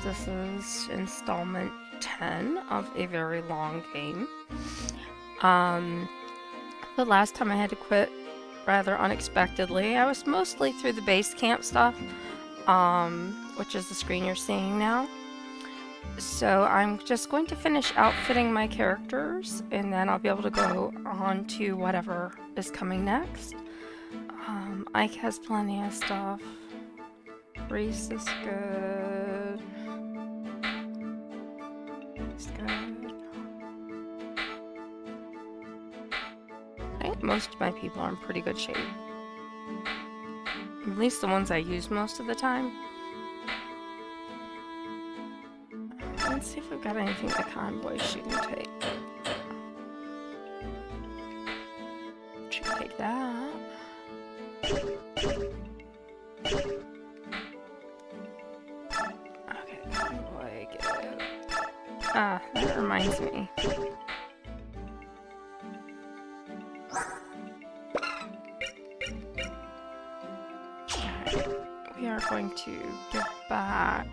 this is installment 10 of a very long game. The last time I had to quit rather unexpectedly. I was mostly through the base camp stuff, which is the screen you're seeing now. So I'm just going to finish outfitting my characters, and then I'll be able to go on to whatever is coming next. Ike has plenty of stuff. Reese is good. He's good. I think most of my people are in pretty good shape. At least the ones I use most of the time. Let's see if we've got anything the convoy she can take. She can take that. Okay, convoy, get it. Ah, that reminds me. Alright, we are going to give back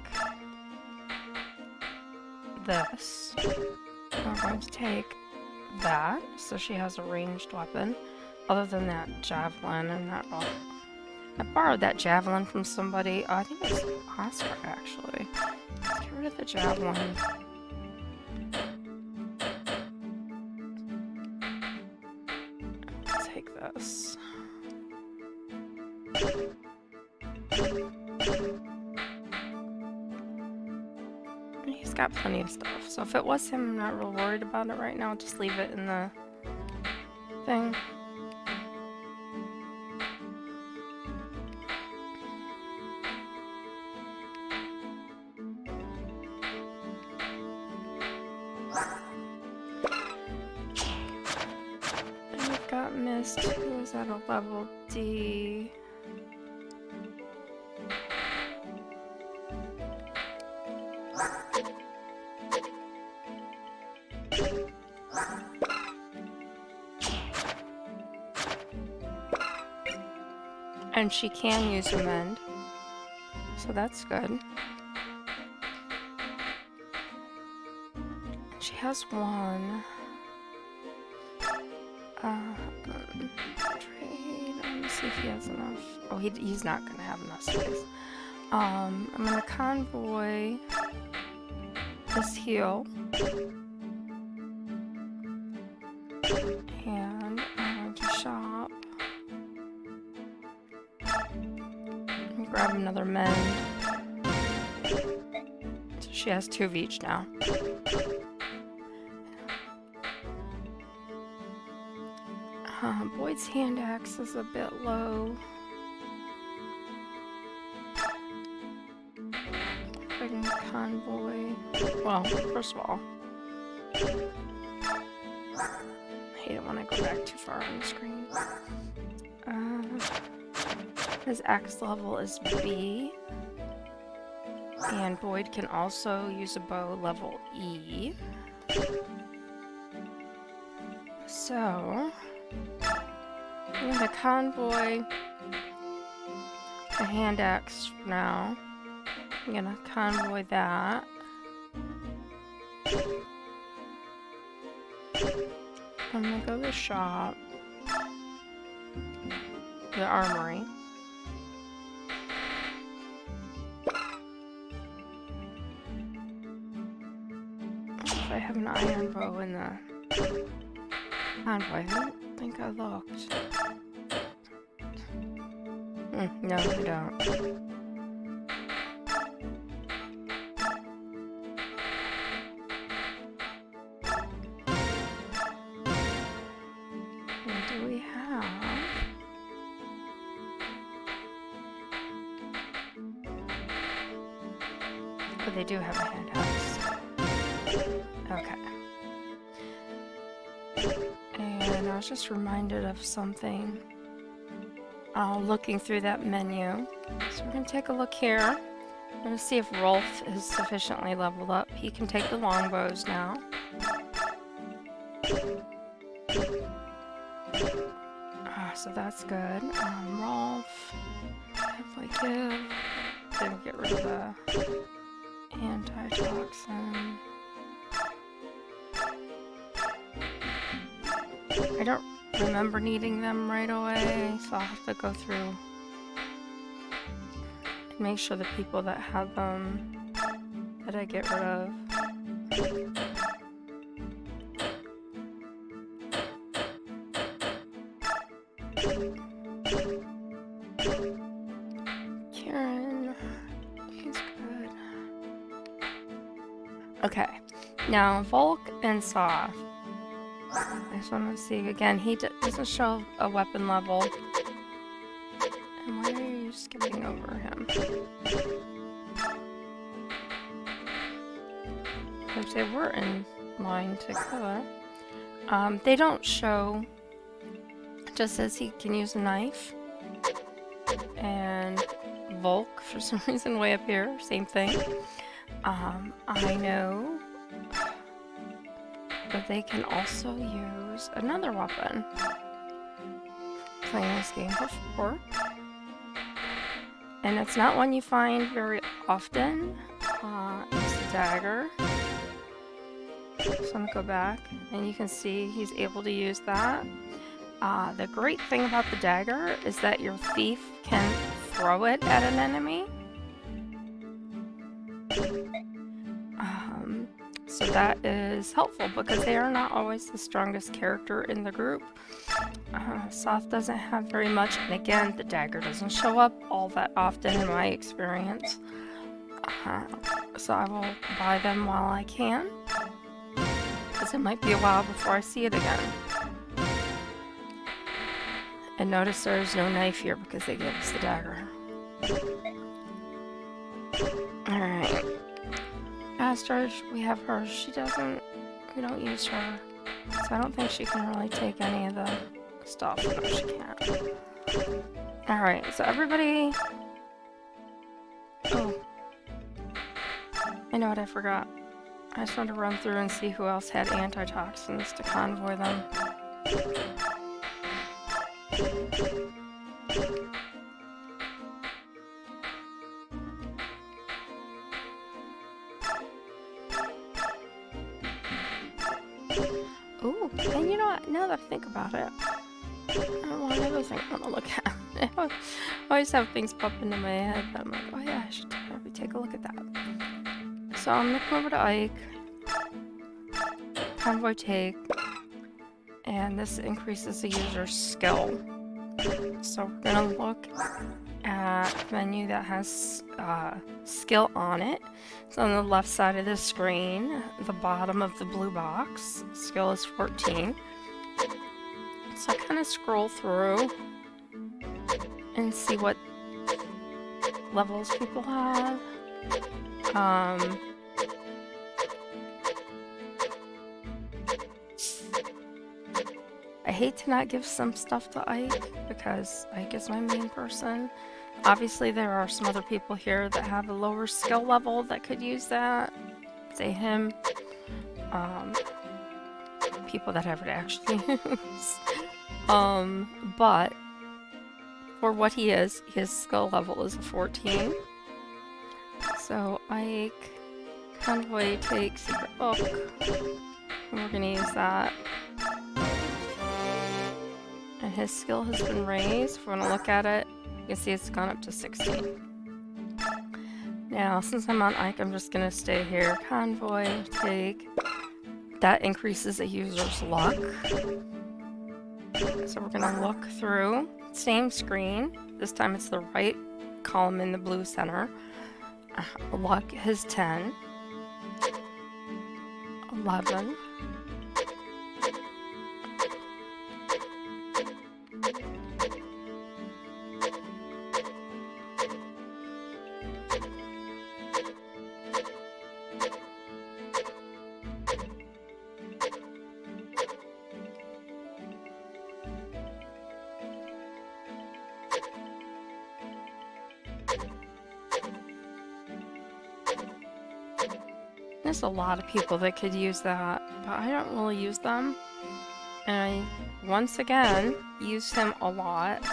this. We're going to take that, so she has a ranged weapon. Other than that javelin and that rock. I borrowed that javelin from somebody. Oh, I think it's Oscar, actually. Let's get rid of the javelin. Let's take this. He's got plenty of stuff, so if it was him, I'm not real worried about it right now. I'll just leave it in the thing. And we've got Mist, who is at a level D. And she can use a mend, so that's good. She has one. Trade. Let me see if he has enough. Oh, he's not gonna have enough space. I'm gonna convoy this heal. And I'm going to shop. Grab another mend. So she has 2 of each now. Boyd's hand axe is a bit low. I can convoy. Well, first of all, I hate it when I go back too far on the screen. His axe level is B, and Boyd can also use a bow level E. So, I'm going to convoy the hand axe now. I'm going to convoy that. I'm going to go to the shop, the armory. I have an iron bow in the convoy. I don't think I looked. No, I don't. What do we have? Oh, they do have a hand axe. Okay. And I was just reminded of something looking through that menu. So we're going to take a look here. I'm going to see if Rolf is sufficiently leveled up. He can take the longbows now. So that's good. Rolf, if I give, then get rid of the Antitoxin. I don't remember needing them right away, so I'll have to go through and make sure the people that have them that I get rid of. Karen, he's good. Okay, now Volk and Soth. I just want to see again. He doesn't show a weapon level. And why are you skipping over him? Because they were in line to kill. They don't show. It just says he can use a knife. And Volk, for some reason, way up here, same thing. I know that they can also use another weapon. Playing this game before. And it's not one you find very often. It's the dagger. So I'm gonna go back and you can see he's able to use that. The great thing about the dagger is that your thief can throw it at an enemy. So that is helpful because they are not always the strongest character in the group. Soth doesn't have very much, and again, the dagger doesn't show up all that often in my experience. So I will buy them while I can, because it might be a while before I see it again. And notice there's no knife here because they gave us the dagger. Alright. Astrid, we have her. We don't use her. So I don't think she can really take any of the stuff. No, she can't. Alright, so everybody... Oh. I know what I forgot. I just wanted to run through and see who else had antitoxins to convoy them. Ooh, and you know what? Now that I think about it, I don't know another thing I want to look at. I always have things pop into my head that I'm like, oh yeah, I should probably take a look at that. So I'm gonna come over to Ike, convoy take, and this increases the user's skill. So we're gonna look at a menu that has skill on it. It's on the left side of the screen, the bottom of the blue box. Skill is 14. So I kind of scroll through and see what levels people have. I hate to not give some stuff to Ike because Ike is my main person. Obviously there are some other people here that have a lower skill level that could use that. Say him. People that have it actually use. But for what he is, his skill level is a 14. So Ike, convoy take, secret book. And we're gonna use that. And his skill has been raised. If we want to look at it, you can see it's gone up to 16. Now, since I'm on Ike, I'm just going to stay here. Convoy, take. That increases a user's luck. So we're going to look through. Same screen. This time it's the right column in the blue center. Luck is 10. 11. There's a lot of people that could use that, but I don't really use them. And I, once again, use him a lot.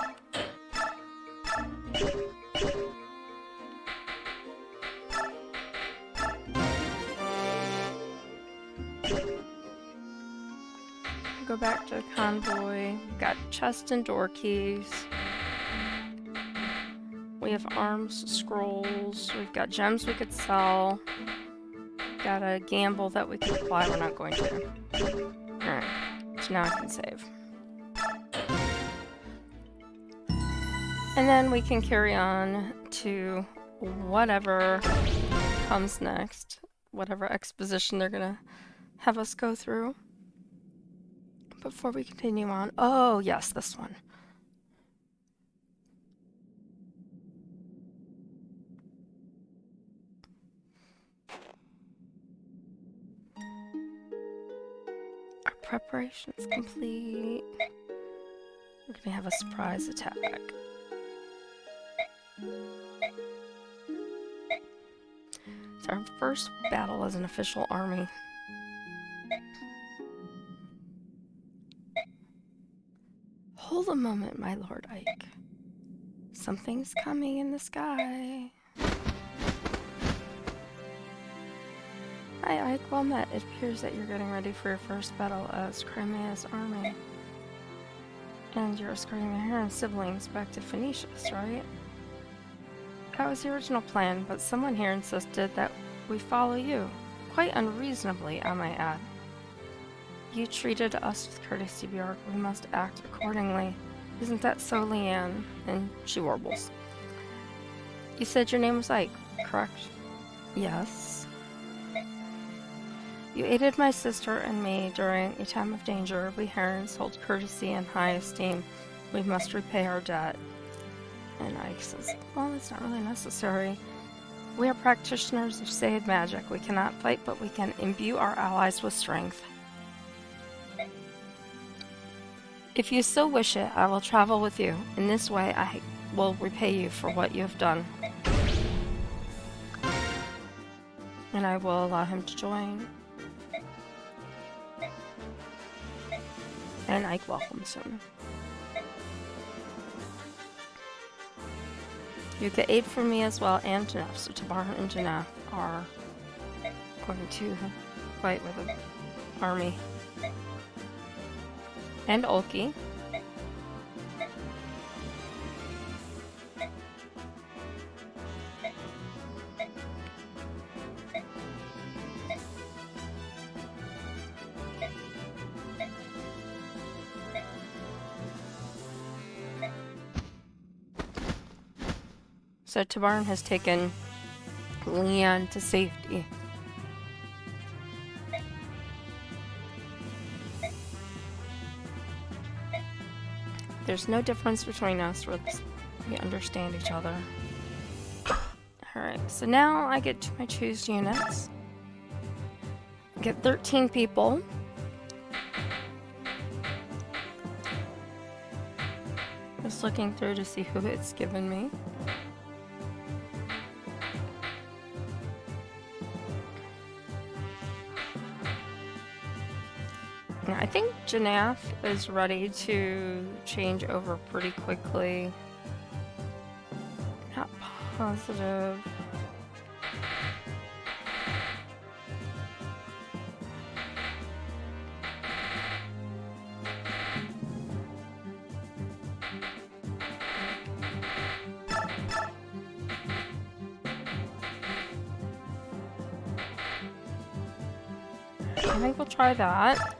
Go back to the convoy. We've got chest and door keys. We have arms, scrolls. We've got gems we could sell. We've got a gamble that we could apply. We're not going to. Alright, so now I can save. And then we can carry on to whatever comes next. Whatever exposition they're gonna have us go through. Before we continue on. Oh, yes, this one. Our preparation's complete. We're gonna have a surprise attack. It's our first battle as an official army. Hold a moment, my Lord Ike. Something's coming in the sky. Hi, Ike. Well met. It appears that you're getting ready for your first battle as Crimea's army. And you're escorting the Heron siblings back to Phoenicius, right? That was the original plan, but someone here insisted that we follow you. Quite unreasonably, I might add. You treated us with courtesy, Bjork. We must act accordingly. Isn't that so, Leanne? And she warbles. You said your name was Ike, correct? Yes. You aided my sister and me during a time of danger. We Herons hold courtesy in high esteem. We must repay our debt. And Ike says, well, it's not really necessary. We are practitioners of Said magic. We cannot fight, but we can imbue our allies with strength. If you so wish it, I will travel with you. In this way, I will repay you for what you have done. And I will allow him to join. And Ike welcomes him. You get aid from me as well, and Janef. So Tabar and Janef are going to fight with an army. And Ulki. So Tabarn has taken Leanne to safety. There's no difference between us. We understand each other. Alright, so now I get to my choose units. Get 13 people. Just looking through to see who it's given me. I think Janaf is ready to change over pretty quickly. Not positive. I think we'll try that.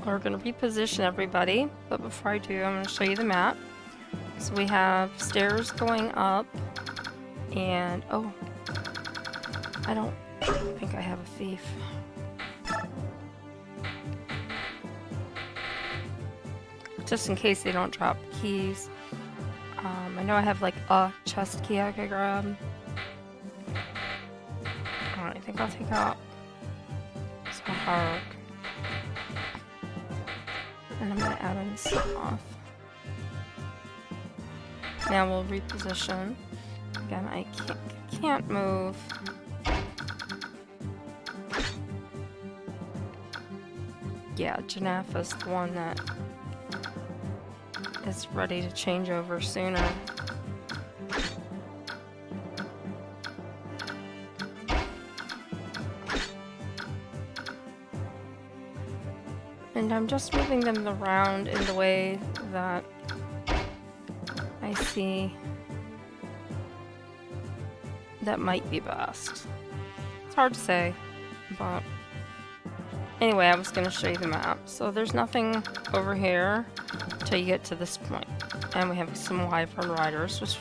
We're going to reposition everybody, but before I do, I'm going to show you the map. So we have stairs going up, and oh, I don't think I have a thief. Just in case they don't drop keys. I know I have like a chest key I could grab. I think I'll take out Shaharam. And I'm going to add in stuff off. Now we'll reposition. Again, I can't move. Yeah, Janaf is the one that is ready to change over sooner. And I'm just moving them around in the way that I see that might be best. It's hard to say, but anyway, I was going to show you the map. So there's nothing over here until you get to this point. And we have some wyvern riders, which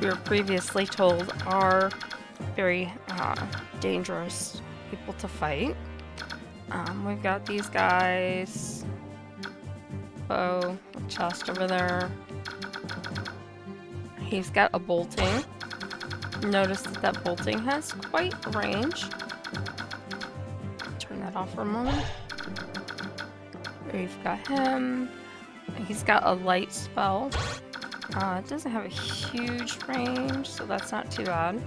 we were previously told are very dangerous people to fight. We've got these guys. Oh, a chest over there. He's got a bolting. Notice that bolting has quite range. Turn that off for a moment. We've got him. He's got a light spell. It doesn't have a huge range, so that's not too bad.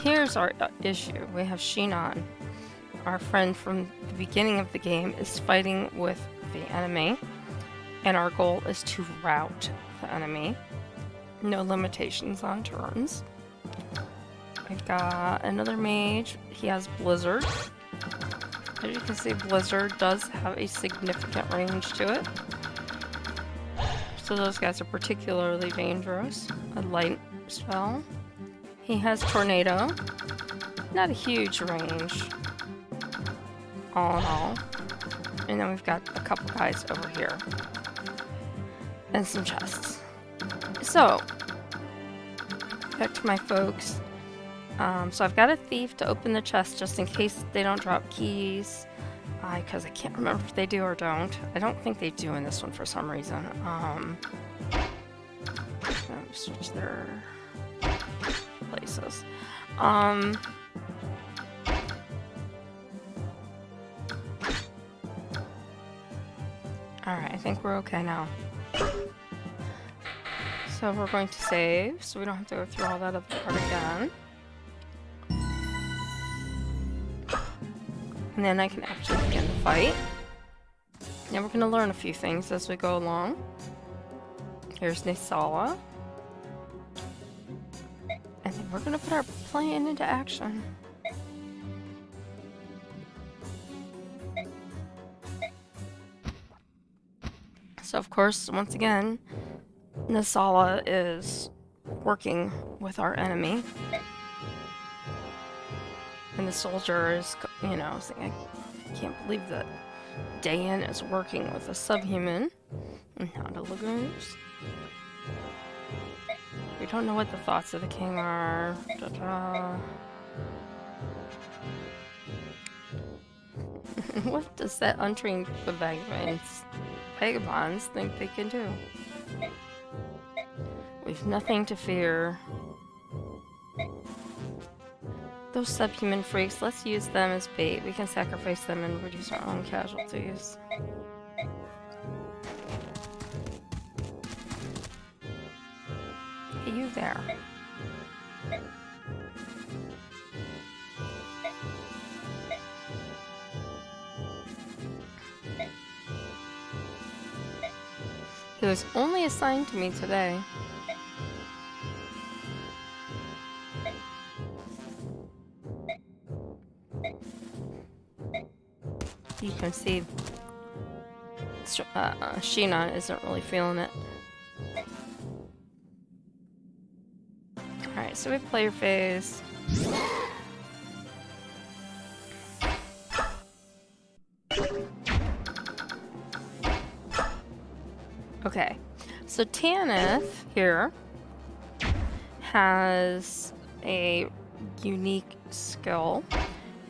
Here's our issue. We have Shinan. Our friend from the beginning of the game is fighting with the enemy, and our goal is to rout the enemy. No limitations on turns. We've got another mage. He has Blizzard. As you can see, Blizzard does have a significant range to it. So those guys are particularly dangerous. A light spell. He has Tornado. Not a huge range, all in all. And then we've got a couple guys over here. And some chests. So, back to my folks. So I've got a thief to open the chest just in case they don't drop keys. Because I can't remember if they do or don't. I don't think they do in this one for some reason. Switch their places. Alright, I think we're okay now. So we're going to save, so we don't have to go through all that other part again. And then I can actually begin the fight. Now we're going to learn a few things as we go along. Here's Nisala. And then we're going to put our plan into action. So of course, once again, Nisala is working with our enemy. And the soldier is, you know, saying, I can't believe that Dan is working with a subhuman. Not a Lagoons. We don't know what the thoughts of the king are. What does that untrained vagabonds think they can do? We've nothing to fear. Those subhuman freaks, let's use them as bait. We can sacrifice them and reduce our own casualties. Hey, you there. He was only assigned to me today. You can see Shinan isn't really feeling it. Alright, so we play your phase. Okay, so Tanith here has a unique skill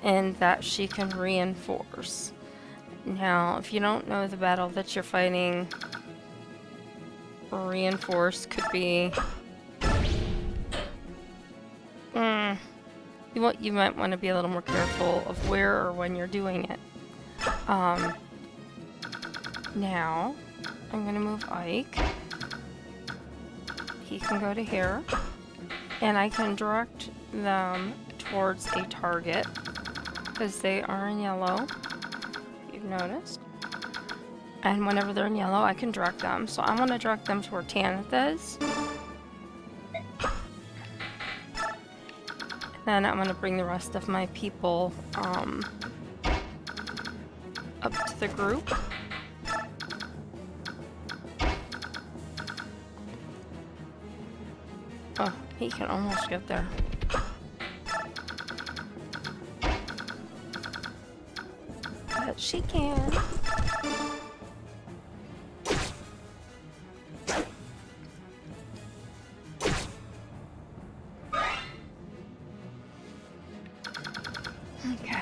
in that she can reinforce. Now, if you don't know the battle that you're fighting, reinforce could be... you might want to be a little more careful of where or when you're doing it. Now, I'm going to move Ike. He can go to here. And I can direct them towards a target, because they are in yellow. You've noticed. And whenever they're in yellow, I can direct them. So I want to direct them to where Tanith is. Then I'm going to bring the rest of my people up to the group. Oh, he can almost get there. But she can. Okay.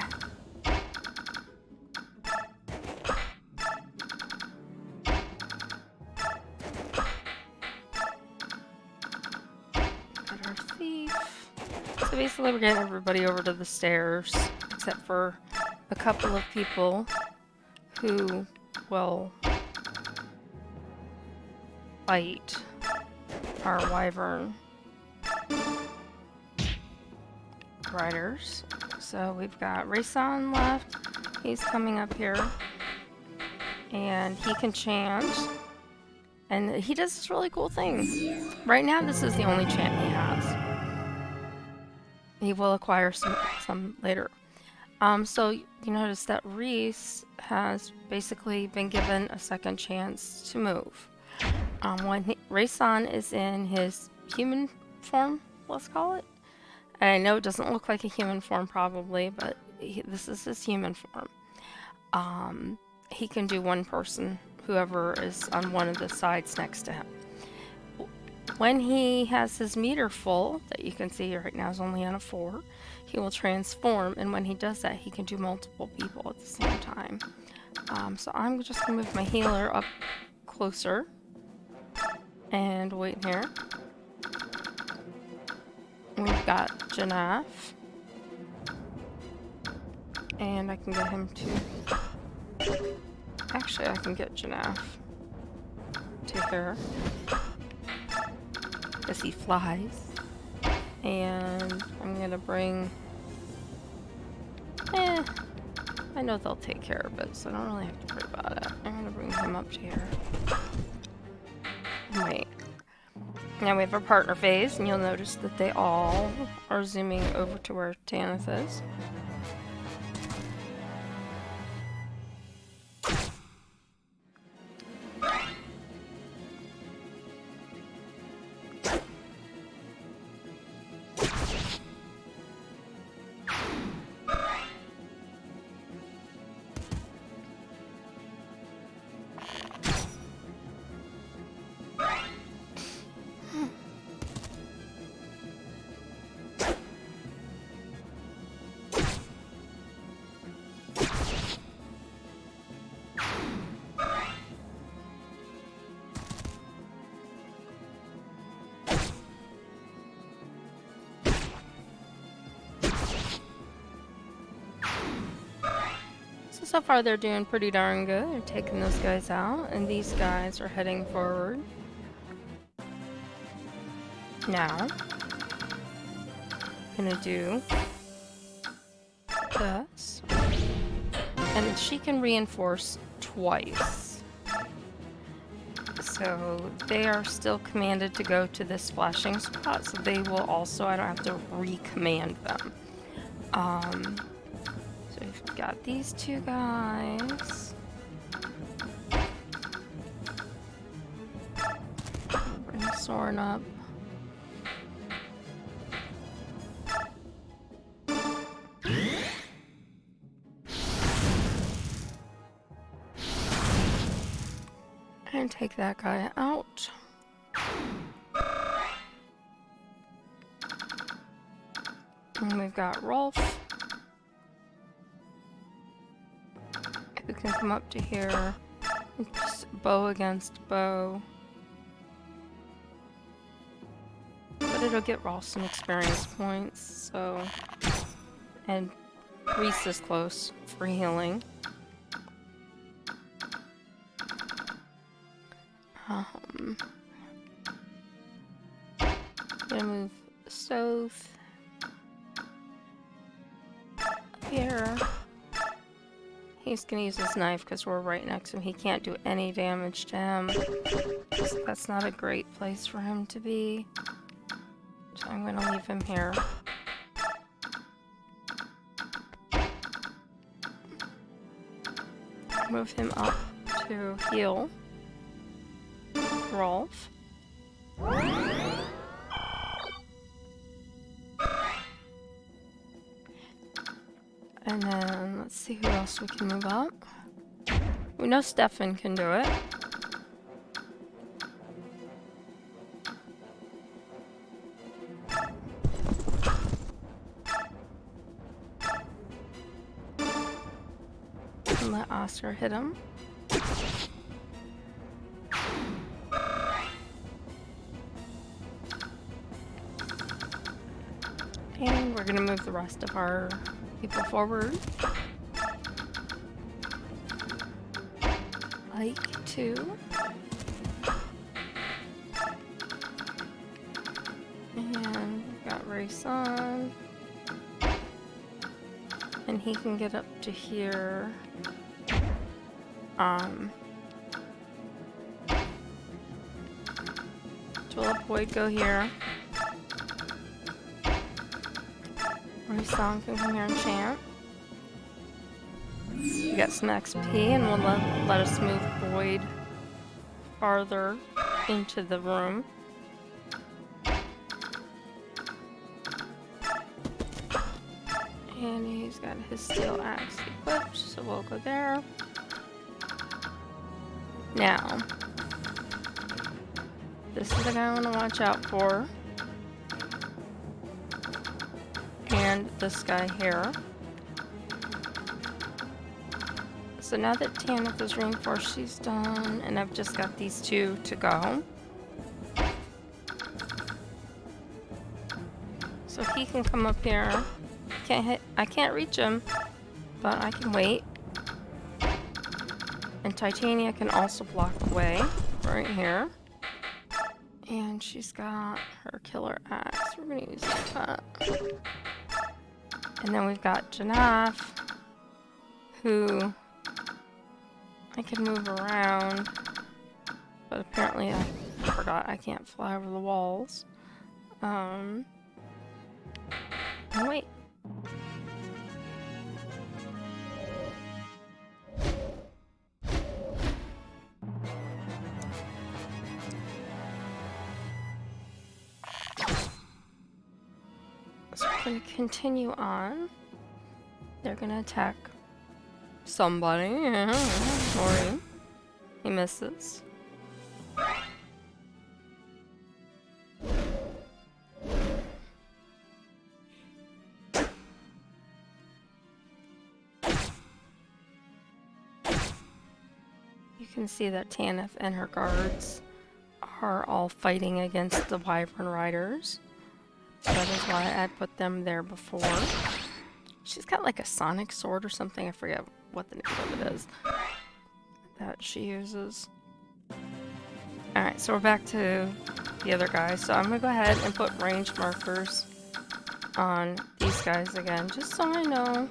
Got our thief. So basically we're getting everybody over to the stairs, except for a couple of people who will fight our wyvern riders. So we've got Rayson left. He's coming up here. And he can chant. And he does this really cool thing. Right now this is the only chant he has. He will acquire some later. So you notice that Reese has basically been given a second chance to move. When Rayson is in his human form, let's call it. And I know it doesn't look like a human form probably, but this is his human form. He can do one person, whoever is on one of the sides next to him. When he has his meter full, that you can see right now is only on a 4, he will transform, and when he does that, he can do multiple people at the same time. So I'm just going to move my healer up closer and wait here. We've got Janaf, and I can get him to... Actually, I can get Janaf to here, because he flies. And I'm going to bring... I know they'll take care of it, so I don't really have to worry about it. I'm going to bring him up to here. Wait. Now we have our partner phase, and you'll notice that they all are zooming over to where Tanith is. So far they're doing pretty darn good. They're taking those guys out, and these guys are heading forward. Now, I'm gonna do this. And she can reinforce twice. So they are still commanded to go to this flashing spot, so they will also, I don't have to re-command them. So we've got these two guys. Bring Soren up. And take that guy out. And we've got Rolf, who can come up to here. Just bow against bow. But it'll get Rolf some experience points, so... And Reese is close for healing. Gonna move Soth up here. He's gonna use his knife because we're right next to him. He can't do any damage to him. So that's not a great place for him to be. So I'm gonna leave him here. move him up to heal Rolf. And then let's see who else we can move up. We know Stefan can do it. And let Oscar hit him. And we're gonna move the rest of our people forward. Like 2. And we've got Race on. And he can get up to here. Tulip Boyd go here. Race-on can come here and chant. We got some XP, and we'll let us move Boyd farther into the room. And he's got his steel axe equipped, so we'll go there. Now, this is the guy I want to watch out for. And this guy here. So now that Tanith is reinforced, she's done, and I've just got these 2 to go. So he can come up here. I can't reach him, but I can wait. And Titania can also block the way right here. And she's got her killer axe. We're gonna use that. And then we've got Janaf, who I can move around, but apparently I forgot I can't fly over the walls. Oh wait. So we're going to continue on. They're going to attack somebody. Sorry. He misses. You can see that Tanith and her guards are all fighting against the Wyvern Riders. So that is why I put them there before. She's got like a sonic sword or something. I forget what the name of it is that she uses. Alright, so we're back to the other guy. So I'm going to go ahead and put range markers on these guys again, just so I know.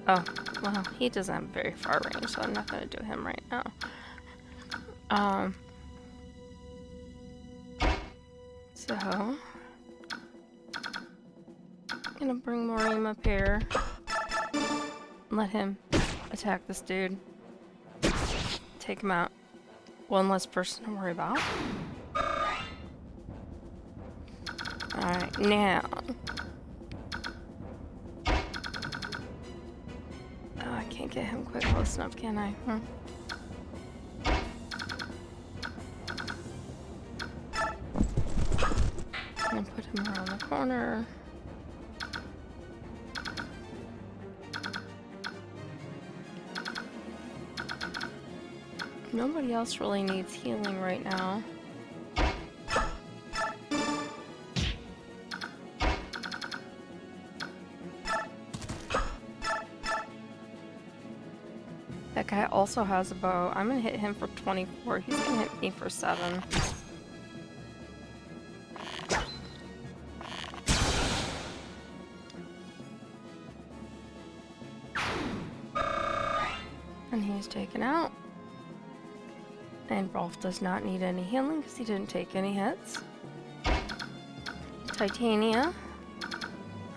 Oh, well, he doesn't have very far range, so I'm not going to do him right now. So I'm gonna bring Morim up here. Let him attack this dude. Take him out. One less person to worry about. Alright, now. Oh, I can't get him quite close enough, can I? I'm gonna put him around the corner. Nobody else really needs healing right now. That guy also has a bow. I'm gonna hit him for 24. He's gonna hit me for 7. And he's taken out. And Rolf does not need any healing because he didn't take any hits. Titania,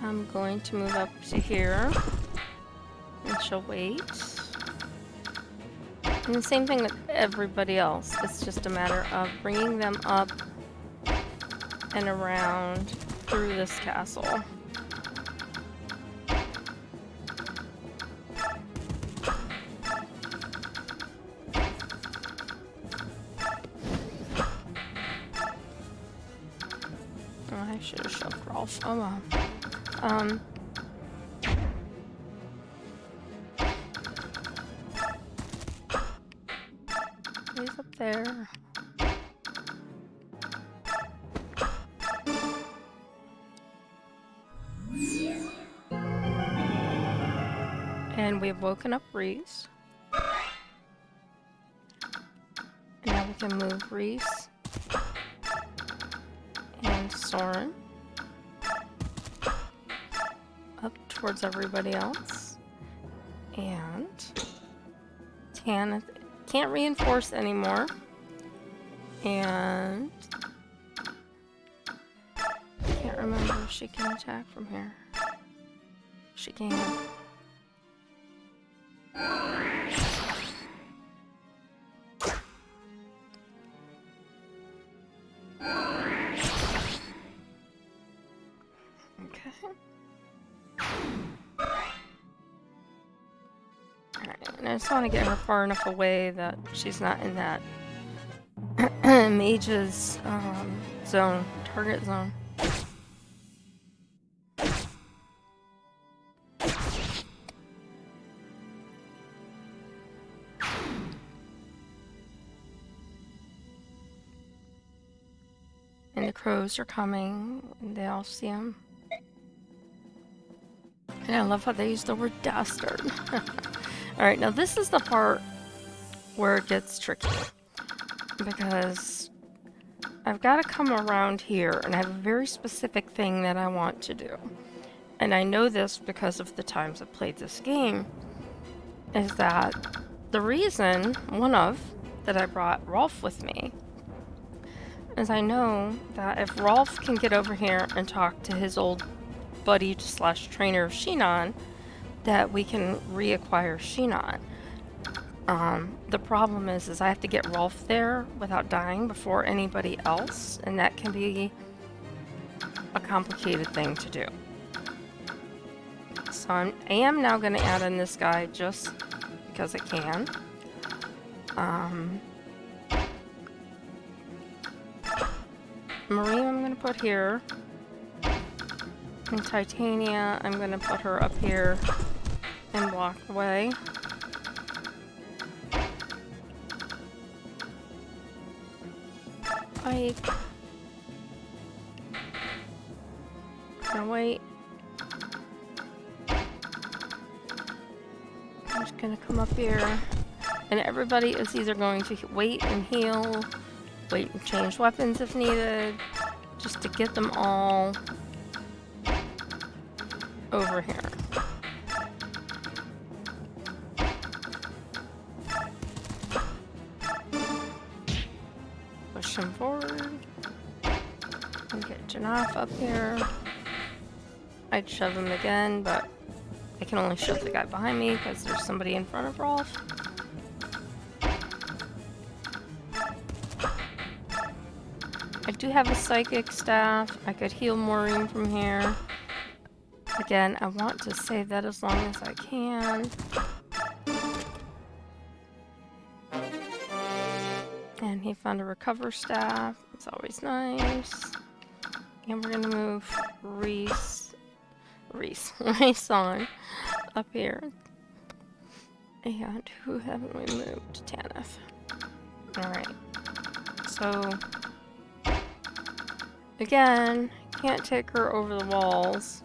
I'm going to move up to here. And she'll wait. And the same thing with everybody else. It's just a matter of bringing them up and around through this castle. Oh, I should have shoved Rolf. Oh well. He's up there. And we've woken up Reese. Now we can move Reese and Soren up towards everybody else. And Tanith can't reinforce anymore. And I can't remember if she can attack from here. She can. Okay. Alright, and I just want to get her far enough away that she's not in that mage's zone, target zone. And the crows are coming, and they all see him. And I love how they use the word dastard. Alright, now this is the part where it gets tricky. Because I've got to come around here, and I have a very specific thing that I want to do. And I know this because of the times I've played this game, is that the reason, that I brought Rolf with me, is I know that if Rolf can get over here and talk to his old buddy slash trainer Shinon, that we can reacquire Shinon. The problem is I have to get Rolf there without dying before anybody else, and that can be a complicated thing to do. So I am now going to add in this guy just because I can. Marie I'm going to put here. And Titania, I'm going to put her up here and block the way. Ike. Gonna wait. I'm just gonna come up here. And everybody is either going to wait and heal, wait and change weapons if needed, just to get them all over here. Push him forward. And get Janaf up here. I'd shove him again, but I can only shove the guy behind me because there's somebody in front of Rolf. I do have a psychic staff. I could heal Maureen from here. Again, I want to save that as long as I can. And he found a recover staff. It's always nice. And we're gonna move Reese on up here. And who haven't we moved? Tanith. Alright. So again, can't take her over the walls.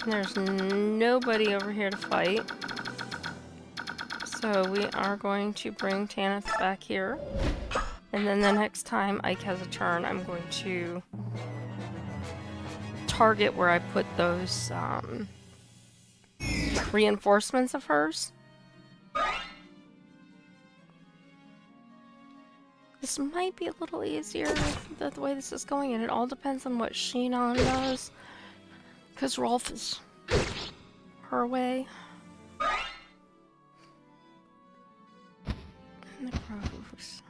There's nobody over here to fight. So we are going to bring Tanith back here. And then the next time Ike has a turn, I'm going to target where I put those reinforcements of hers. This might be a little easier the way this is going, and it all depends on what Shinon does. Because Rolf is her way. gross.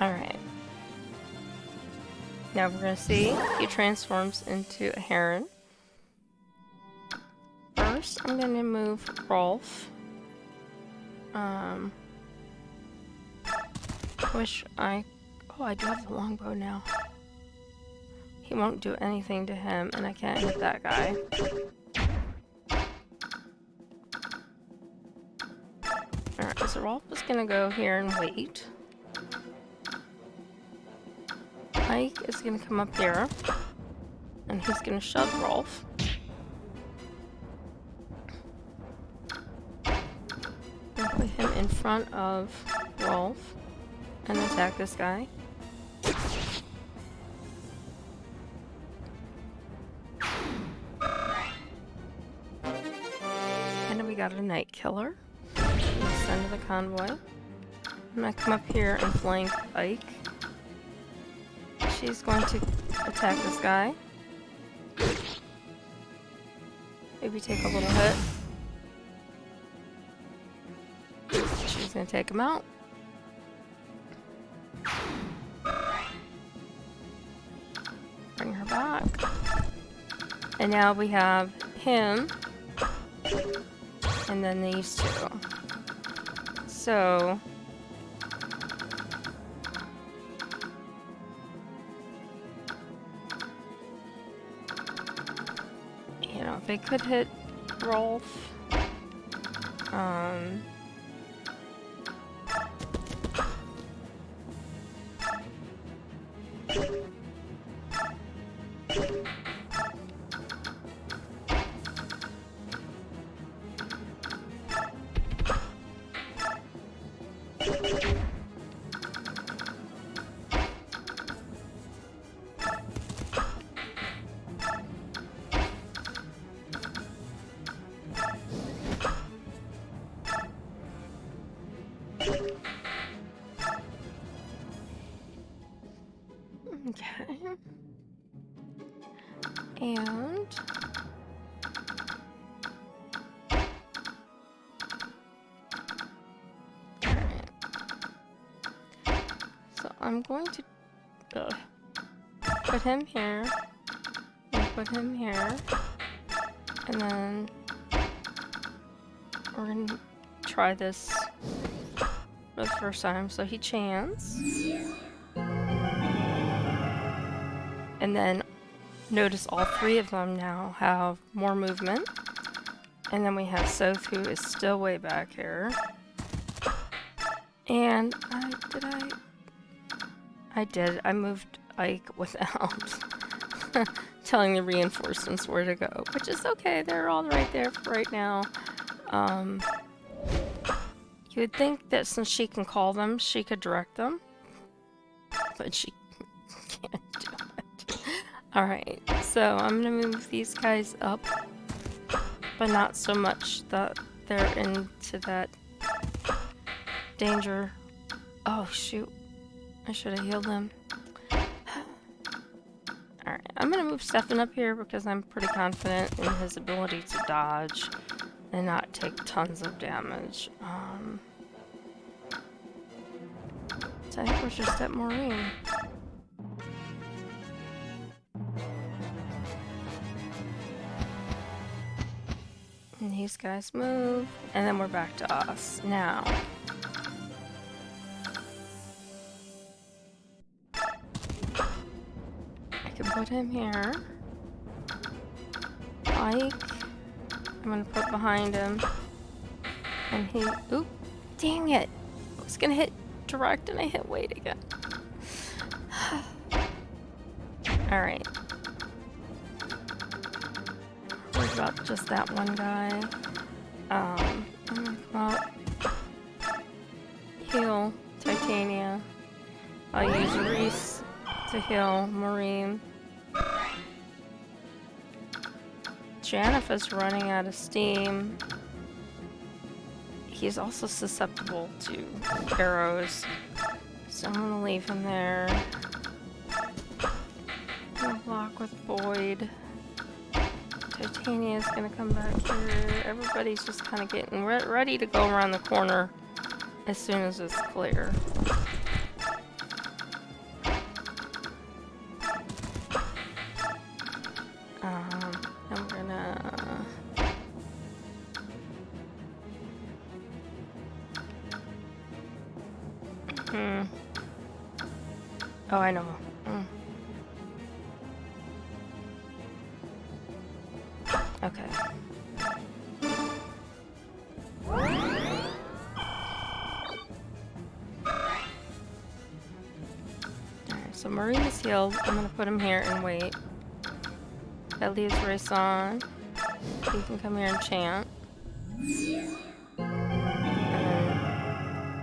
Alright. Now we're gonna see if he transforms into a heron. First, I'm gonna move Rolf. Wish I... Oh, I do have the longbow now. He won't do anything to him, and I can't hit that guy. Alright, so Rolf is gonna go here and wait. Ike is gonna come up here, and he's gonna shove Rolf. And put him in front of Rolf and attack this guy. And then we got a night killer. We'll send to the convoy. I'm gonna come up here and flank Ike. She's going to attack this guy. Maybe take a little hit. She's gonna take him out. Bring her back. And now we have him. And then these two. So... you know, if they could hit Rolf, okay. And alright. So I'm going to put him here and put him here, and then we're gonna try this for the first time. So he chants. And then notice all three of them now have more movement. And then we have Soph, who is still way back here. And I did. I moved Ike without telling the reinforcements where to go, which is okay. They're all right there for right now. You would think that since she can call them, she could direct them, but she can't do it. Alright, so I'm gonna move these guys up, but not so much that they're into that danger. Oh shoot, I should have healed them. Alright, I'm gonna move Stefan up here because I'm pretty confident in his ability to dodge and not take tons of damage. So I think we're just at Maureen. And these guys move, and then we're back to us. Now, I can put him here. Ike, I'm gonna put behind him. And he, oop, dang it. I was gonna hit direct and I hit wait again. Alright. Worried about just that one guy. I'm gonna come up. Heal Titania. I'll use Reese to heal Maureen. Janeth running out of steam. He's also susceptible to arrows, so I'm gonna leave him there. I'm gonna block with Void. Titania's gonna come back here. Everybody's just kind of getting ready to go around the corner as soon as it's clear. I'm gonna... Oh, I know. Okay. Alright, so Marine is healed. I'm gonna put him here and wait. That leaves Rayson. He can come here and chant. And then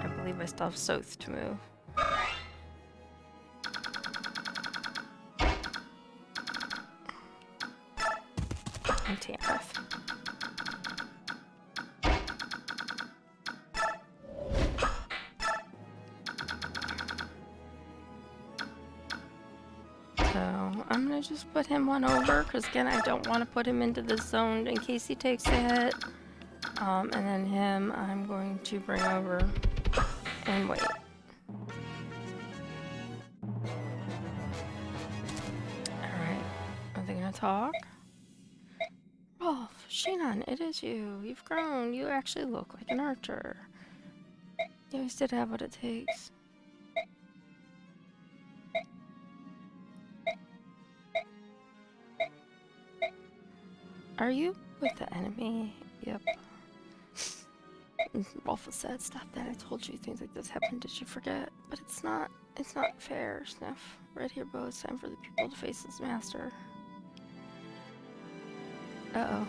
I believe I still have Soth to move. And Tanith. So I'm gonna just put him on over, because again, I don't want to put him into the zone in case he takes a hit. And then him, I'm going to bring over and wait. Alright, are they gonna talk? Rolf, Shinan, it is you. You've grown. You actually look like an archer. You always did have what it takes. Are you with the enemy? Yep. Rolf said, "Stop that. I told you things like this happen. Did you forget? But it's not fair, Sniff. Right here, Bo. It's time for the people to face this master." Uh-oh.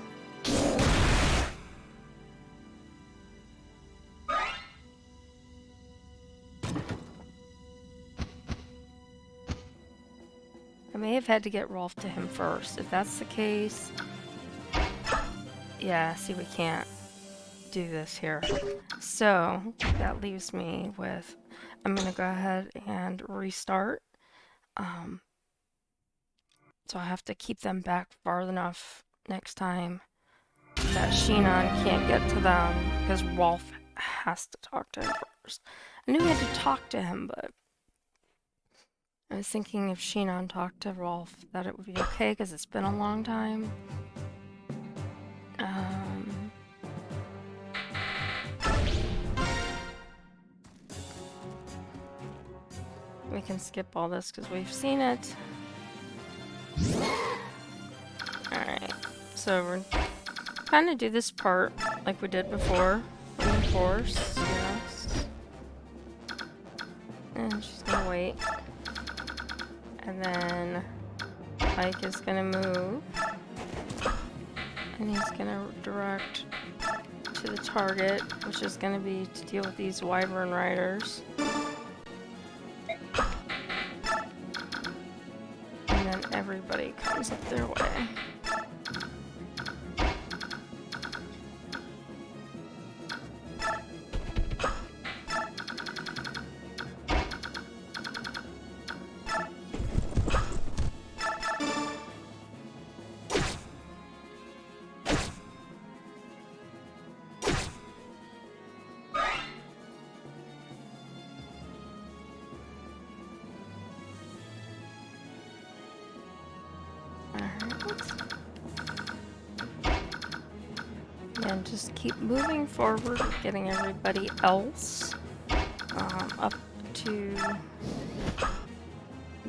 I may have had to get Rolf to him first. If that's the case... Yeah, see, we can't do this here. So, that leaves me with... I'm gonna go ahead and restart. So I have to keep them back far enough next time that Shinan can't get to them, because Rolf has to talk to him first. I knew we had to talk to him, but I was thinking if Shinan talked to Rolf that it would be okay, because it's been a long time. We can skip all this because we've seen it. Alright, so we're kind of do this part like we did before. Reinforce, yes. And she's gonna wait. And then Ike is gonna move. And he's gonna direct to the target, which is gonna be to deal with these Wyvern Riders. And then everybody comes up their way. And just keep moving forward, getting everybody else up to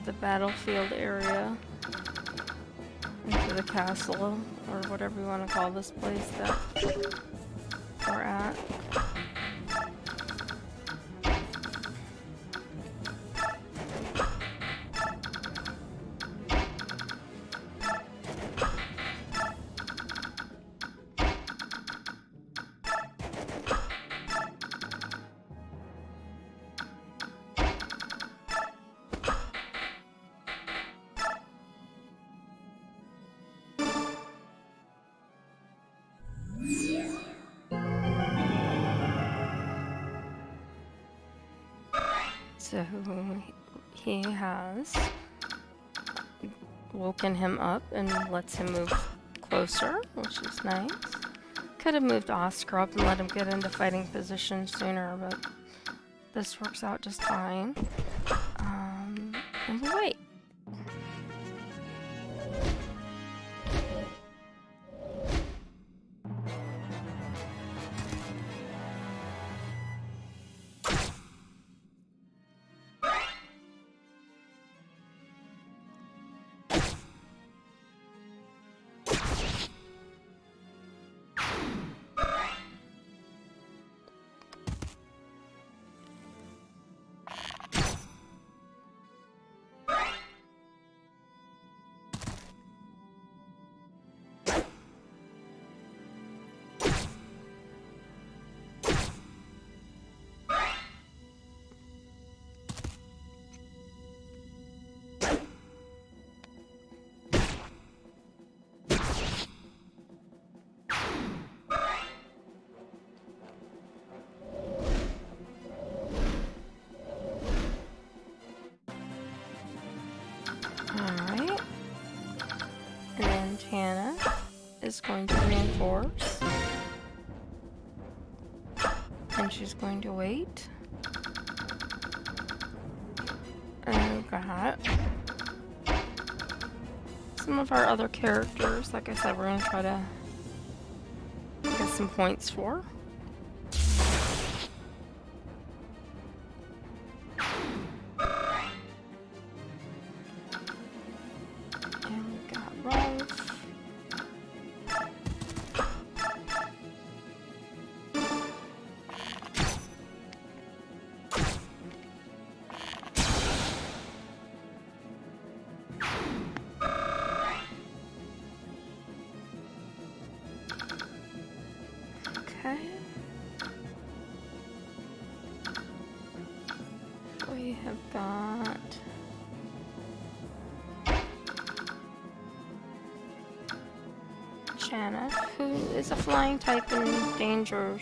the battlefield area, into the castle, or whatever you want to call this place that we're at. So he has woken him up and lets him move closer, which is nice. Could have moved Oscar up and let him get into fighting position sooner, but this works out just fine. And we'll wait. Alright. And then Hannah is going to reinforce. And she's going to wait. And we've got some of our other characters. Like I said, we're going to try to get some points for. We have got Shanna, who is a flying type in danger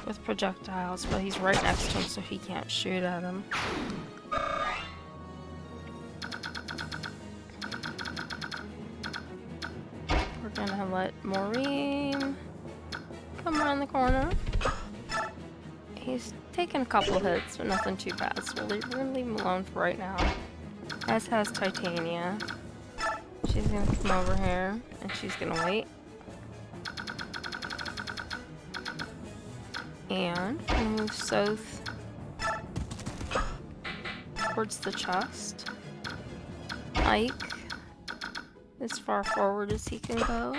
with projectiles, but he's right next to him, so he can't shoot at him. We're gonna let Maureen come around the corner. He's taken a couple hits, but nothing too bad, so we're gonna leave him alone for right now. As has Titania. She's gonna come over here, and she's gonna wait. And I'm gonna move south towards the chest. Ike, as far forward as he can go.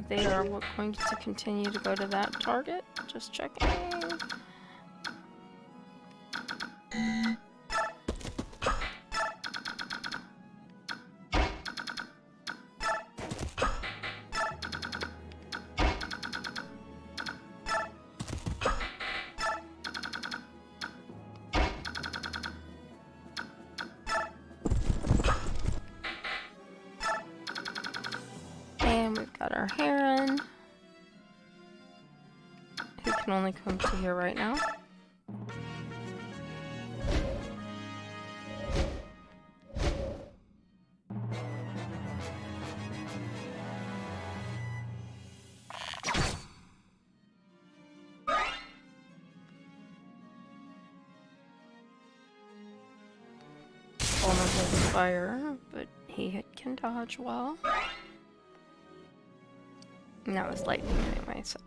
They are going to continue to go to that target. Just checking. And we've got our heron, who can only come to here right now. Vulnerable to fire, but he can dodge well. And that was lightning anyway, so.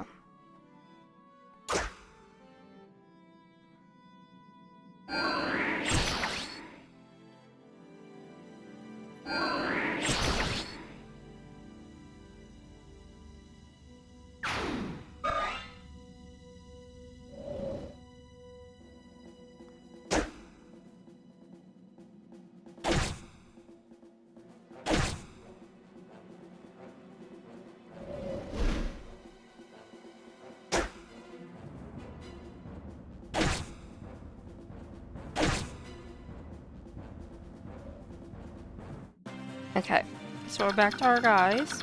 Okay, so we're back to our guys.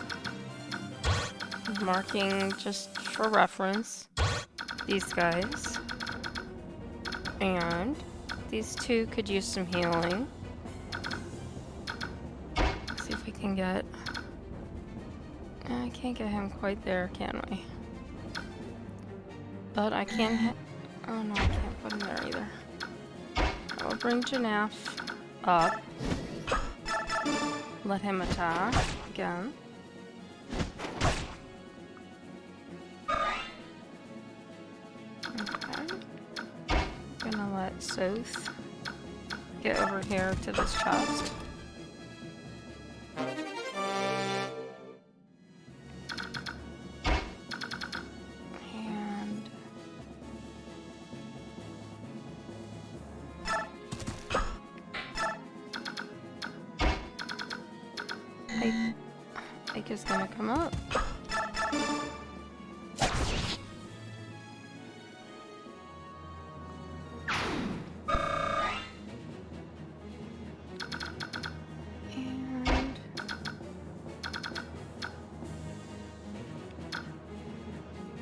Marking just for reference these guys. And these two could use some healing. See if we can get... I can't get him quite there, can we? But I can Oh no, I can't put him there either. I will bring Janaf up. Let him attack again. Okay. Gonna let Soth get over here to this chest. And Ike is gonna come up.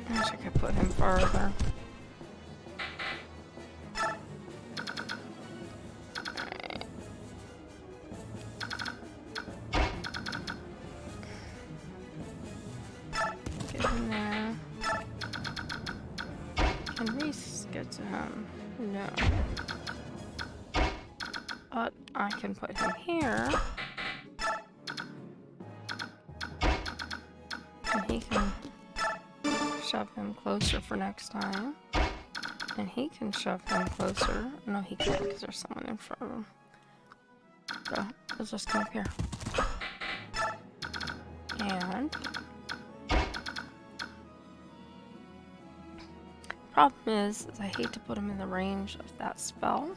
I wish I could put him farther. Alright. Get him there. Can Reese get to him? No. But I can put him here. And he can shove him closer for next time. And he can shove him closer. No, he can't because there's someone in front of him. So, let's just come up here. And problem is I hate to put him in the range of that spell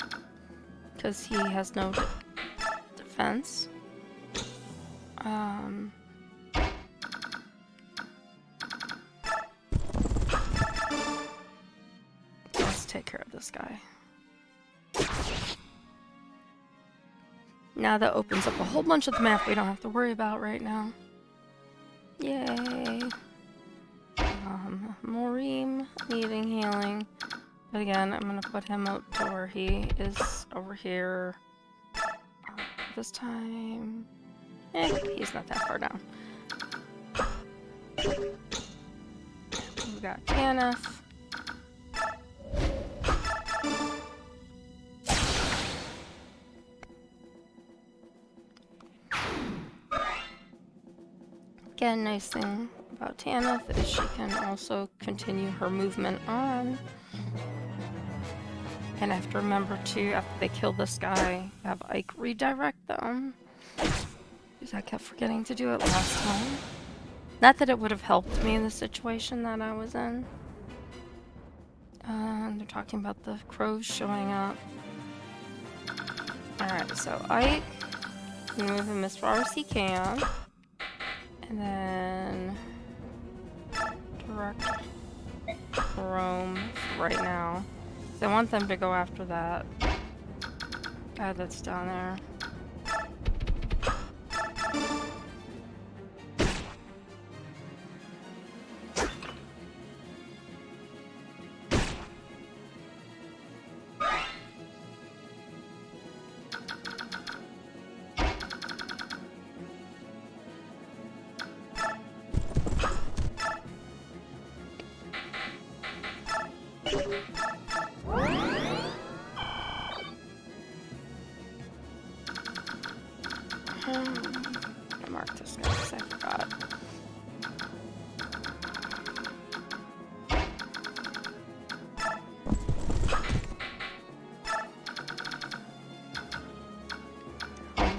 because he has no defense. Let's take care of this guy. Now that opens up a whole bunch of the map we don't have to worry about right now. Yay! Morim needing healing. But again, I'm gonna put him up to where he is over here. This time... he's not that far down. We got Tanith. Again, nice thing about Tanith is she can also continue her movement on. And I have to remember to, after they kill this guy, have Ike redirect them. Because I kept forgetting to do it last time. Not that it would have helped me in the situation that I was in. They're talking about the crows showing up. Alright, so Ike can move him as far as he can. And then direct roam right now. So I want them to go after that guy that's down there. I marked this guy because I forgot.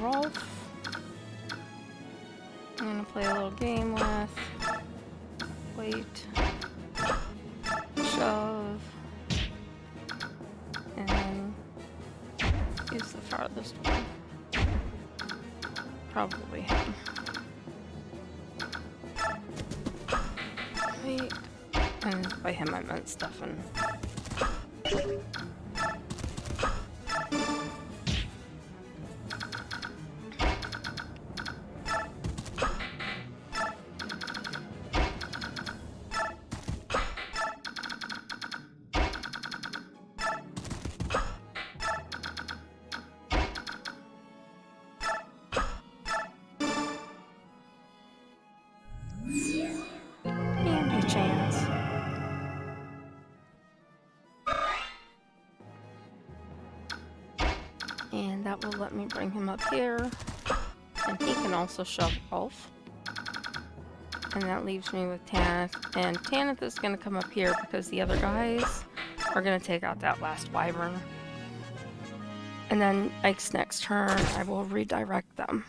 Rolf. I'm gonna play a little game with. Wait. Shove. And then use the farthest one. Probably him. Wait. And by him I meant Stefan. And that will let me bring him up here. And he can also shove Rolf. And that leaves me with Tanith. And Tanith is going to come up here because the other guys are going to take out that last wyvern. And then Ike's next turn, I will redirect them.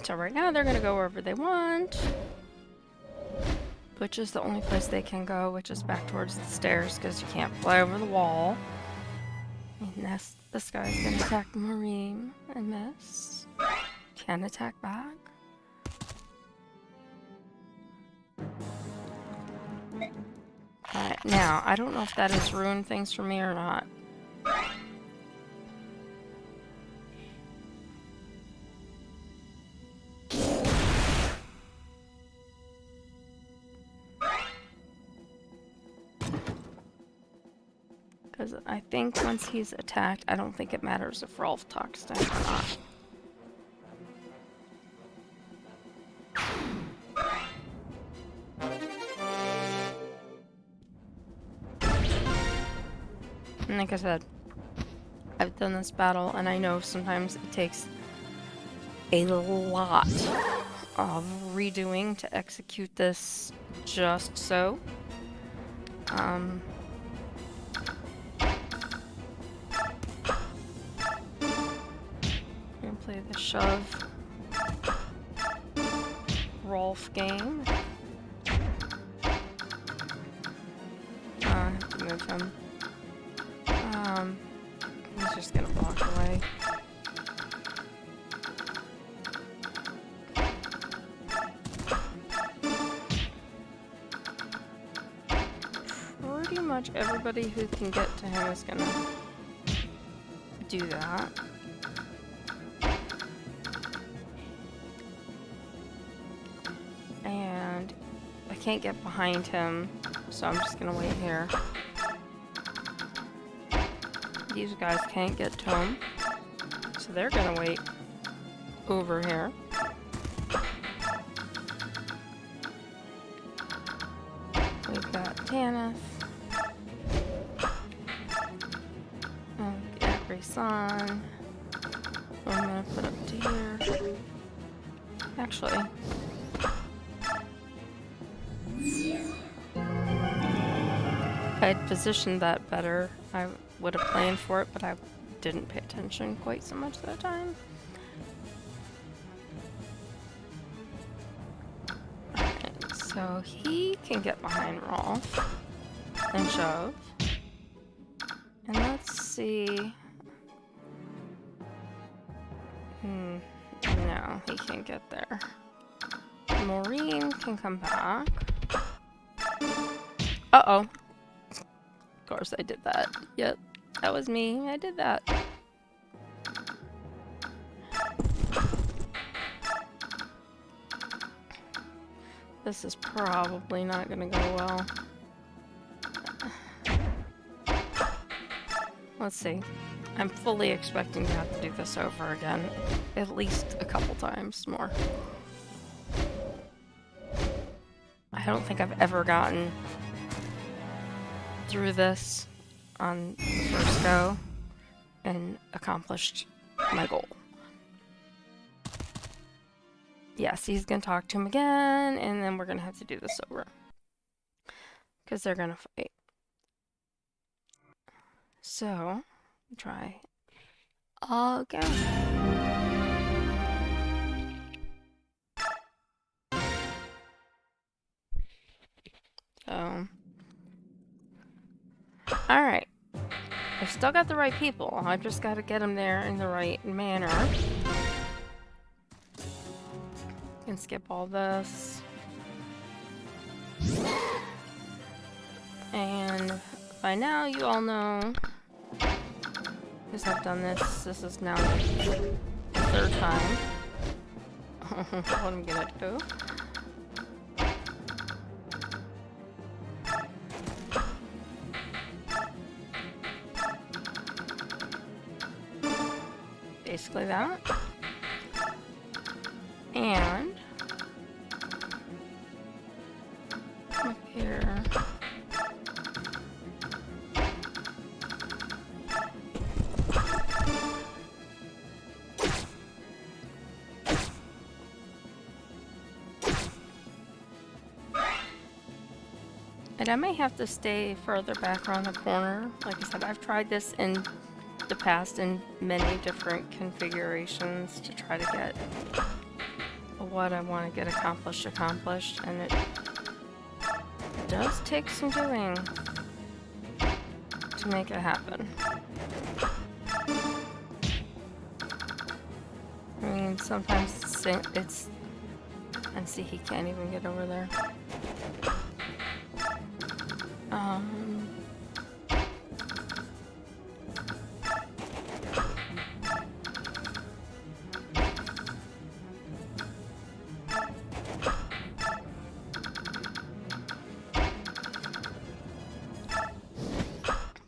So right now they're going to go wherever they want, which is the only place they can go, which is back towards the stairs, because you can't fly over the wall. And this guy's going to attack Maureen and miss. Can attack back. Alright, now, I don't know if that has ruined things for me or not. Because I think once he's attacked, I don't think it matters if Rolf talks to him or not. And like I said, I've done this battle, and I know sometimes it takes a lot of redoing to execute this just so. I'm gonna play the shove Rolf game. I have to move him. He's just gonna walk away. Pretty much everybody who can get to him is gonna do that. And I can't get behind him, so I'm just gonna wait here. These guys can't get to him, so they're gonna wait over here. We've got Tanith. Sun. I'm gonna put up to here. Actually, if I had positioned that better, I would have planned for it, but I didn't pay attention quite so much that time. Alright, so he can get behind Rolf and shove. And let's see. No, he can't get there. Maureen can come back. Uh-oh. Of course I did that. Yep, that was me. I did that. This is probably not gonna go well. Let's see. I'm fully expecting to have to do this over again. At least a couple times more. I don't think I've ever gotten through this on the first go and accomplished my goal. Yes, he's gonna talk to him again, and then we're gonna have to do this over. Because they're gonna fight. So, try again. So, alright. I've still got the right people. I've just got to get them there in the right manner. Can skip all this. And by now you all know, because I've done this, this is now the third time. What I'm gonna do. Basically that. And come up here. And I may have to stay further back around the corner. Like I said, I've tried this in the past in many different configurations to try to get what I want to get accomplished, and it does take some doing to make it happen. I mean, sometimes it's and see, he can't even get over there.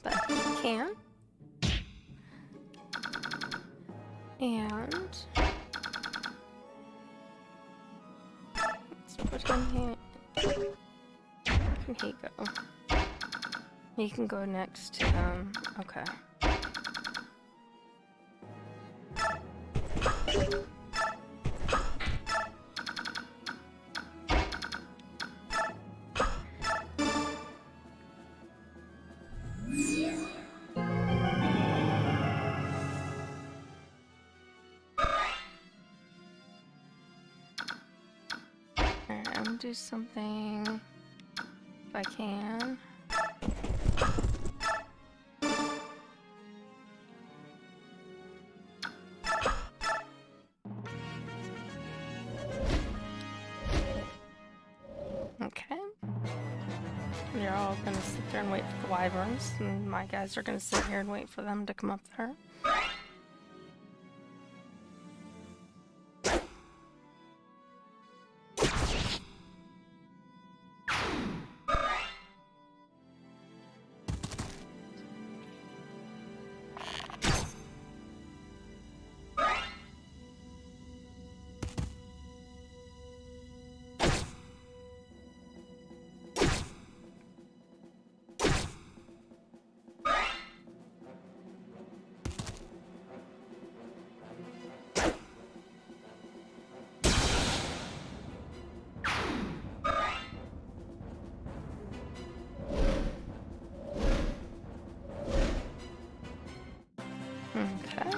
But he can. And let's put him here. Where can he go? He can go next to him. Okay. Alright, I'm gonna do something if I can. Okay. They're all gonna sit there and wait for the wyverns, and my guys are gonna sit here and wait for them to come up there. Okay.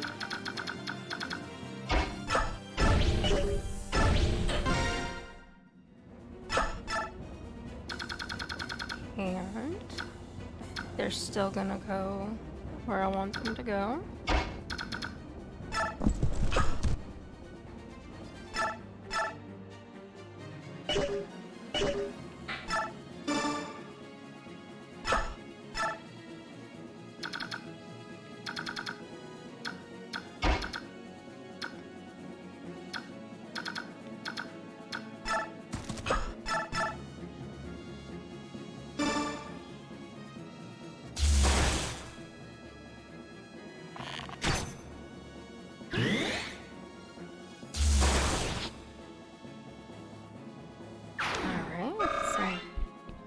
And they're still gonna go where I want them to go.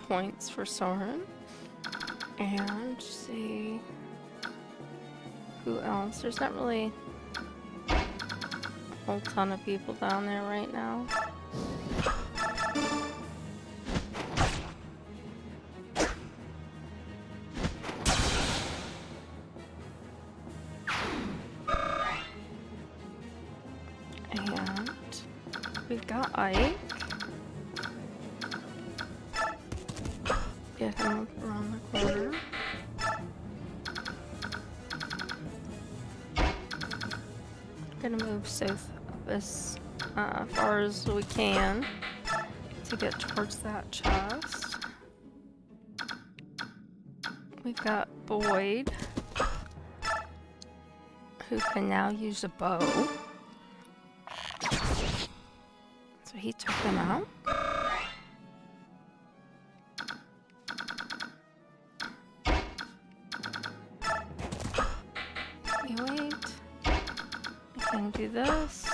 Points for Shaharam, and see who else. There's not really a whole ton of people down there right now. And we've got Ike. Get him up around the corner. Gonna move south as far as we can to get towards that chest. We've got Boyd, who can now use a bow. So he took them out. You wait. I can do this.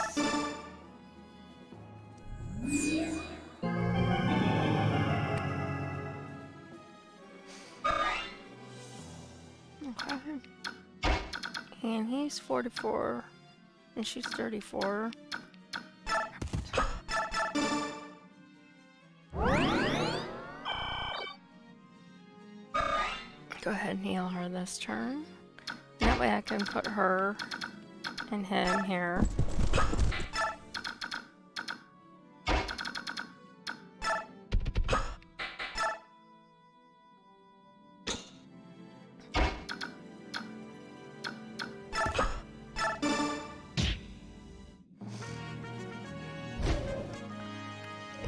And he's 44. And she's 34. Go ahead and heal her this turn. That way I can put her and him here.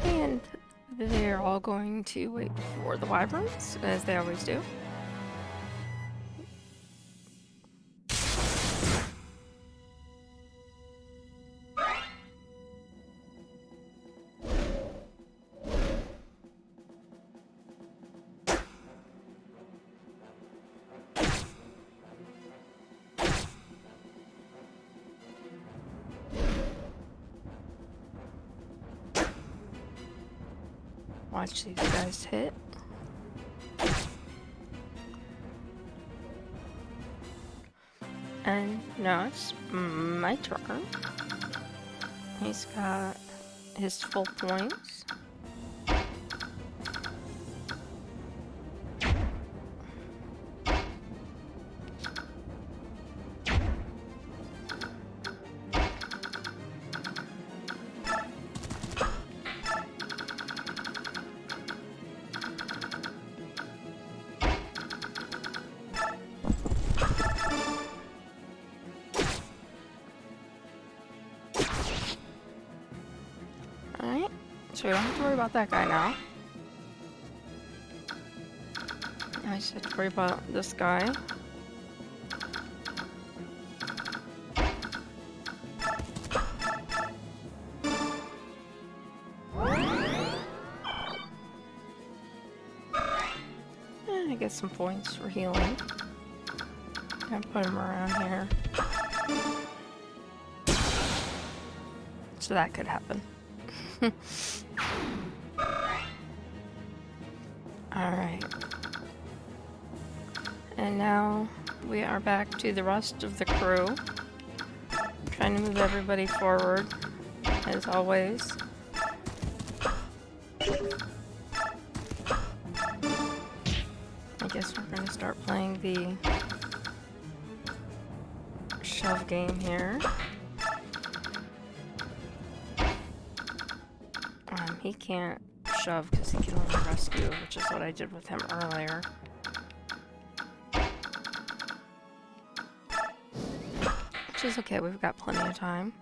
And they're all going to wait for the wyverns, as they always do. Watch these guys hit. And now it's my turn. He's got his full points. Alright, so we don't have to worry about that guy now. I just have to worry about this guy. And I get some points for healing. And put him around here. So that could happen. Alright. And now we are back to the rest of the crew. Trying to move everybody forward, as always. I guess we're going to start playing the shove game here. He can't shove because he can only rescue, which is what I did with him earlier. Which is okay, we've got plenty of time.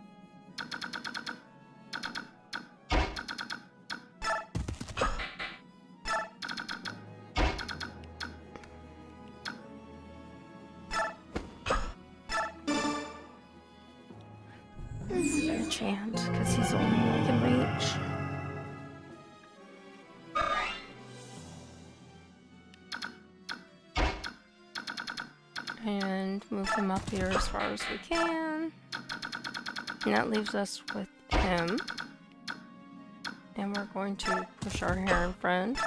A chant, because he's the only one I can reach. And move him up here as far as we can. And that leaves us with him. And we're going to push our Heron friend.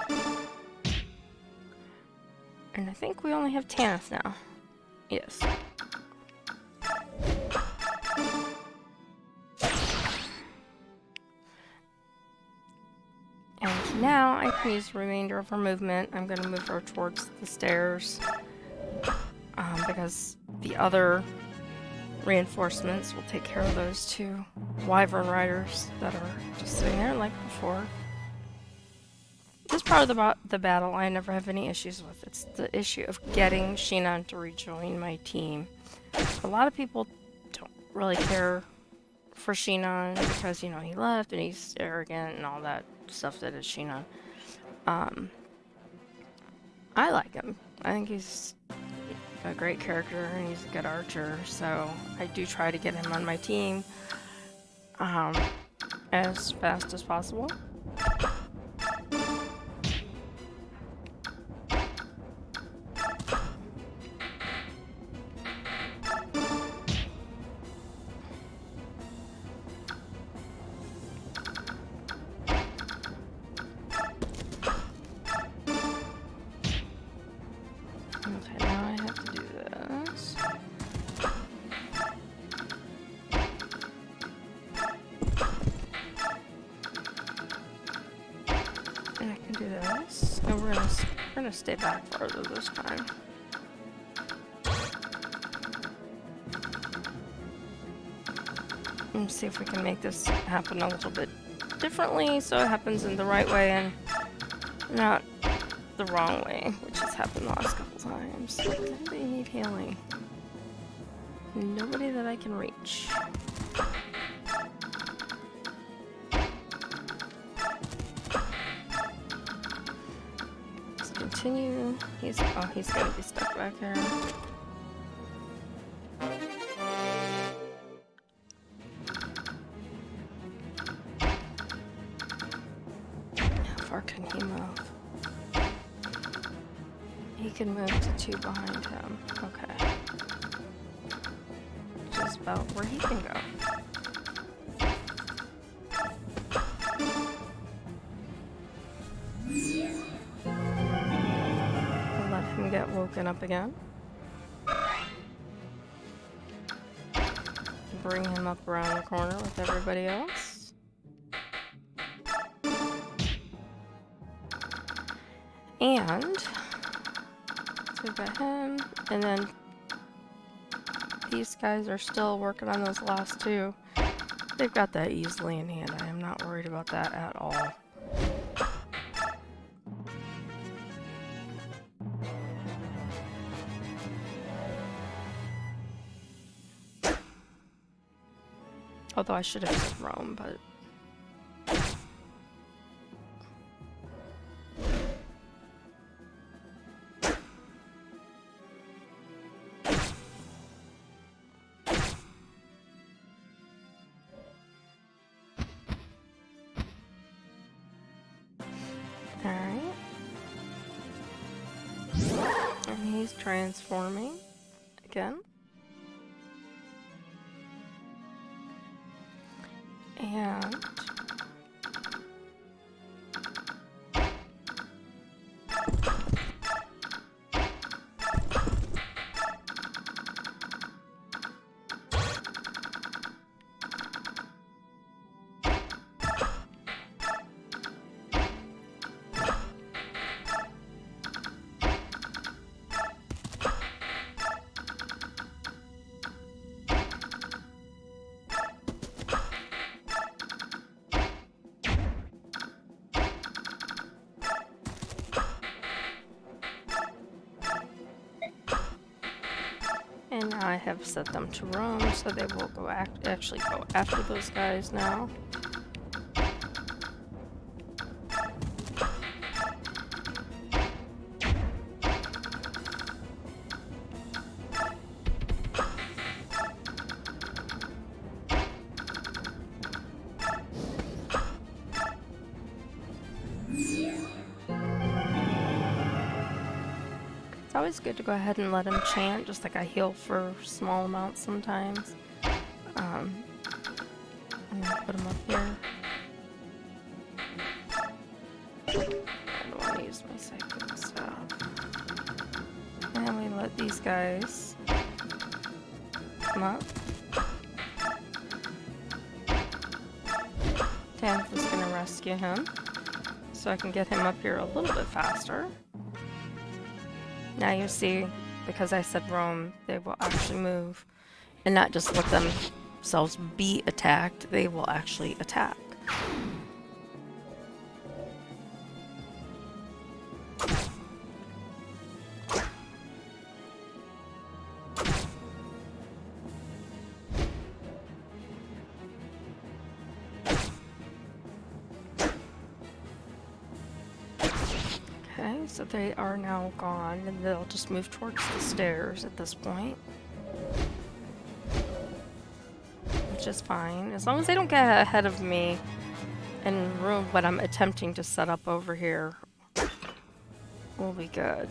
And I think we only have Tanith now. Yes. And now I can use the remainder of her movement. I'm going to move her towards the stairs. Because the other reinforcements will take care of those two wyvern riders that are just sitting there like before. This part of the battle I never have any issues with. It's the issue of getting Shinan to rejoin my team. A lot of people don't really care for Shinan because, you know, he left and he's arrogant and all that stuff that is Shinan. I like him. I think he's a great character and he's a good archer, so I do try to get him on my team as fast as possible. Okay, now I have to do this. gonna stay back farther this time. And see if we can make this happen a little bit differently so it happens in the right way and not the wrong way, which has happened the last couple times. Does anybody need healing? Nobody that I can reach. Let's continue. He's gonna be stuck back here. How far can he move? He can move to 2 behind him. Okay. Which is about where he can go. I'll let him get woken up again. Bring him up around the corner with everybody else. And so we've got him, and then these guys are still working on those last 2. They've got that easily in hand. I am not worried about that at all. Although I should have used Rome, but... Alright. And he's transforming again. And now I have set them to roam, so they will go actually go after those guys now. It's always good to go ahead and let him chant, just like I heal for small amounts sometimes. I'm gonna put him up here. I don't want to use my psychic stuff. And we let these guys come up. Tanth is gonna rescue him, so I can get him up here a little bit faster. Now you see, because I said roam, they will actually move and not just let themselves be attacked, they will actually attack. So they are now gone, and they'll just move towards the stairs at this point. Which is fine, as long as they don't get ahead of me and ruin what I'm attempting to set up over here. We'll be good.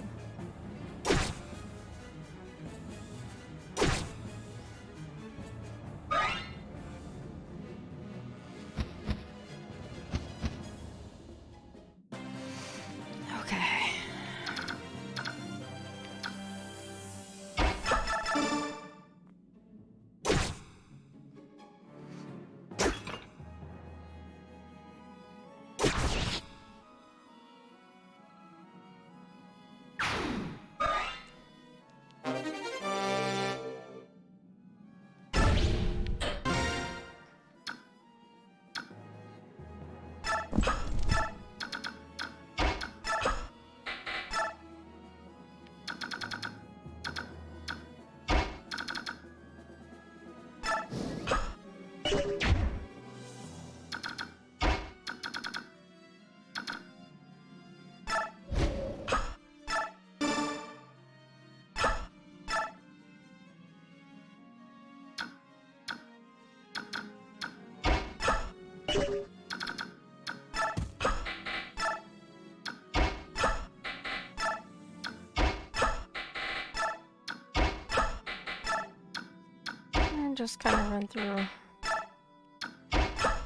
And just kind of run through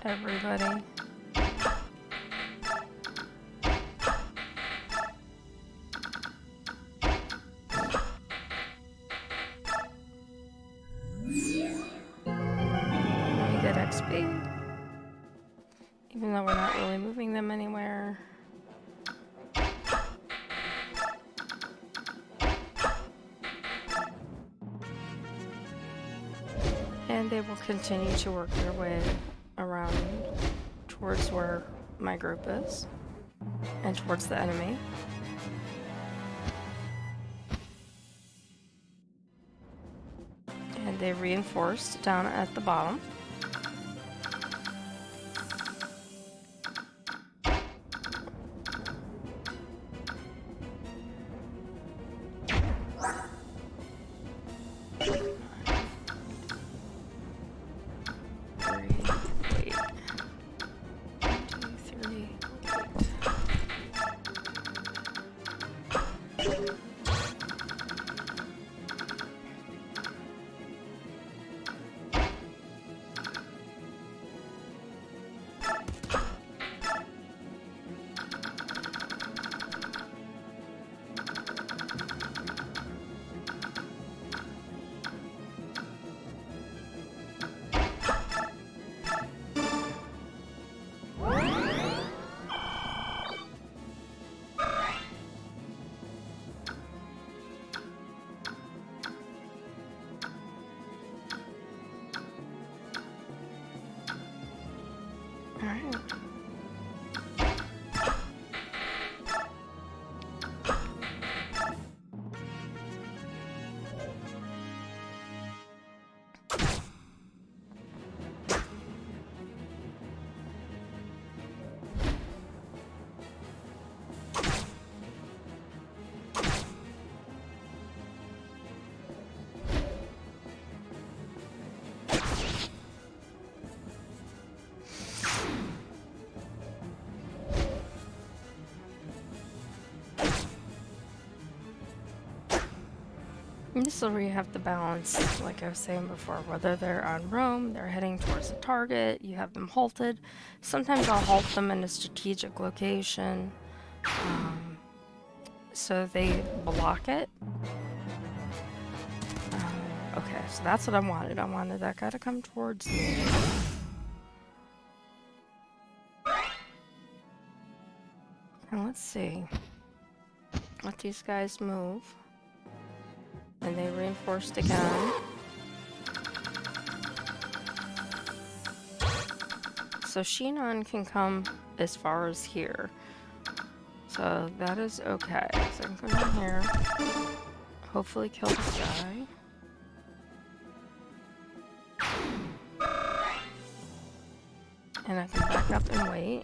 everybody. We get XP. Even though we're not really moving them anywhere. And they will continue to work their way around towards where my group is and towards the enemy. And they reinforced down at the bottom. Alright. This is where you have to balance, like I was saying before, whether they're on roam, they're heading towards a target, you have them halted. Sometimes I'll halt them in a strategic location, so they block it. Okay, so that's what I wanted. I wanted that guy to come towards me. And let's see. Let these guys move. And they reinforced again. So Shinon can come as far as here. So that is okay. So I can come down here. Hopefully kill this guy. And I can back up and wait.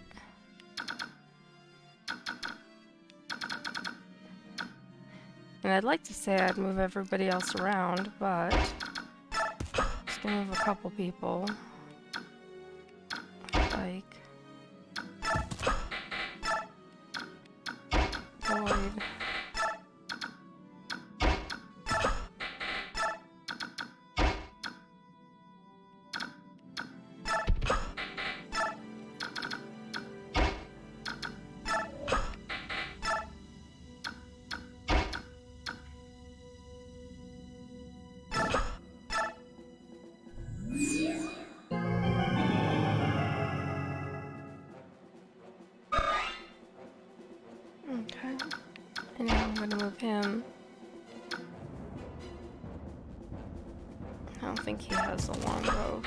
And I'd like to say I'd move everybody else around, but just gonna move a couple people. Like Void. Okay. And now I'm gonna move him. I don't think he has a longbow.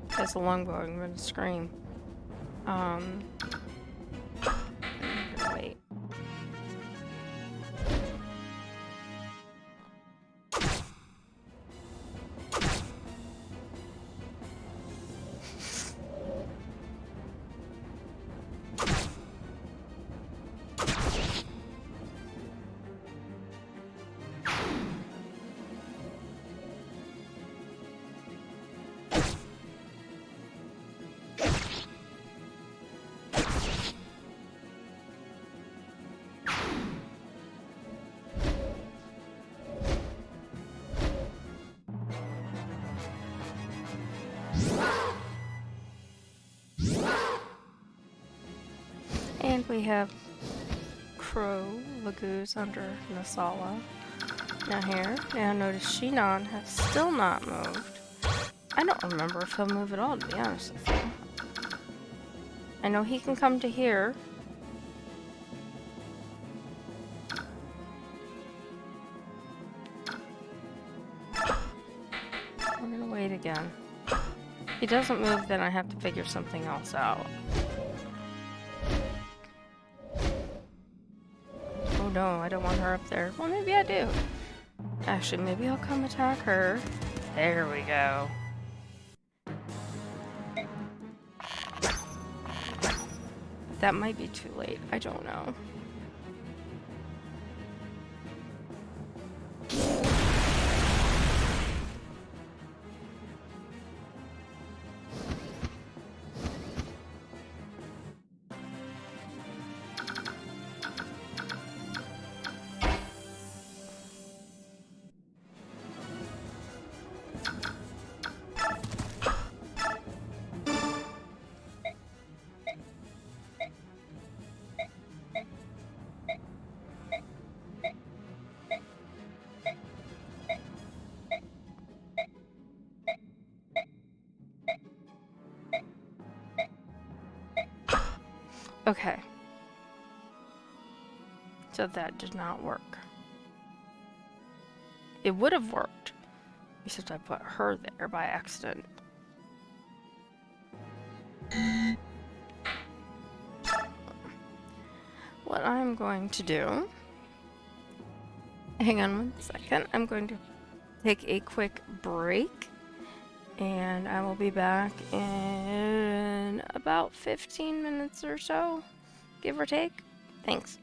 If he has a longbow, I'm gonna scream. I'm gonna wait. think we have Crow, Lagoose under Nasala. Now here. Now notice Shinon has still not moved. I don't remember if he'll move at all, to be honest with you. I know he can come to here. We're gonna wait again. If he doesn't move, then I have to figure something else out. Oh no, I don't want her up there. Well, maybe I do. Actually, maybe I'll come attack her. There we go. That might be too late. I don't know. Okay. So that did not work. It would have worked, except I put her there by accident. What I'm going to do... Hang on 1 second. I'm going to take a quick break. And I will be back in about 15 minutes or so, give or take. Thanks.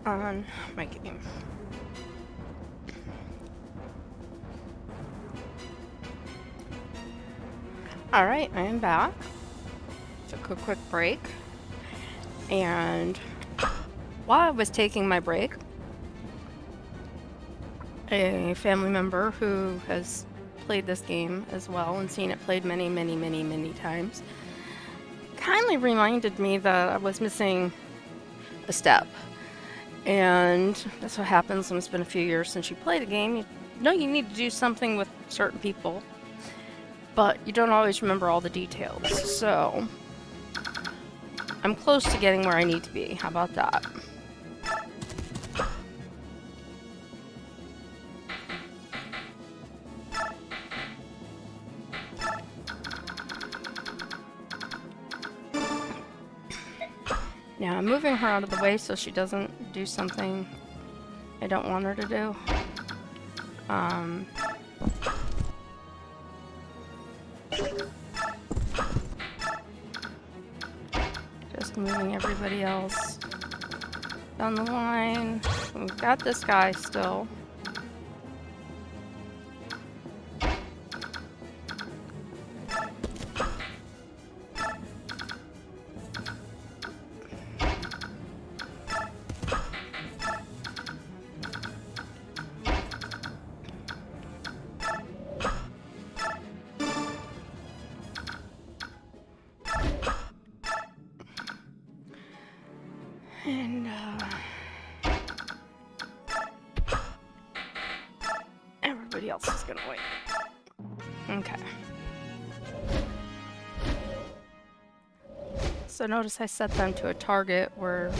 on my game. Alright, I am back. Took a quick break. And while I was taking my break, a family member who has played this game as well and seen it played many, many, many, many times kindly reminded me that I was missing a step. And that's what happens when it's been a few years since you played a game. You know you need to do something with certain people, but you don't always remember all the details. So I'm close to getting where I need to be. How about that? Now I'm moving her out of the way so she doesn't do something I don't want her to do. Just moving everybody else down the line. We've got this guy still. And, everybody else is gonna wait. Okay. So notice I set them to a target where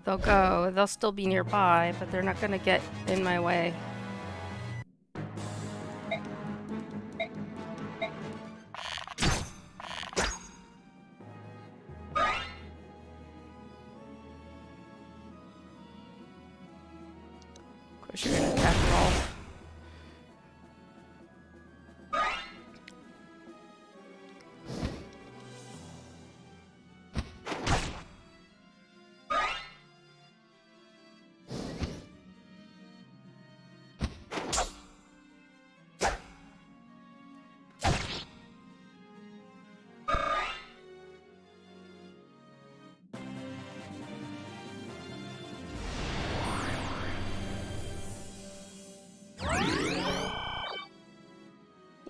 they'll go. They'll still be nearby, but they're not gonna get in my way. Of course, you're gonna attack roll.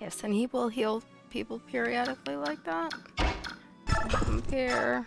Yes, and he will heal people periodically like that. Compare.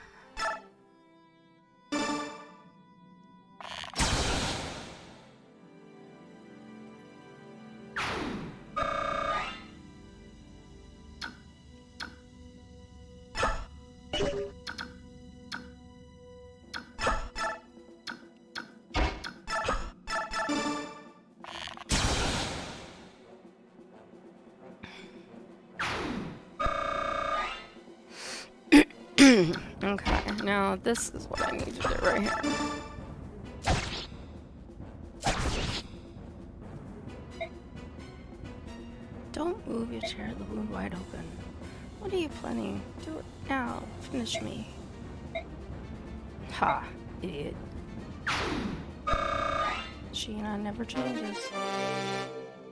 Okay, now this is what I need to do right here. Don't move your chair, the wound wide open. What are you planning? Do it now. Finish me. Ha, idiot. Sheena never changes.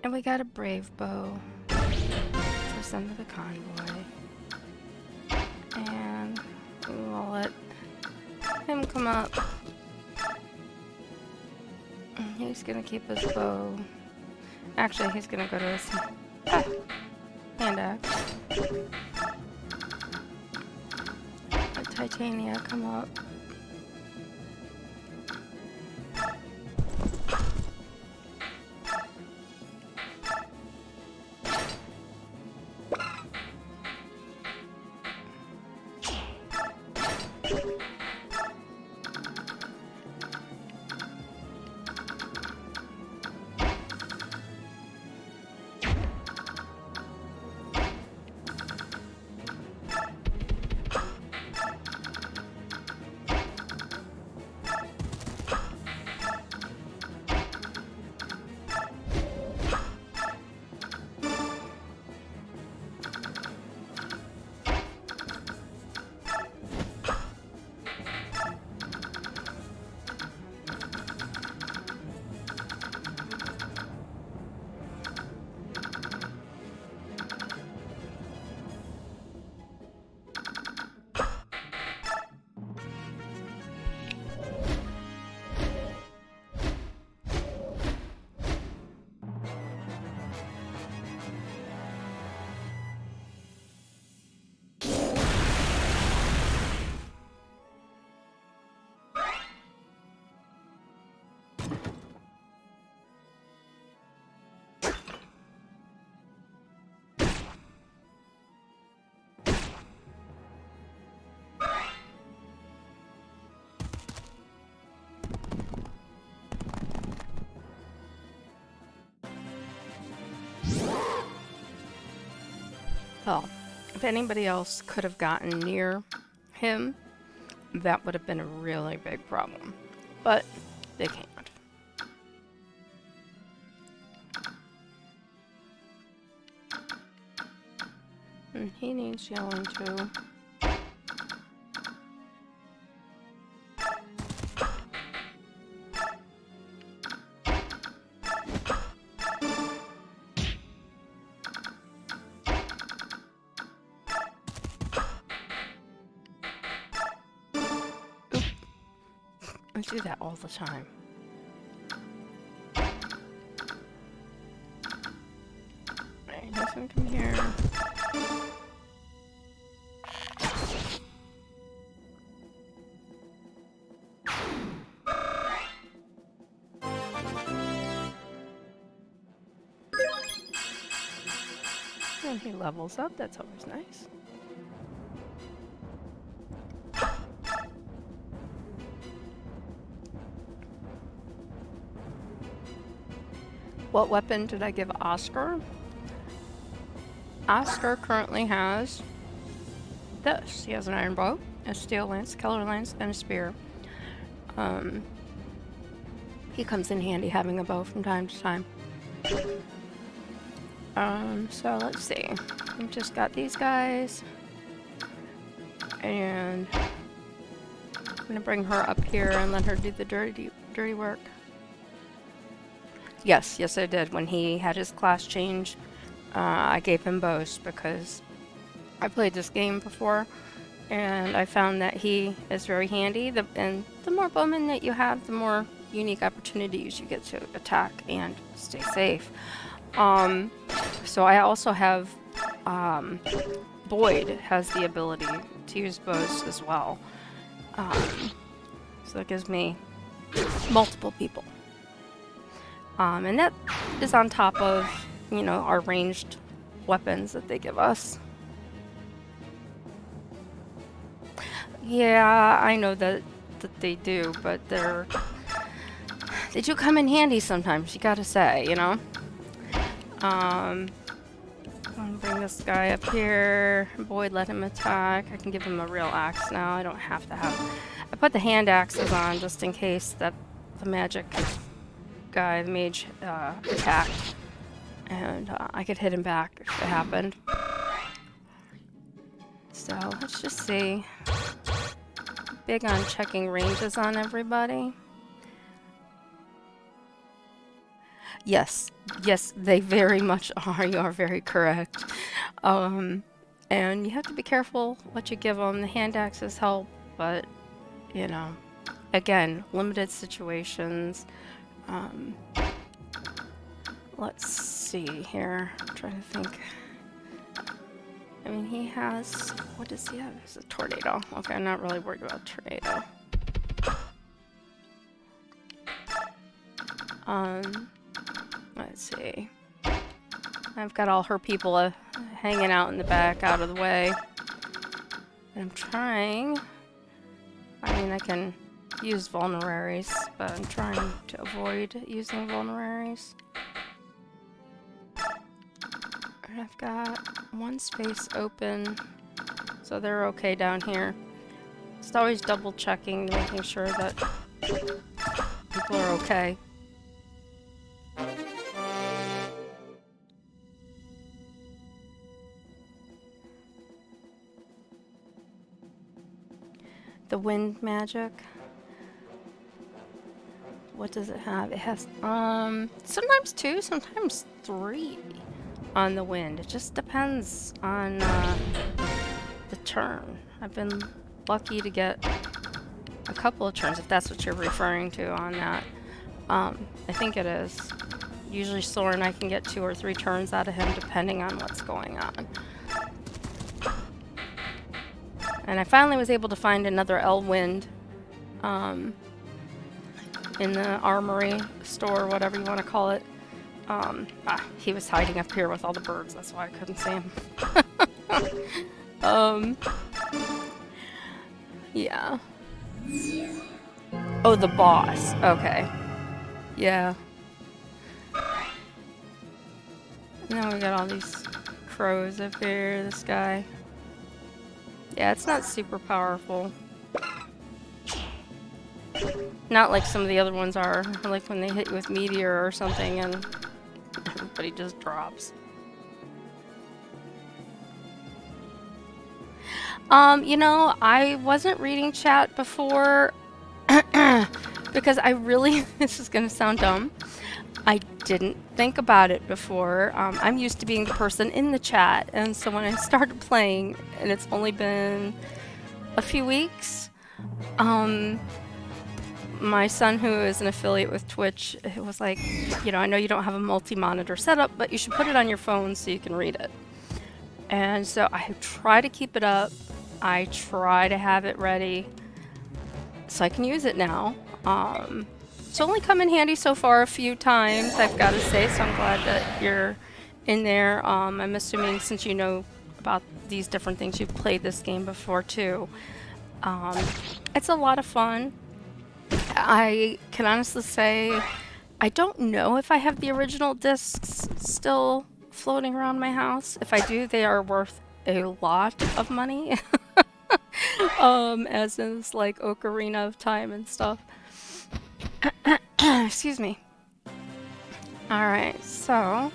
And we got a brave bow for send to the convoy. And we'll let him come up. He's gonna keep his bow. Actually, he's gonna go to his hand axe. Let Titania come up. Well, if anybody else could have gotten near him, that would have been a really big problem. But they can't. And he needs healing too. I do that all the time. Alright, he's gonna come here. And he levels up, that's always nice. What weapon did I give Oscar? Oscar currently has this. He has an iron bow, a steel lance, keller lance, and a spear. He comes in handy having a bow from time to time. So let's see. I've just got these guys. And I'm gonna bring her up here and let her do the dirty work. Yes, I did. When he had his class change, I gave him bows because I played this game before, and I found that he is very handy. And the more bowmen that you have, the more unique opportunities you get to attack and stay safe. So I also have Boyd has the ability to use bows as well. So that gives me multiple people. And that is on top of, you know, our ranged weapons that they give us. Yeah, I know that they do, but they do come in handy sometimes, you gotta say, you know? I'm gonna bring this guy up here. Boyd, let him attack. I can give him a real axe now. I don't have to have... I put the hand axes on just in case that the magic guy, the mage, attacked. And I could hit him back if it happened. So, let's just see. Big on checking ranges on everybody. Yes, they very much are. You are very correct. And you have to be careful what you give them. The hand axes help, but, you know, again, limited situations. Let's see here. I'm trying to think. I mean, he has... What does he have? It's a tornado. Okay, I'm not really worried about tornado. Let's see. I've got all her people hanging out in the back, out of the way. And I'm trying... I mean, I can use vulneraries, but I'm trying to avoid using vulneraries. And I've got one space open, so they're okay down here. Just always double checking, making sure that people are okay. The wind magic. What does it have? It has sometimes 2, sometimes 3 on the wind. It just depends on the turn. I've been lucky to get a couple of turns, if that's what you're referring to on that. I think it is. Usually Soren, I can get 2 or 3 turns out of him depending on what's going on. And I finally was able to find another Elwind in the armory store, whatever you want to call it. He was hiding up here with all the birds, that's why I couldn't see him. Yeah. Oh, the boss. Okay. Yeah. Now we got all these crows up here, this guy. Yeah, it's not super powerful. Not like some of the other ones are, like when they hit you with meteor or something and everybody just drops. You know, I wasn't reading chat before because I really, this is gonna sound dumb, I didn't think about it before. I'm used to being the person in the chat, and so when I started playing, and it's only been a few weeks, my son, who is an affiliate with Twitch, it was like, you know, I know you don't have a multi-monitor setup, but you should put it on your phone so you can read it. And so I try to keep it up. I try to have it ready so I can use it now. It's only come in handy so far a few times, I've got to say, so I'm glad that you're in there. I'm assuming since you know about these different things, you've played this game before too. It's a lot of fun. I can honestly say I don't know if I have the original discs still floating around my house. If I do, they are worth a lot of money. As is like Ocarina of Time and stuff. Excuse me. Alright, so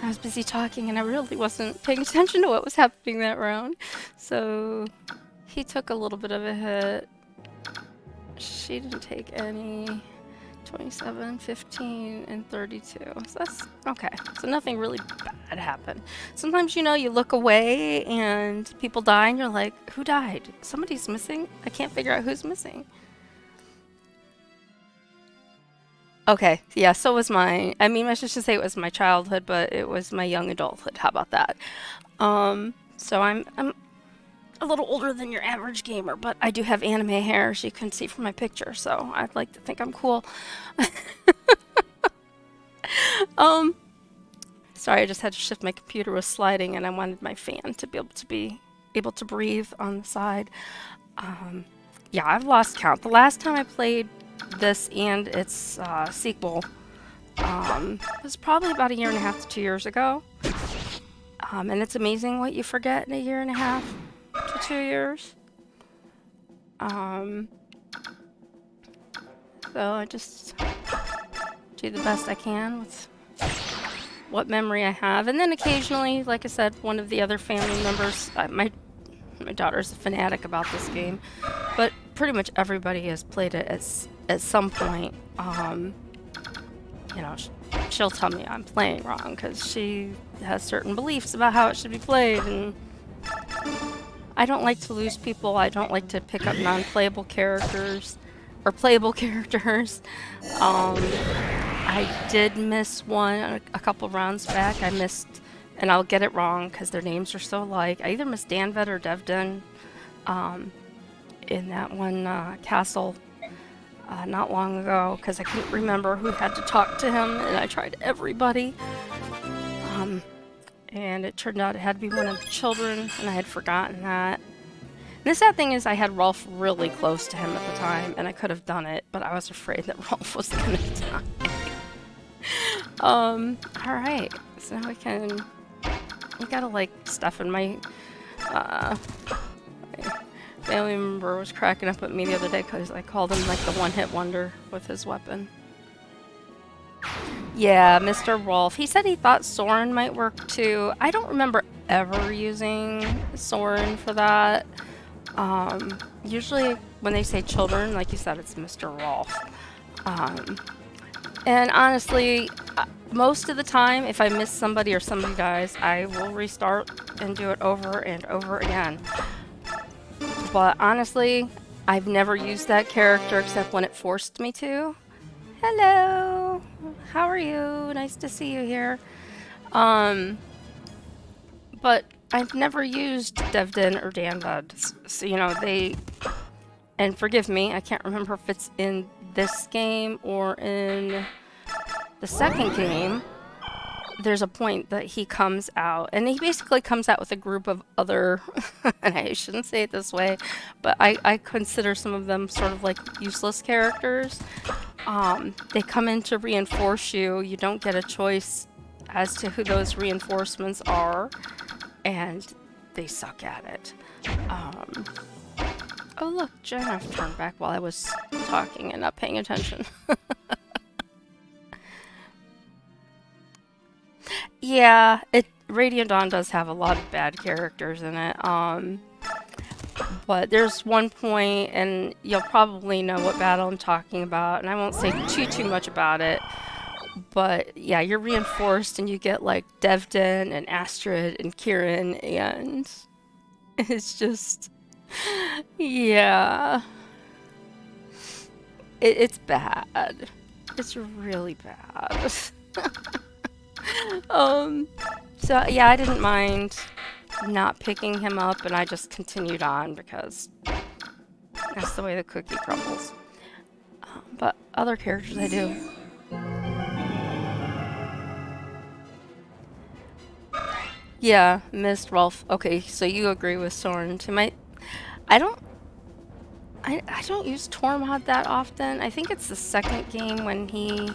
I was busy talking and I really wasn't paying attention to what was happening that round. So he took a little bit of a hit. She didn't take any. 27, 15, and 32. So that's okay. So nothing really bad happened. Sometimes, you know, you look away and people die and you're like, who died? Somebody's missing? I can't figure out who's missing. Okay, yeah, so was mine. I mean, I should say it was my childhood, but it was my young adulthood. How about that? So I'm a little older than your average gamer, but I do have anime hair, as you can see from my picture, so I'd like to think I'm cool. Sorry, I just had to shift. My computer was sliding and I wanted my fan to be able to breathe on the side. Yeah, I've lost count. The last time I played this and its sequel was probably about 1.5 to 2 years ago. And it's amazing what you forget in 1.5 to 2 years. So I just do the best I can with what memory I have. And then occasionally, like I said, one of the other family members, my daughter's a fanatic about this game, but pretty much everybody has played it at some point. You know, she'll tell me I'm playing wrong because she has certain beliefs about how it should be played, and I don't like to lose people. I don't like to pick up non-playable characters or playable characters. I did miss one a couple rounds back. I missed, and I'll get it wrong because their names are so alike. I either missed Danvet or Devden in that one castle not long ago because I couldn't remember who had to talk to him, and I tried everybody. And it turned out it had to be one of the children, and I had forgotten that. And the sad thing is I had Rolf really close to him at the time, and I could have done it, but I was afraid that Rolf was gonna die. Alright, so now we gotta like stuff in my family member was cracking up at me the other day because I called him like the one-hit wonder with his weapon. Yeah, Mr. Rolf. He said he thought Soren might work too. I don't remember ever using Soren for that. Usually when they say children, like you said, it's Mr. Rolf. And honestly, most of the time, if I miss somebody or somebody dies, I will restart and do it over and over again. But honestly, I've never used that character except when it forced me to. Hello! How are you? Nice to see you here. But I've never used Devden or Danvad. So, you know, and forgive me, I can't remember if it's in this game or in the second game. There's a point that he comes out, and he basically comes out with a group of other, and I shouldn't say it this way, but I consider some of them sort of like useless characters. They come in to reinforce you. You don't get a choice as to who those reinforcements are, and they suck at it. Oh look, Jenna turned back while I was talking and not paying attention. Yeah, Radiant Dawn does have a lot of bad characters in it. But there's one point, and you'll probably know what battle I'm talking about, and I won't say too much about it. But yeah, you're reinforced, and you get like Devden and Astrid and Kieran, and it's just, yeah, it's bad. It's really bad. So yeah, I didn't mind not picking him up, and I just continued on because that's the way the cookie crumbles. But other characters I do. Yeah, Mist, Rolf. Okay, so you agree with Soren. I don't use Tormod that often. I think it's the second game when he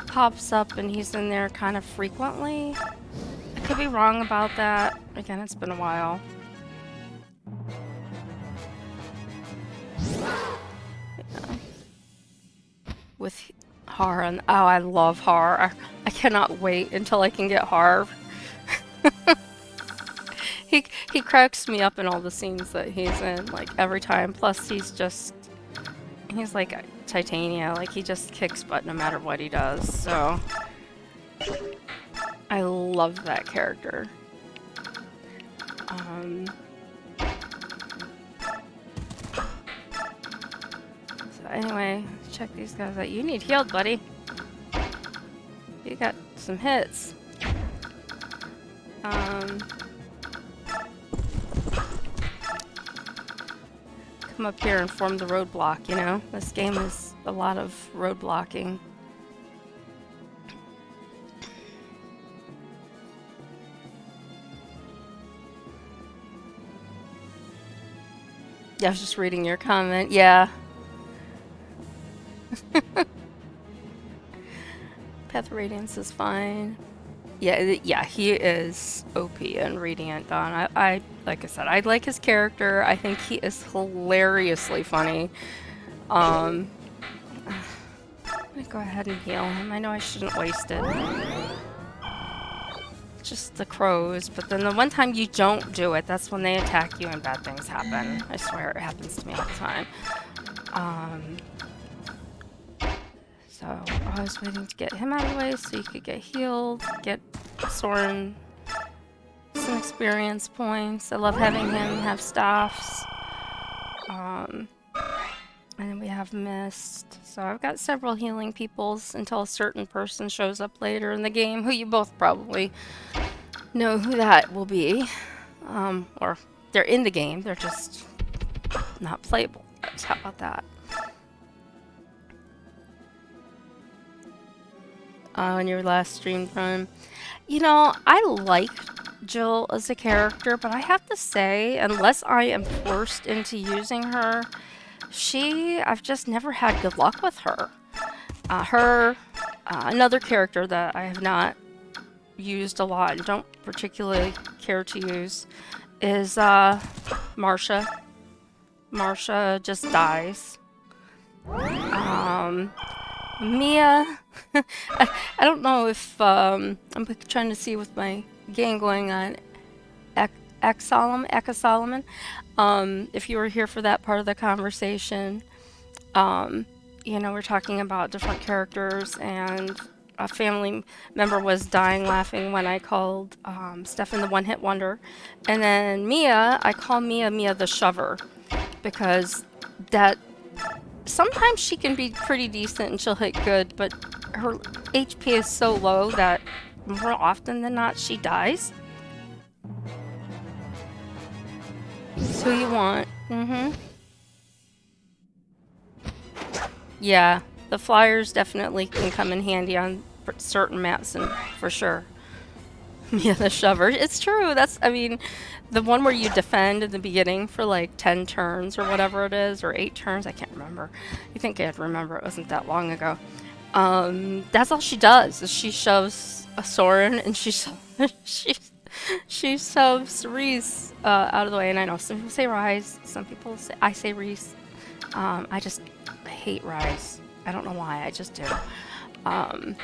pops up and he's in there kind of frequently. I could be wrong about that. Again, it's been a while. Yeah. With Har, and oh, I love Har. I cannot wait until I can get Har. He cracks me up in all the scenes that he's in, like every time. Plus, he's like Titania, like he just kicks butt no matter what he does. So I love that character. So anyway, check these guys out. You need healed, buddy. You got some hits. Come up here and form the roadblock, you know? This game is a lot of road blocking. Yeah, I was just reading your comment. Yeah. Path of Radiance is fine. Yeah, he is OP and Radiant Dawn. I like I said, I like his character. I think he is hilariously funny. Let me go ahead and heal him. I know I shouldn't waste it. Just the crows, but then the one time you don't do it, that's when they attack you and bad things happen. I swear it happens to me all the time. So I was waiting to get him out of the way so you could get healed, get Soren some experience points. I love having him have staffs. And then we have Mist. So I've got several healing peoples until a certain person shows up later in the game, who you both probably know who that will be. Or they're in the game, they're just not playable. How about that? On your last stream run. You know, I like Jill as a character, but I have to say, unless I am forced into using her, I've just never had good luck with her. Another character that I have not used a lot and don't particularly care to use is Marsha. Marsha just dies. Mia, I don't know if, I'm trying to see with my game going on, Eka Solomon, if you were here for that part of the conversation, you know, we're talking about different characters, and a family member was dying laughing when I called Stefan the One-Hit Wonder, and then Mia, I call Mia the Shover, because that sometimes she can be pretty decent and she'll hit good, but her HP is so low that more often than not she dies. It's who you want. Yeah, the flyers definitely can come in handy on certain maps, and for sure. Yeah, the shover. It's true. That's, I mean, the one where you defend in the beginning for like 10 turns or whatever it is, or 8 turns, I can't remember. You think I'd remember, it wasn't that long ago. That's all she does, is she shoves a Soren and she, she shoves Reese out of the way. And I know some people say Rise, some people say, I say Reese. I just hate Rise. I don't know why, I just do. Um,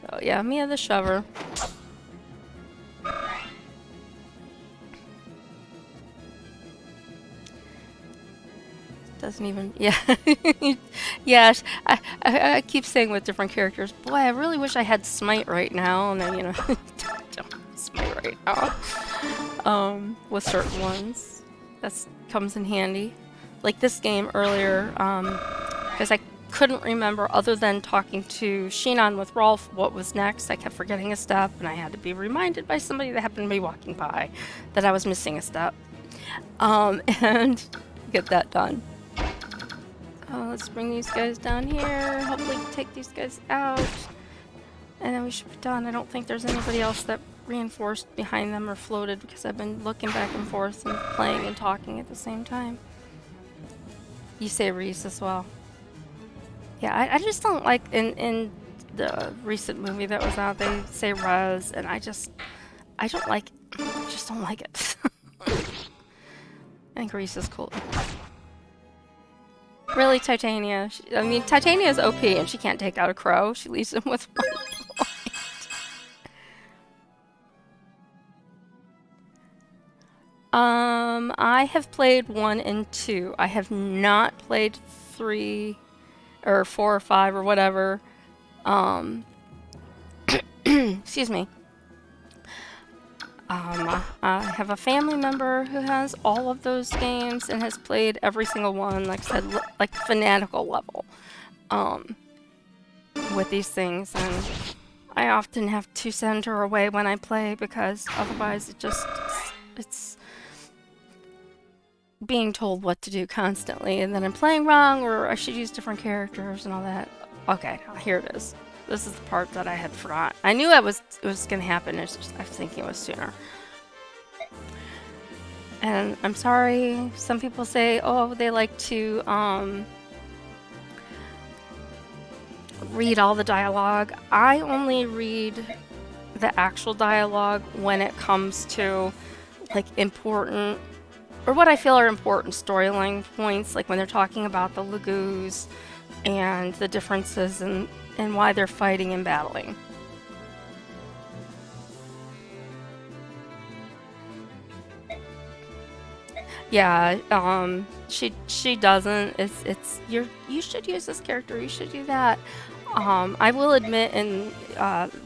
so yeah, Mia the shover. Doesn't even, yeah. Yes, I keep saying with different characters, boy, I really wish I had Smite right now, and then, you know, don't have Smite right now. With certain ones. That comes in handy. Like this game earlier, because I couldn't remember, other than talking to Sheenon with Rolf, what was next. I kept forgetting a step, and I had to be reminded by somebody that happened to be walking by that I was missing a step. And get that done. Let's bring these guys down here. Hopefully take these guys out. And then we should be done. I don't think there's anybody else that reinforced behind them or floated, because I've been looking back and forth and playing and talking at the same time. You say Reese as well. Yeah, I just don't like, in the recent movie that was out, they say Rez, and I just don't like, I just don't like it. I think Reese is cool. Really, Titania? I mean, Titania is OP, and she can't take out a crow. She leaves him with one point. I have played 1 and 2. I have not played 3 or 4 or 5 or whatever. Excuse me. I have a family member who has all of those games and has played every single one, like I said, like fanatical level, with these things, and I often have to send her away when I play, because otherwise it's being told what to do constantly, and then I'm playing wrong, or I should use different characters and all that. Okay, here it is. This is the part that I had forgot. I knew it was going to happen. It's just, I was thinking it was sooner. And I'm sorry. Some people say, oh, they like to read all the dialogue. I only read the actual dialogue when it comes to like important, or what I feel are important storyline points, like when they're talking about the Lagoos and the differences and why they're fighting and battling. Yeah, she doesn't. You should use this character. You should do that. I will admit, in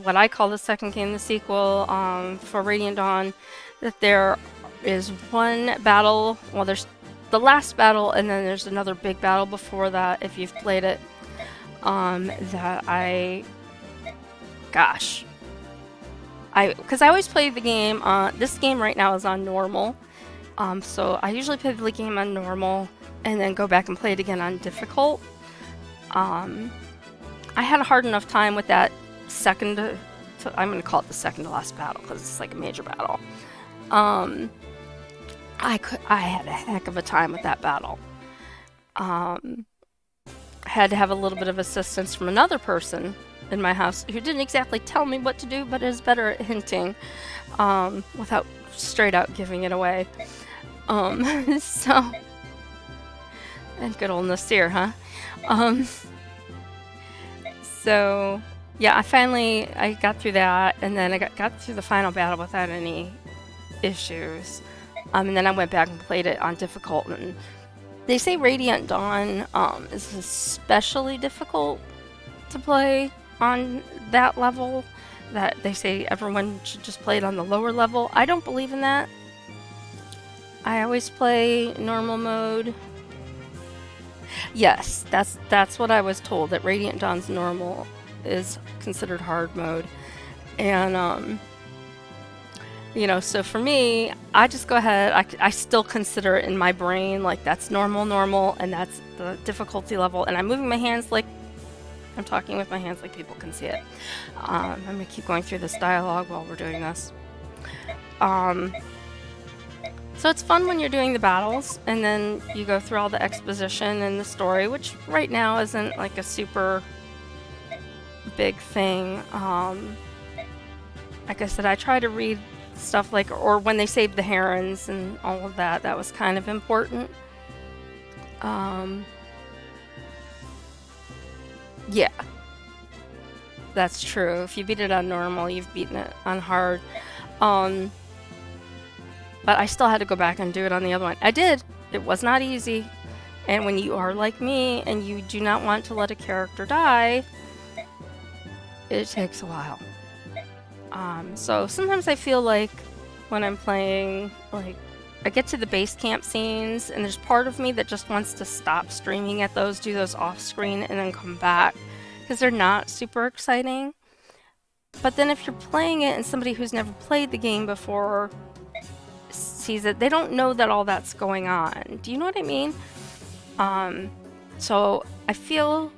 what I call the second game, the sequel, for Radiant Dawn, that there is one battle. Well, there's the last battle, and then there's another big battle before that. If you've played it. Gosh, because I always play the game, this game right now is on normal, so I usually play the game on normal, and then go back and play it again on difficult. I had a hard enough time with that I'm going to call it the second to last battle, because it's like a major battle. I had a heck of a time with that battle. Had to have a little bit of assistance from another person in my house who didn't exactly tell me what to do, but is better at hinting, without straight out giving it away. So, and good old Nasir, huh? So yeah, I got through that, and then I got through the final battle without any issues. And then I went back and played it on difficult, and they say Radiant Dawn is especially difficult to play on that level, that they say everyone should just play it on the lower level. I don't believe in that. I always play normal mode. Yes, that's what I was told, that Radiant Dawn's normal is considered hard mode. And You know, so for me, I just go ahead, I still consider it in my brain like that's normal, and that's the difficulty level, and I'm moving my hands like I'm talking with my hands like people can see it. I'm gonna keep going through this dialogue while we're doing this. So it's fun when you're doing the battles, and then you go through all the exposition and the story, which right now isn't like a super big thing. Like I said, I try to read stuff like, or when they saved the herons and all of that, that was kind of important. Yeah, that's true. If you beat it on normal, you've beaten it on hard. But I still had to go back and do it on the other one. I did. It was not easy. And when you are like me and you do not want to let a character die, it takes a while. So sometimes I feel like when I'm playing, like, I get to the base camp scenes and there's part of me that just wants to stop streaming at those, do those off screen, and then come back because they're not super exciting. But then if you're playing it and somebody who's never played the game before sees it, they don't know that all that's going on. Do you know what I mean? So I feel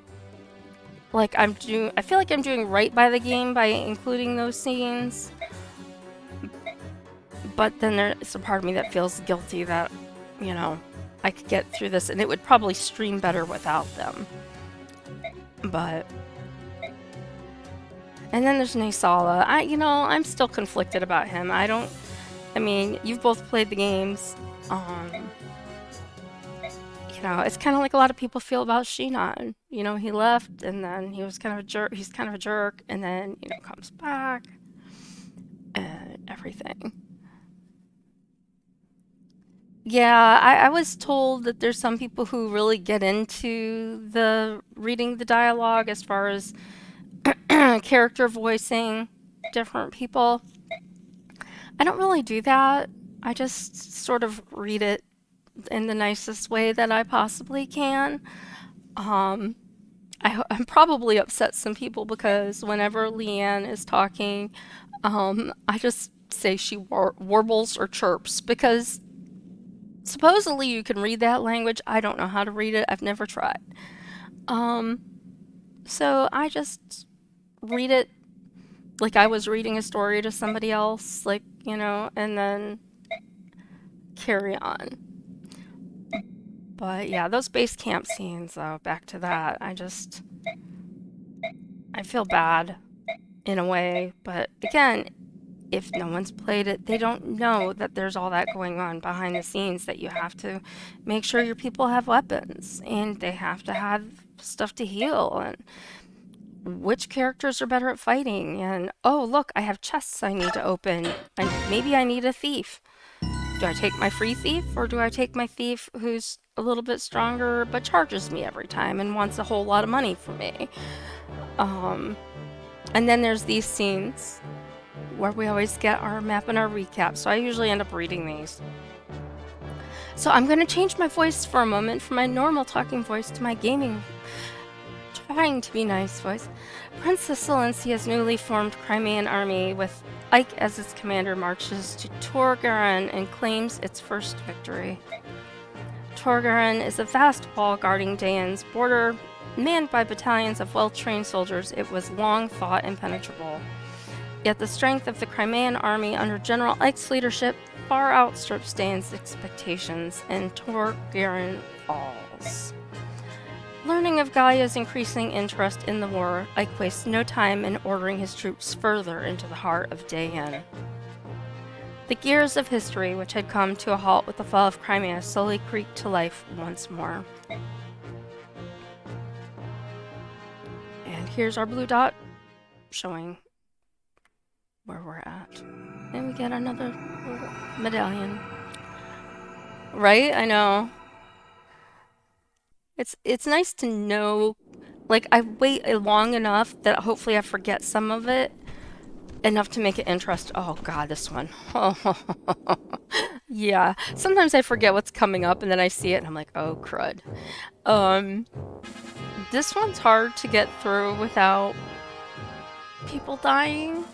like I'm doing right by the game by including those scenes. But then there's a part of me that feels guilty that, you know, I could get through this and it would probably stream better without them. But and then there's Naysala. I'm still conflicted about him. I mean, you've both played the games. It's kind of like a lot of people feel about Shinon. He left and then he was kind of a jerk. He's kind of a jerk and then, comes back and everything. Yeah, I was told that there's some people who really get into the reading the dialogue as far as character voicing different people. I don't really do that. I just sort of read it in the nicest way that I possibly can. I'm probably upset some people because whenever Leanne is talking, I just say she warbles or chirps because supposedly you can read that language. I don't know how to read it. I've never tried. So I just read it like I was reading a story to somebody else, and then carry on. But yeah, those base camp scenes, though, back to that, I feel bad in a way. But again, if no one's played it, they don't know that there's all that going on behind the scenes, that you have to make sure your people have weapons and they have to have stuff to heal and which characters are better at fighting. And oh, look, I have chests I need to open and maybe I need a thief. Do I take my free thief or do I take my thief who's a little bit stronger but charges me every time and wants a whole lot of money from me? And then there's these scenes where we always get our map and our recap, so I usually end up reading these. So I'm going to change my voice for a moment from my normal talking voice to my gaming, trying to be nice voice. Princess Silencia's newly formed Crimean army with Ike as its commander marches to Torgaren and claims its first victory. Torgaren is a vast wall guarding Dayan's border. Manned by battalions of well-trained soldiers, it was long thought impenetrable. Yet the strength of the Crimean army under General Ike's leadership far outstrips Dayan's expectations, and Torgaren falls. Learning of Gallia's increasing interest in the war, Ike wastes no time in ordering his troops further into the heart of Dayan. The gears of history, which had come to a halt with the fall of Crimea, slowly creaked to life once more. And here's our blue dot showing where we're at. And we get another little medallion. Right? I know. It's nice to know, like, I wait long enough that hopefully I forget some of it, enough to make it interesting. Oh god, this one. Oh, yeah. Sometimes I forget what's coming up and then I see it and I'm like, oh crud. This one's hard to get through without people dying.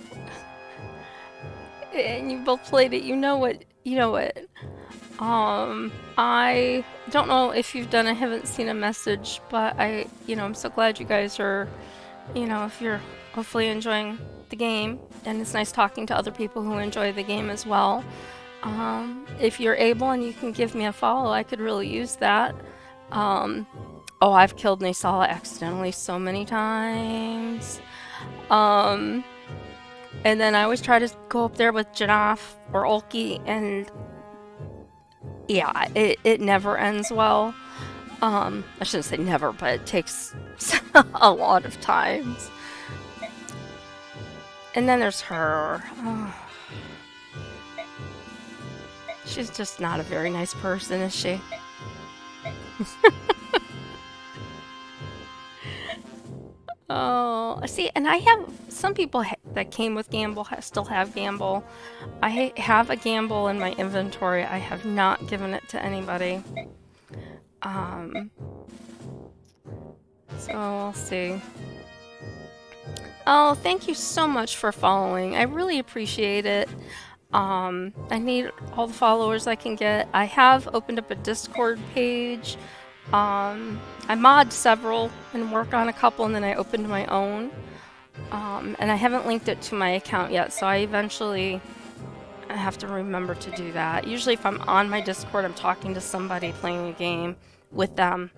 and you both played it, you know it. You know it. I don't know if you've done. I haven't seen a message, but I'm so glad you guys are, if you're hopefully enjoying the game, and it's nice talking to other people who enjoy the game as well. If you're able and you can give me a follow, I could really use that. Um, oh, I've killed Nisala accidentally so many times. Um, and then I always try to go up there with Janaf or Ulki, and yeah, it never ends well. I shouldn't say never, but it takes a lot of times. And then there's her. Oh. She's just not a very nice person, is she? Oh, see, and I have some people that came with Gamble still have Gamble. I have a Gamble in my inventory. I have not given it to anybody. So we'll see. Oh, thank you so much for following. I really appreciate it. I need all the followers I can get. I have opened up a Discord page. I mod several and work on a couple, and then I opened my own. And I haven't linked it to my account yet, so I have to remember to do that. Usually if I'm on my Discord, I'm talking to somebody playing a game with them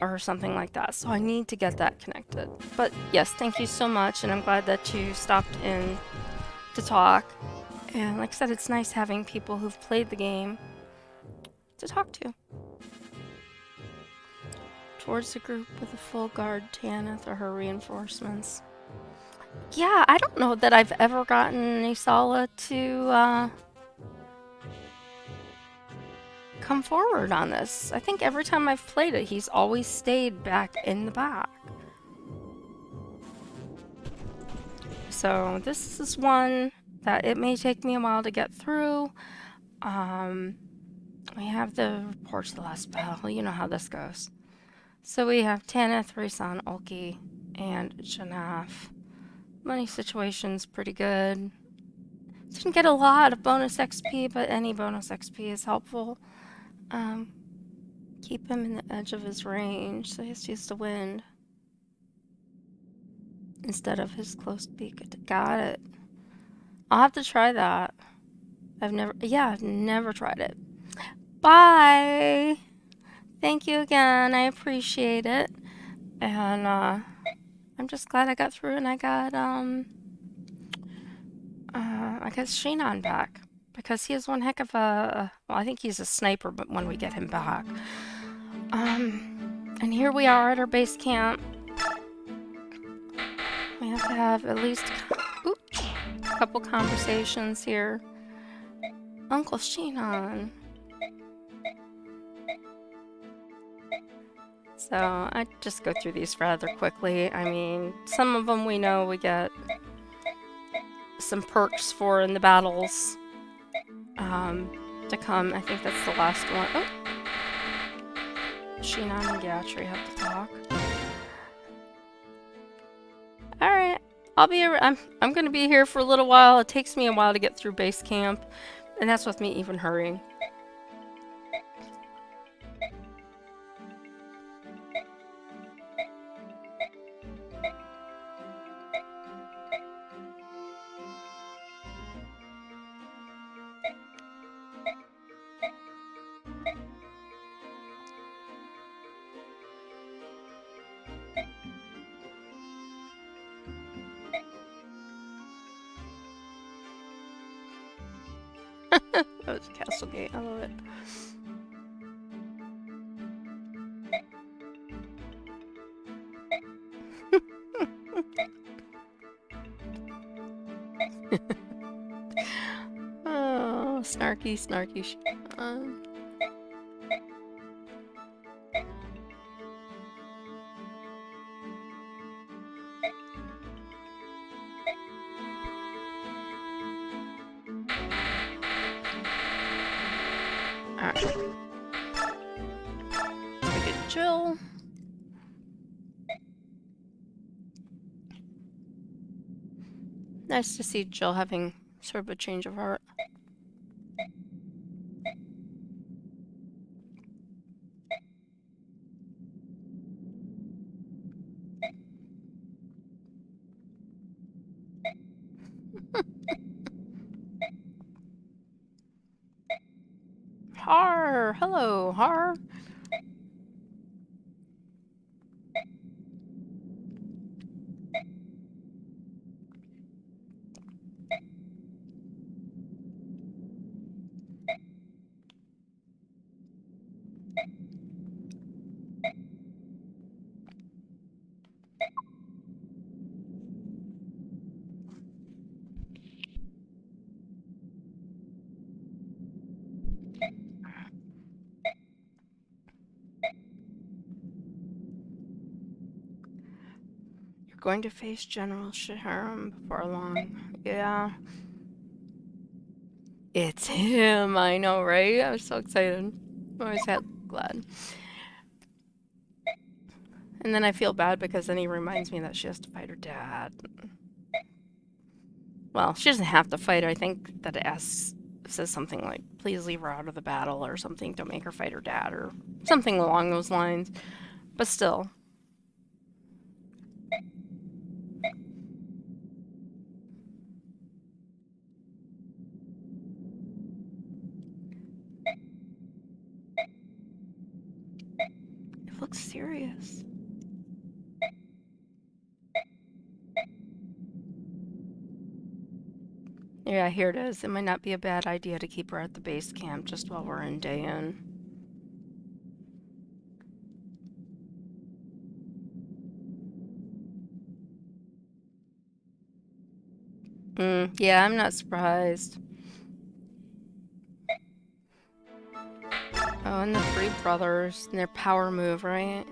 or something like that, so I need to get that connected. But yes, thank you so much, and I'm glad that you stopped in to talk. And like I said, it's nice having people who've played the game to talk to. Towards the group with a full guard, Tanith, or her reinforcements. Yeah, I don't know that I've ever gotten Nisala to come forward on this. I think every time I've played it, he's always stayed back in the back. So this is one that it may take me a while to get through. We have the reports of the last battle. You know how this goes. So we have Tanith, Risan, Ulki, and Janaf. Money situation's pretty good. Didn't get a lot of bonus XP, but any bonus XP is helpful. Keep him in the edge of his range, so he has to use the wind instead of his close beak. Got it. I'll have to try that. I've never tried it. Bye! Thank you again, I appreciate it. And, I'm just glad I got through and I got Sheenon back. Because he is one heck of a... Well, I think he's a sniper, but when we get him back. And here we are at our base camp. We have to have at least a couple conversations here. Uncle Sheenon. So I just go through these rather quickly. I mean, some of them we know we get some perks for in the battles to come. I think that's the last one. Oh, Sheenon and Gatry have to talk. All right, I'm gonna be here for a little while. It takes me a while to get through base camp, and that's with me even hurrying. That was Castlegate. I love it. Oh, snarky. Alright. Look at Jill. Nice to see Jill having Sort of a change of heart. Har! Hello, Har! You're going to face General Shaharam before long. Yeah. It's him, I know, right? I was so excited. I'm always glad. And then I feel bad because then he reminds me that she has to fight her dad. Well, she doesn't have to fight her. I think that it says something like, please leave her out of the battle or something. Don't make her fight her dad or something along those lines. But still. It looks serious. Yeah, here it is. It might not be a bad idea to keep her at the base camp just while we're in Dayan. Yeah, I'm not surprised. Oh, and the three brothers and their power move, right?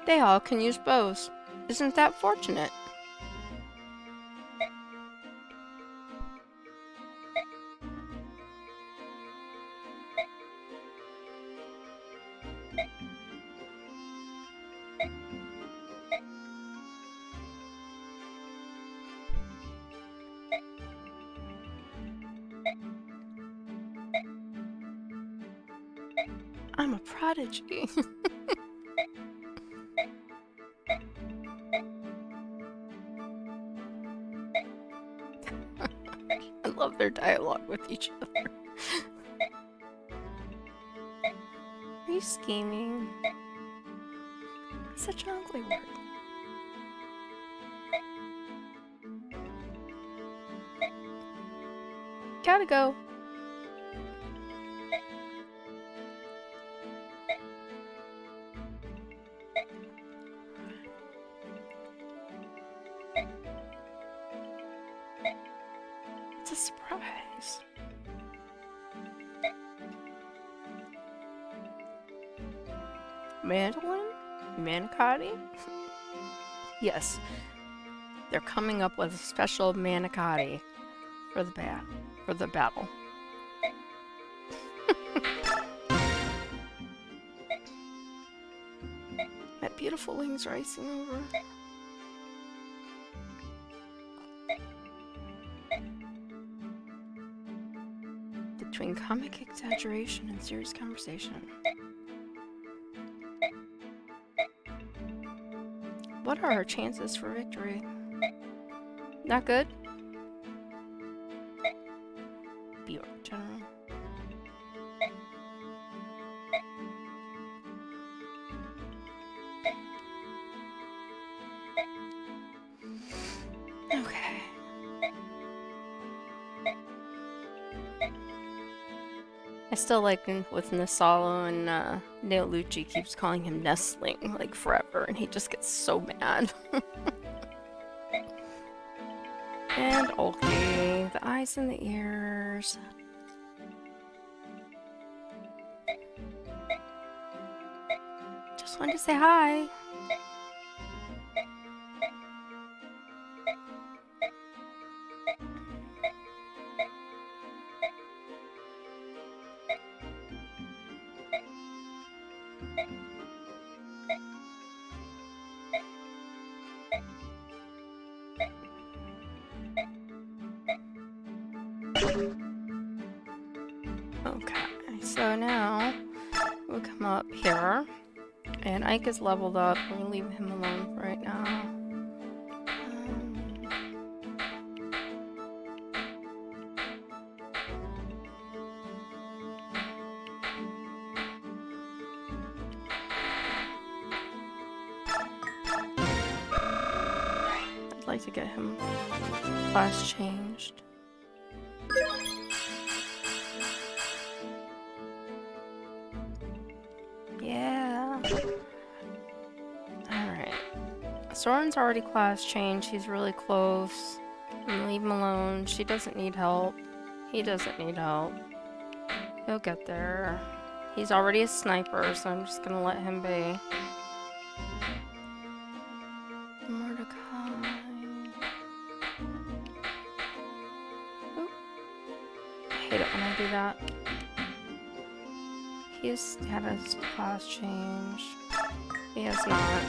They all can use bows. Isn't that fortunate? I'm a prodigy. I love their dialogue with each other. Are you scheming? Such an ugly word. Gotta go. It's a surprise. Mandolin? Manicotti? Yes. They're coming up with a special manicotti for the battle. That beautiful wings rising over. Between comic exaggeration and serious conversation. What are our chances for victory? Not good? Bjork, General. Okay. I still like with Nasalo and Neolucci keeps calling him Nestling like forever, and he just gets so mad. And okay, the eye nice in the ears. Just wanted to say hi. Okay, so now we'll come up here, and Ike is leveled up. We'll leave him alone for right now. I'd like to get him class changed. Yeah. Alright. Soren's already class changed. He's really close. Leave him alone. She doesn't need help. He doesn't need help. He'll get there. He's already a sniper, so I'm just gonna let him be. Mordecai. Oop. I hate it when I do that. He's had his class change. He has not.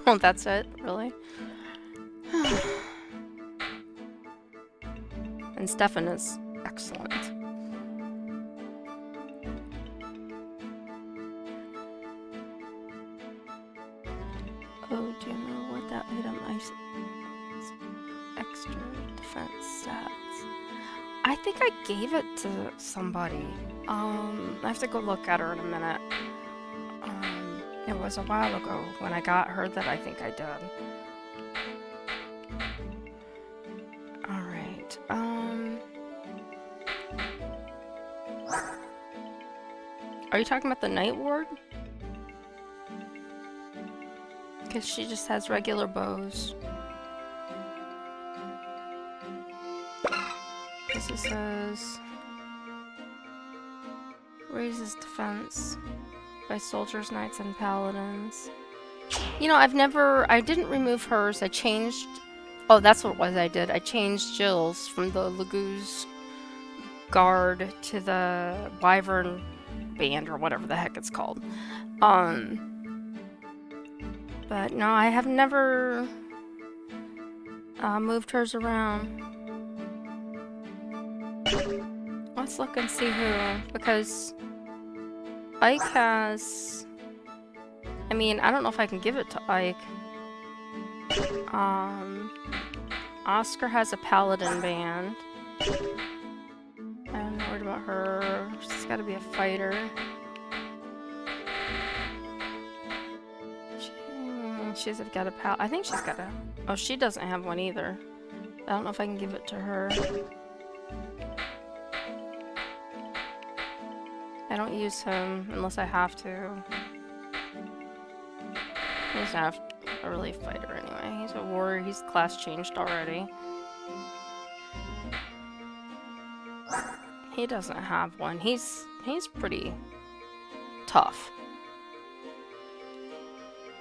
Oh, that's it? Really? And Stefan is excellent. Oh, do you know what that item extra defense stats? I think I gave it to somebody. I have to go look at her in a minute. It was a while ago when I got her that I think I did. Alright, are you talking about the Night Ward? Because she just has regular bows. This says raises defense by soldiers, knights, and paladins. You know, I didn't remove hers. I changed. Oh, that's what it was I did. I changed Jill's from the Laguz Guard to the Wyvern Band or whatever the heck it's called. But no, I have never moved hers around. Let's look and see who, because Ike has... I mean, I don't know if I can give it to Ike. Oscar has a paladin band. I'm not worried about her. She's got to be a fighter. She's got a I think she's got a... Oh, she doesn't have one either. I don't know if I can give it to her. I don't use him unless I have to. He's not a really fighter anyway. He's a warrior. He's class changed already. He doesn't have one. He's pretty tough.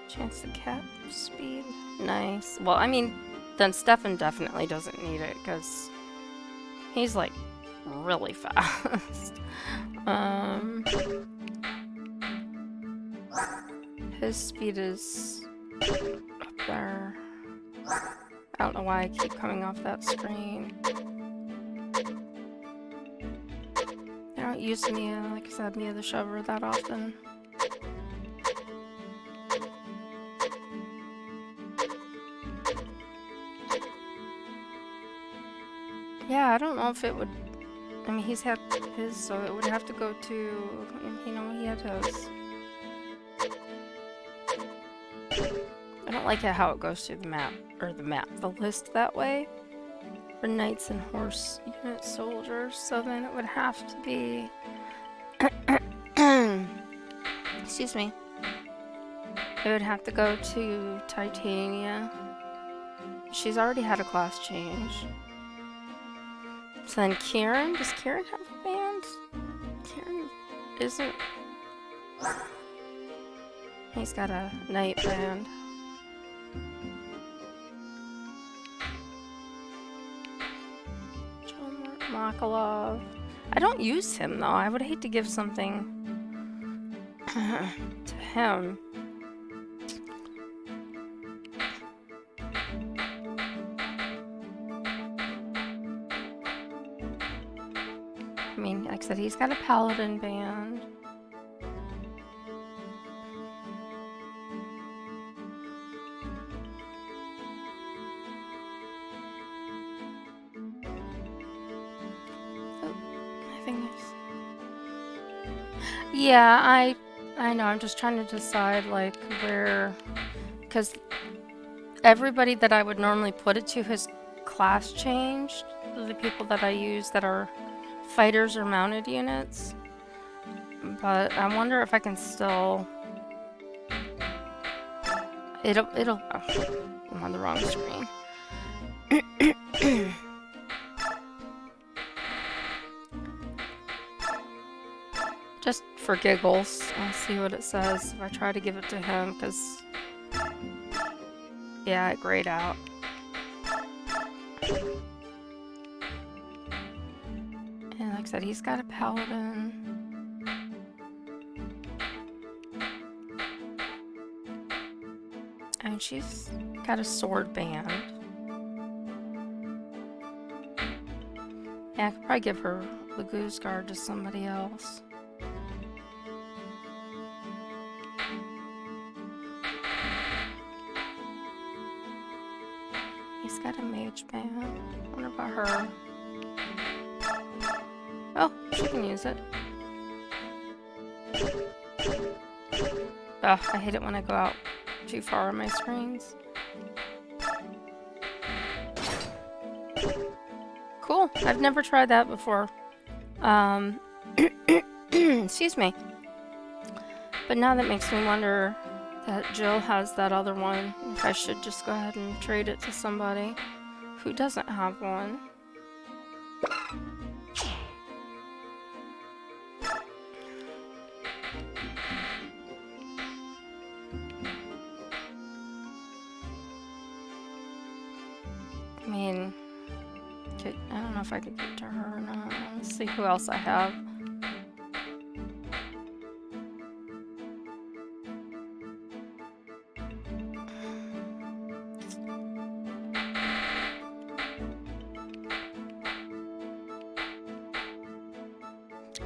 Chance to cap speed. Nice. Well, I mean, then Stefan definitely doesn't need it because he's like really fast. His speed is up there. I don't know why I keep coming off that screen. I don't use Mia, like I said, Mia the Shover that often. Yeah, I don't know if it would... I mean, he's had his, so it would have to go to... You know, he had his. I don't like it how it goes through the map, the list that way. For knights and horse unit soldiers, so then it would have to be... Excuse me. It would have to go to Titania. She's already had a class change. So then Kieran, does Kieran have a band? Kieran isn't. He's got a night band. John Makalov. I don't use him though. I would hate to give something to him. I mean, like I said, he's got a paladin band. Yeah, I know. I'm just trying to decide like where, because everybody that I would normally put it to has class changed. The people that I use that are fighters or mounted units. But I wonder if I can still. It'll. Oh, I'm on the wrong screen. Just for giggles, I'll see what it says if I try to give it to him, because, yeah, it grayed out. And like I said, he's got a paladin. And she's got a sword band. Yeah, I could probably give her the goose guard to somebody else. He's got a mage band. I wonder about her. Oh, she can use it. Ugh, I hate it when I go out too far on my screens. Cool. I've never tried that before. Excuse me. But now that makes me wonder that Jill has that other one. If I should just go ahead and trade it to somebody who doesn't have one. I mean, I don't know if I could get to her or not. Let's see who else I have.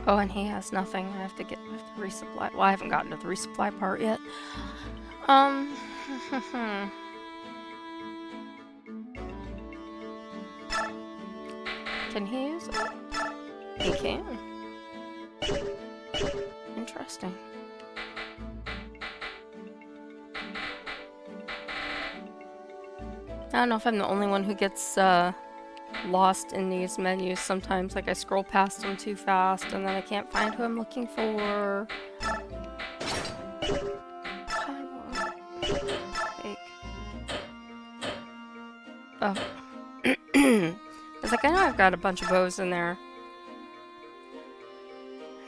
Oh, and he has nothing. I have to resupply. Well, I haven't gotten to the resupply part yet. Can he use it? He can. Interesting. I don't know if I'm the only one who gets lost in these menus sometimes. Like I scroll past them too fast and then I can't find who I'm looking for. Fake. Oh. It's like, I know I've got a bunch of bows in there.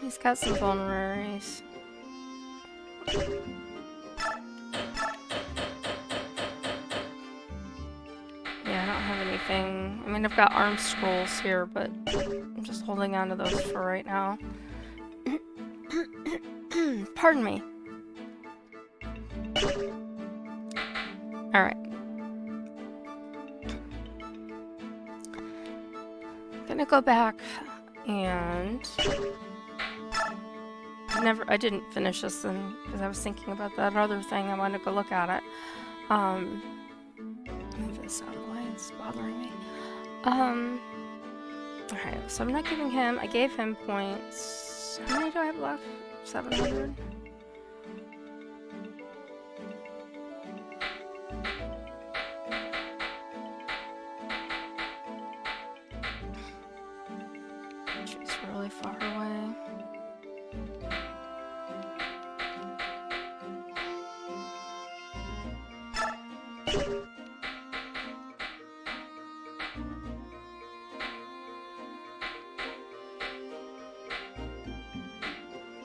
He's got some vulneraries. Yeah, I don't have anything. I mean, I've got arm scrolls here, but I'm just holding on to those for right now. Pardon me. Alright. Gonna go back and I didn't finish this because I was thinking about that other thing. I wanted to go look at it. Move this out of the way, it's bothering me. Alright, so I'm not giving him, I gave him points. How many do I have left? 700? She's really far away. I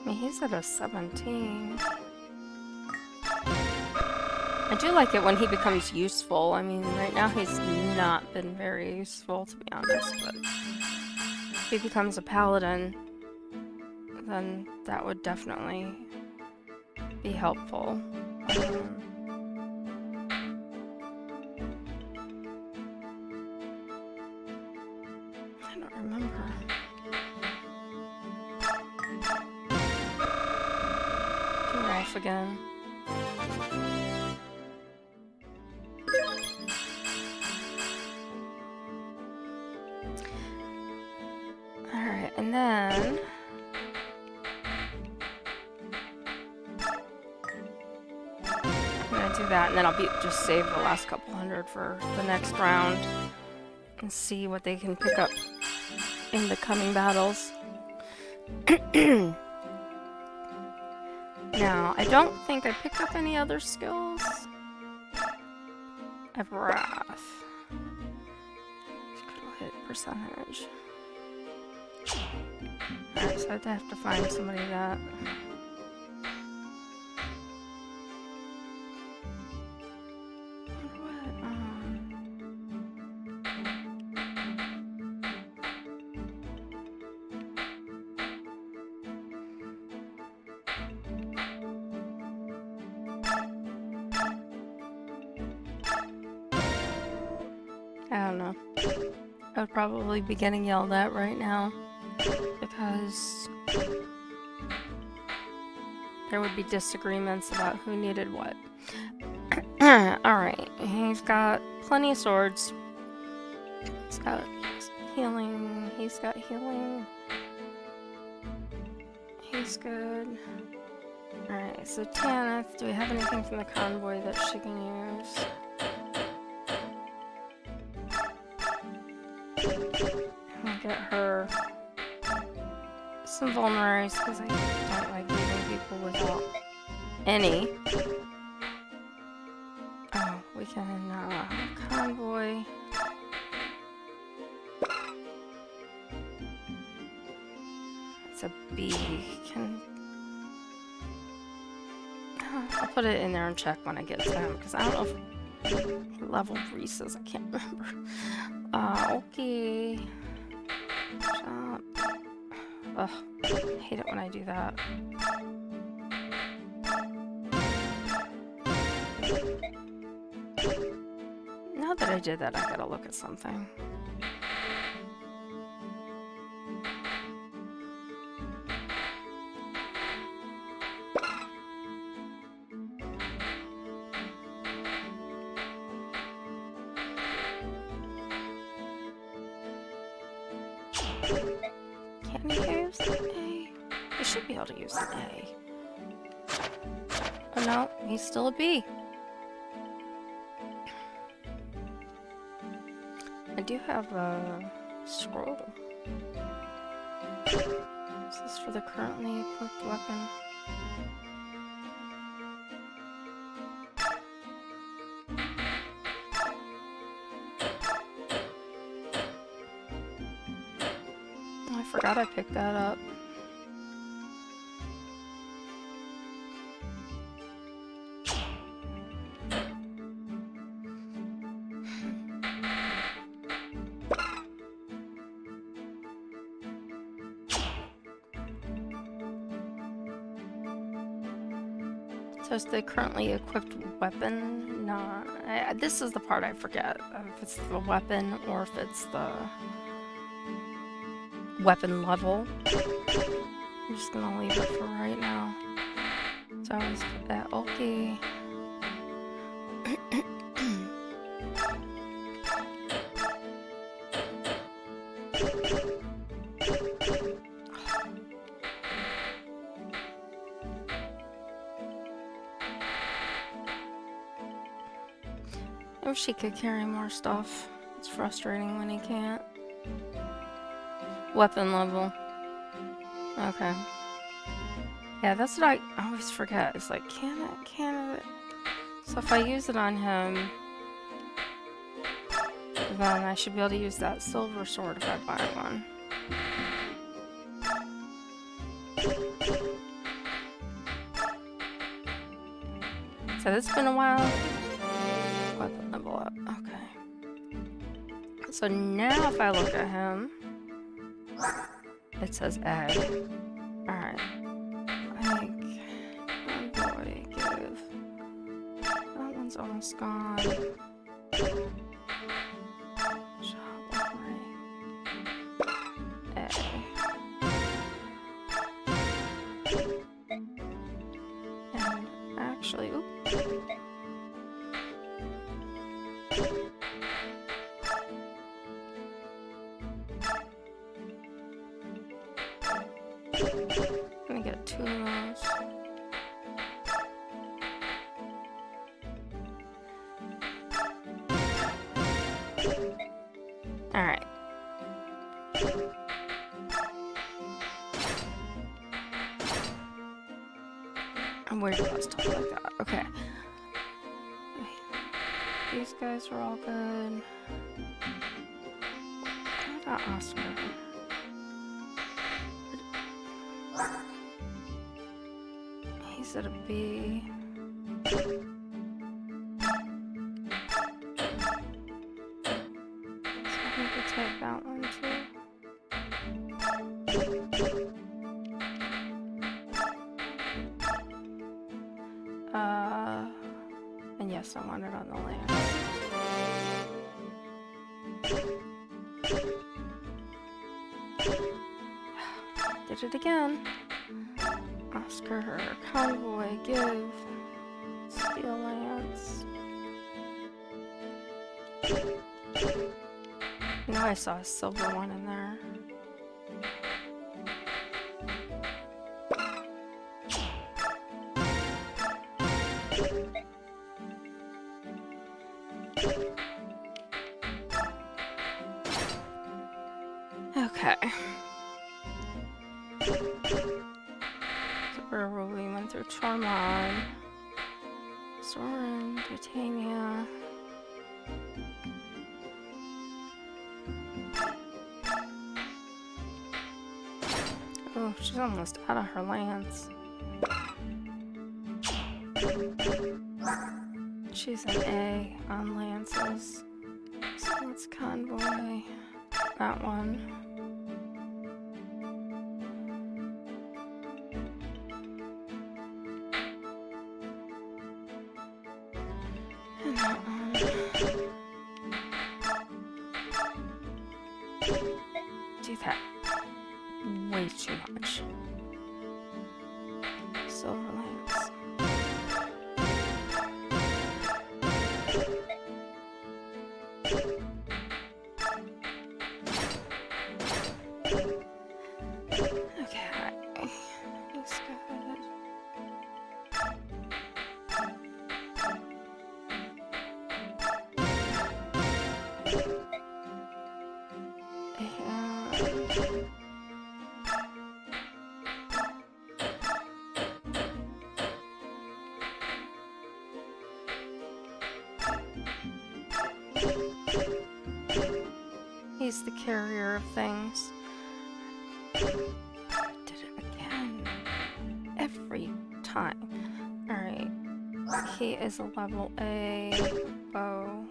mean, he's at a 17. I do like it when he becomes useful. I mean, right now he's not been very useful, to be honest, but if he becomes a paladin, then that would definitely be helpful. I don't remember. Do Ralph again. Alright, and then I'm gonna do that, and then I'll just save the last couple hundred for the next round and see what they can pick up in the coming battles. Now, I don't think I picked up any other skills. I have Wrath. Critical hit percentage. Alright, so I'd have to find somebody that... I don't know. I would probably be getting yelled at right now because there would be disagreements about who needed what. Alright, he's got plenty of swords. He's got healing. He's got healing. He's good. Alright, so Tanith, do we have anything from the convoy that she can use? I'll get her some vulneraries because I don't like leaving people without any. Oh, we can convoy. It's a beacon. I'll put it in there and check when I get to them because I don't know if what level Reese is. I can't remember. Okay. Shop. Ugh, I hate it when I do that. Now that I did that, I gotta look at something. Can he use the A? He should be able to use the A. Oh no, he's still a B. I do have a scroll. Is this for the currently equipped weapon? I forgot I picked that up. So it's the currently equipped weapon? No, this is the part I forget. If it's the weapon or if it's the weapon level. I'm just gonna leave it for right now. So I always put that okay. I wish he could carry more stuff. It's frustrating when he can't. Weapon level. Okay. Yeah, that's what I always forget. It's like, can it? So if I use it on him, Then I should be able to use that silver sword if I buy one. So it's been a while. Weapon level up. Okay. So now if I look at him, it says egg. Alright. Egg. Oh boy, give. That one's almost gone. And actually, oop. I'm gonna get 2 of those. Alright. I'm worried about stuff like that. Okay. These guys are all good. What about Oscar? He's at a B. So I think we'll take that one too. And yes, I want it on the land. Did it again. Oscar, convoy, give, steel lance. You know, I saw a silver one in there. Okay. So we went through Charmon, Soren, Titania. Oh, she's almost out of her lance. She's an A on lances. So let's convoy that one. And that one. Do that. Way too much. Silver lance. Okay, alright. Let's go ahead. He's the carrier of things. Did it again. Every time. Alright. He is a level A bow.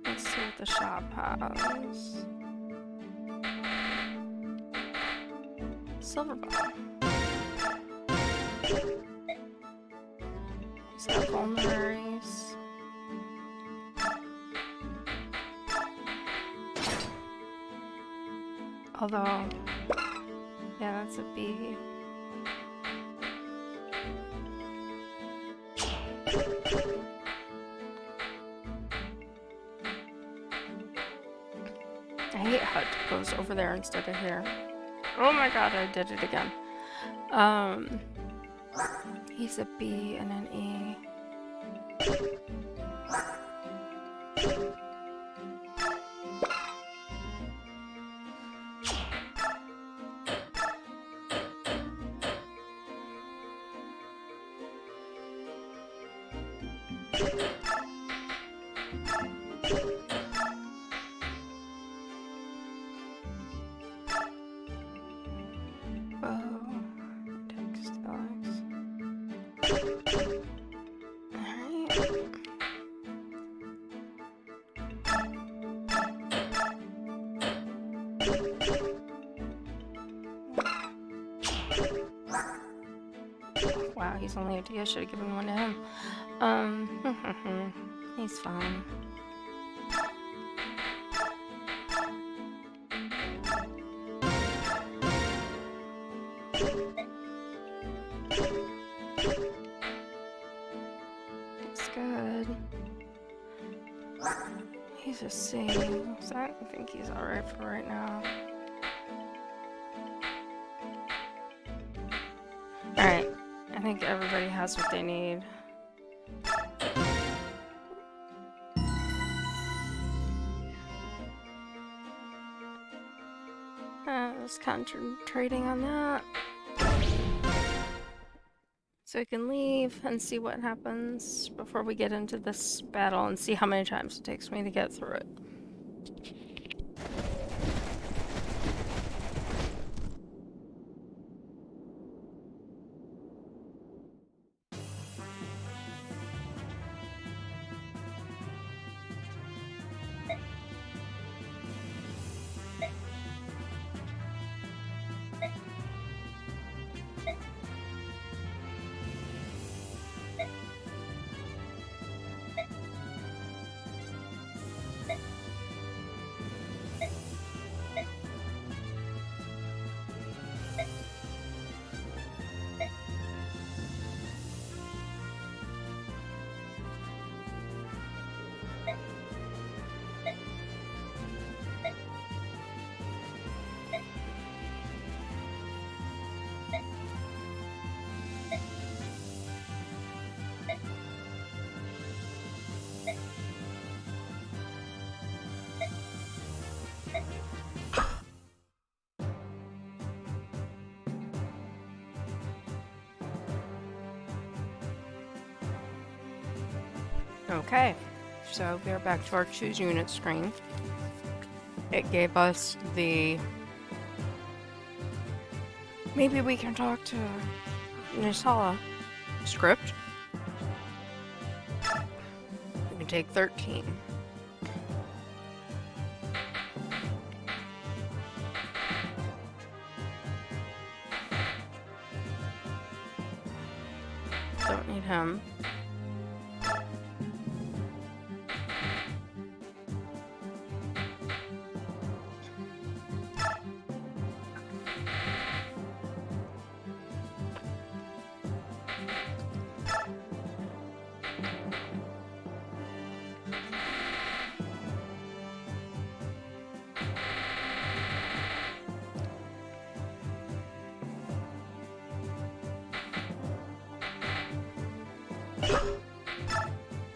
Let's see what the shop has. Silver bow. He's got vulneraries. Although, yeah, that's a B. I hate how it goes over there instead of here. Oh my god, I did it again. He's a B and an E. he's only empty. I should have given one to him. He's fine. It's good. He's a C. So I think he's alright for right now. Alright. I think everybody has what they need. Just concentrating on that. So we can leave and see what happens before we get into this battle and see how many times it takes me to get through it. Okay, so we're back to our choose unit screen. It gave us the maybe we can talk to Nisala script. We can take 13. Don't need him.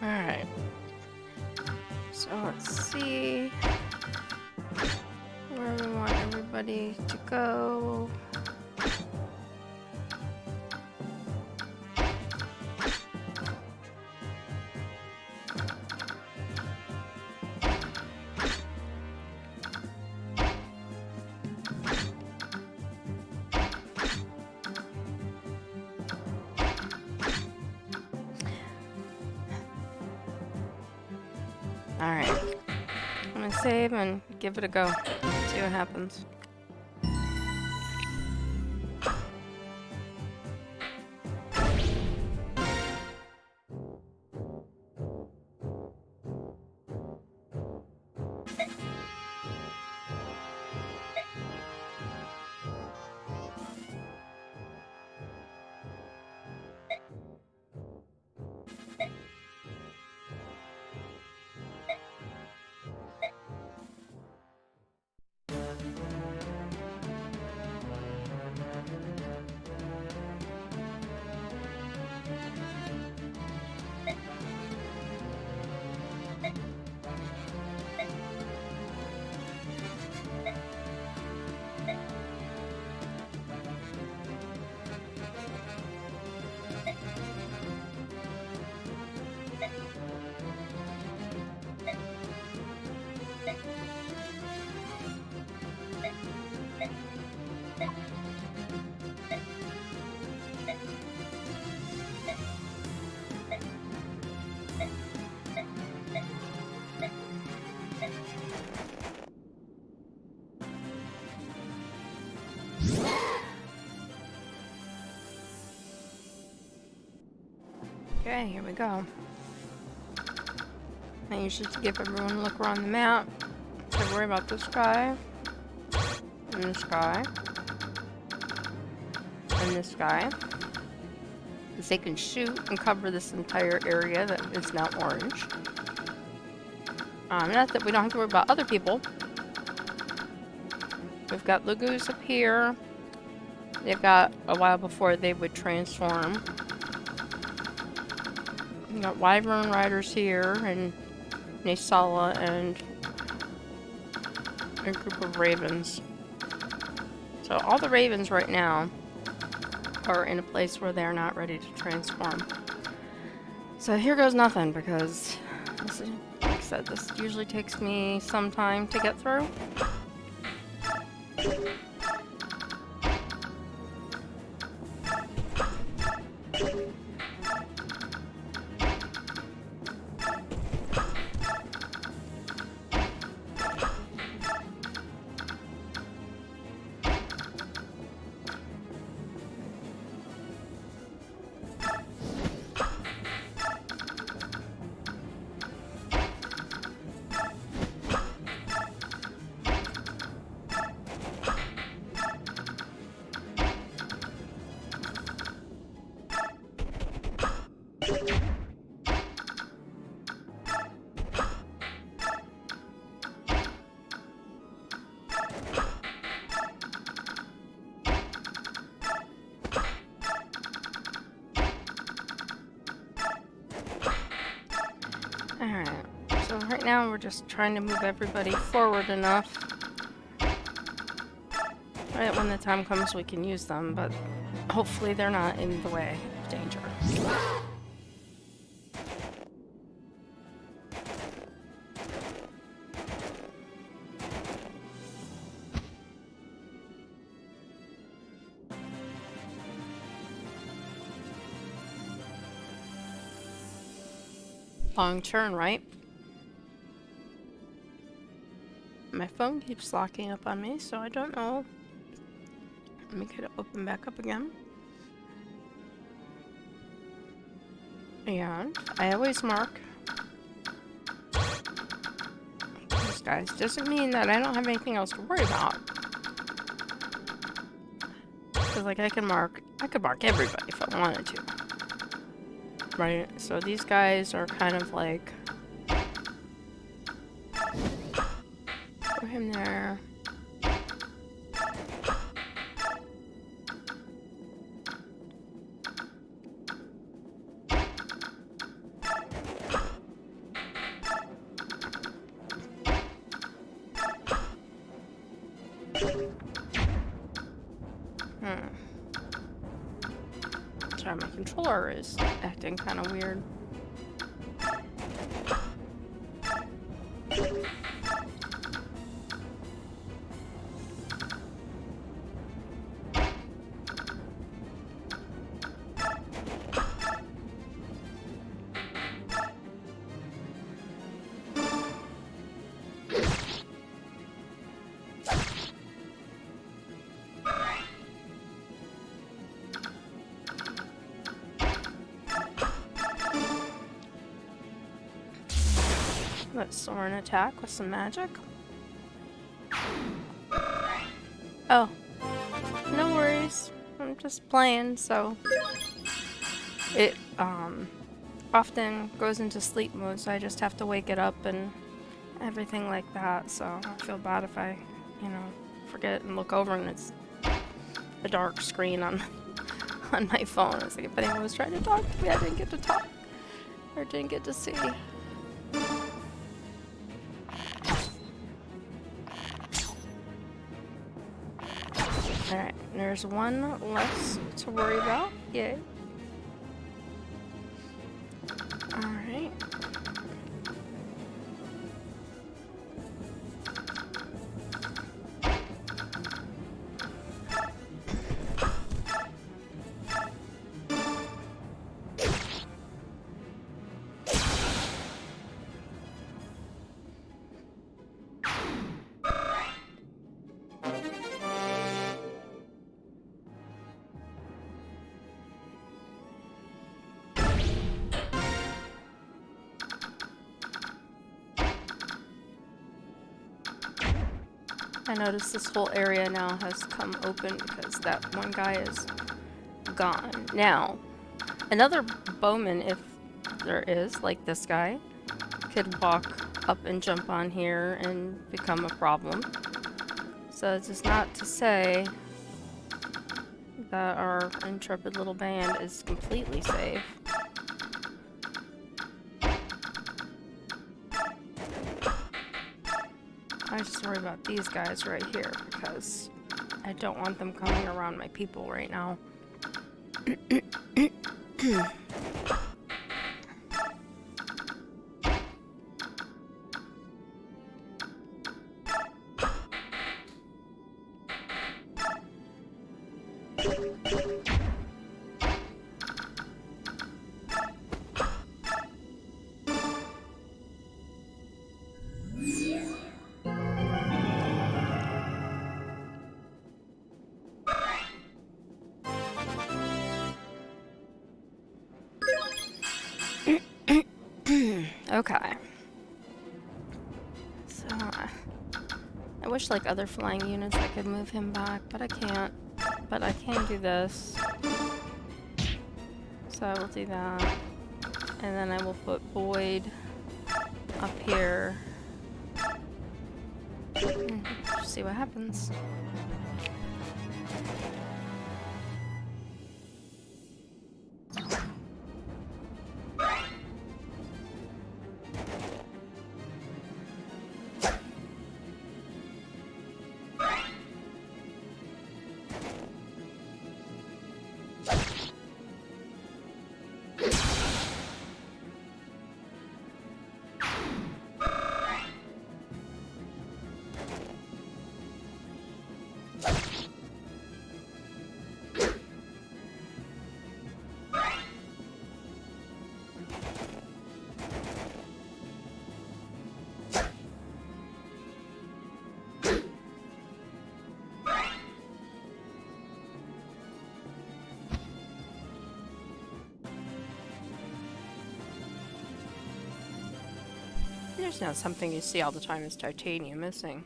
Alright. So let's see where we want everybody to go. Alright. I'm gonna save and give it a go. See what happens. Okay, here we go. I usually give everyone a look around the map. Don't worry about this guy. And this guy. And this guy. Because they can shoot and cover this entire area that is now orange. Not that we don't have to worry about other people. We've got Lagoos up here. They've got a while before they would transform. We've got Wyvern Riders here, and Nasala, and a group of Ravens. So all the Ravens right now are in a place where they're not ready to transform. So here goes nothing, because this is, like I said, this usually takes me some time to get through. Alright, so right now we're just trying to move everybody forward enough. Right when the time comes we can use them, but hopefully they're not in the way of danger. Long turn, right? My phone keeps locking up on me, so I don't know. Let me get it open back up again. And I always mark these guys. Doesn't mean that I don't have anything else to worry about. Because like I could mark everybody if I wanted to. Right, so these guys are kind of like, put him there. Sorry, my controller is acting kind of weird. Let's Soren attack with some magic. Oh, no worries. I'm just playing, so it often goes into sleep mode, so I just have to wake it up and everything like that. So I feel bad if I, you know, forget and look over and it's a dark screen on on my phone. It's like if anyone was trying to talk to me, I didn't get to talk or didn't get to see. Alright, there's one less to worry about. Yay. Alright. I noticed this whole area now has come open because that one guy is gone. Now, another bowman, if there is, like this guy, could walk up and jump on here and become a problem. So it's just not to say that our intrepid little band is completely safe. I just worry about these guys right here because I don't want them coming around my people right now. Okay. So, I wish like other flying units I could move him back, but I can't. But I can do this. So I will do that. And then I will put Boyd up here. See what happens. There's not something you see all the time is titanium missing.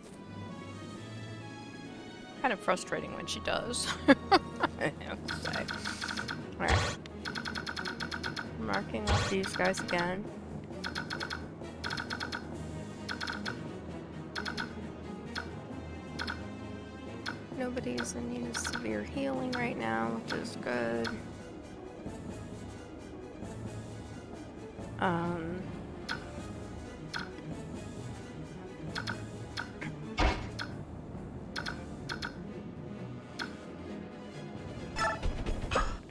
Kind of frustrating when she does. I have to say. Alright. Marking off these guys again. Nobody's in need of severe healing right now, which is good.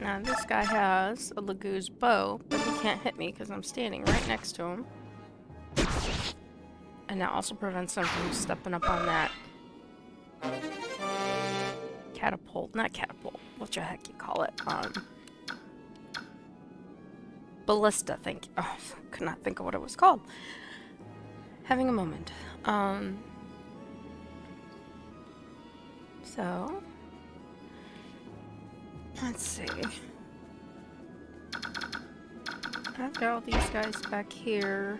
Now this guy has a Lagoo's bow, but he can't hit me because I'm standing right next to him. And that also prevents him from stepping up on that catapult. Not catapult. What the heck you call it? Ballista, thank you. Oh, could not think of what it was called. Having a moment. So let's see. I've got all these guys back here.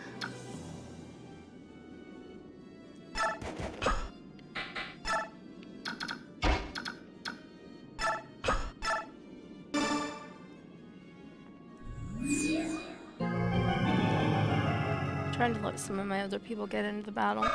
Trying to let some of my other people get into the battle.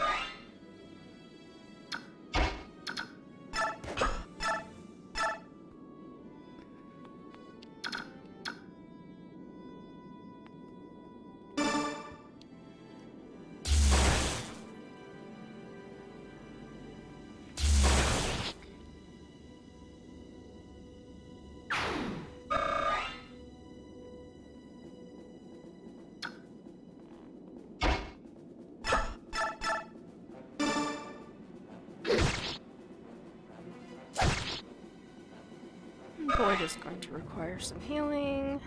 Boyd is going to require some healing.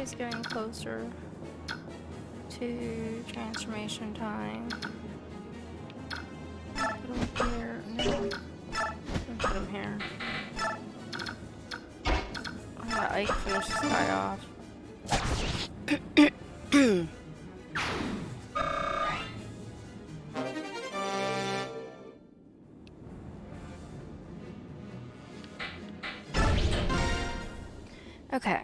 is getting closer to transformation time. Put him here. No. Put him here. I'm gonna Ike finish this guy off. Okay.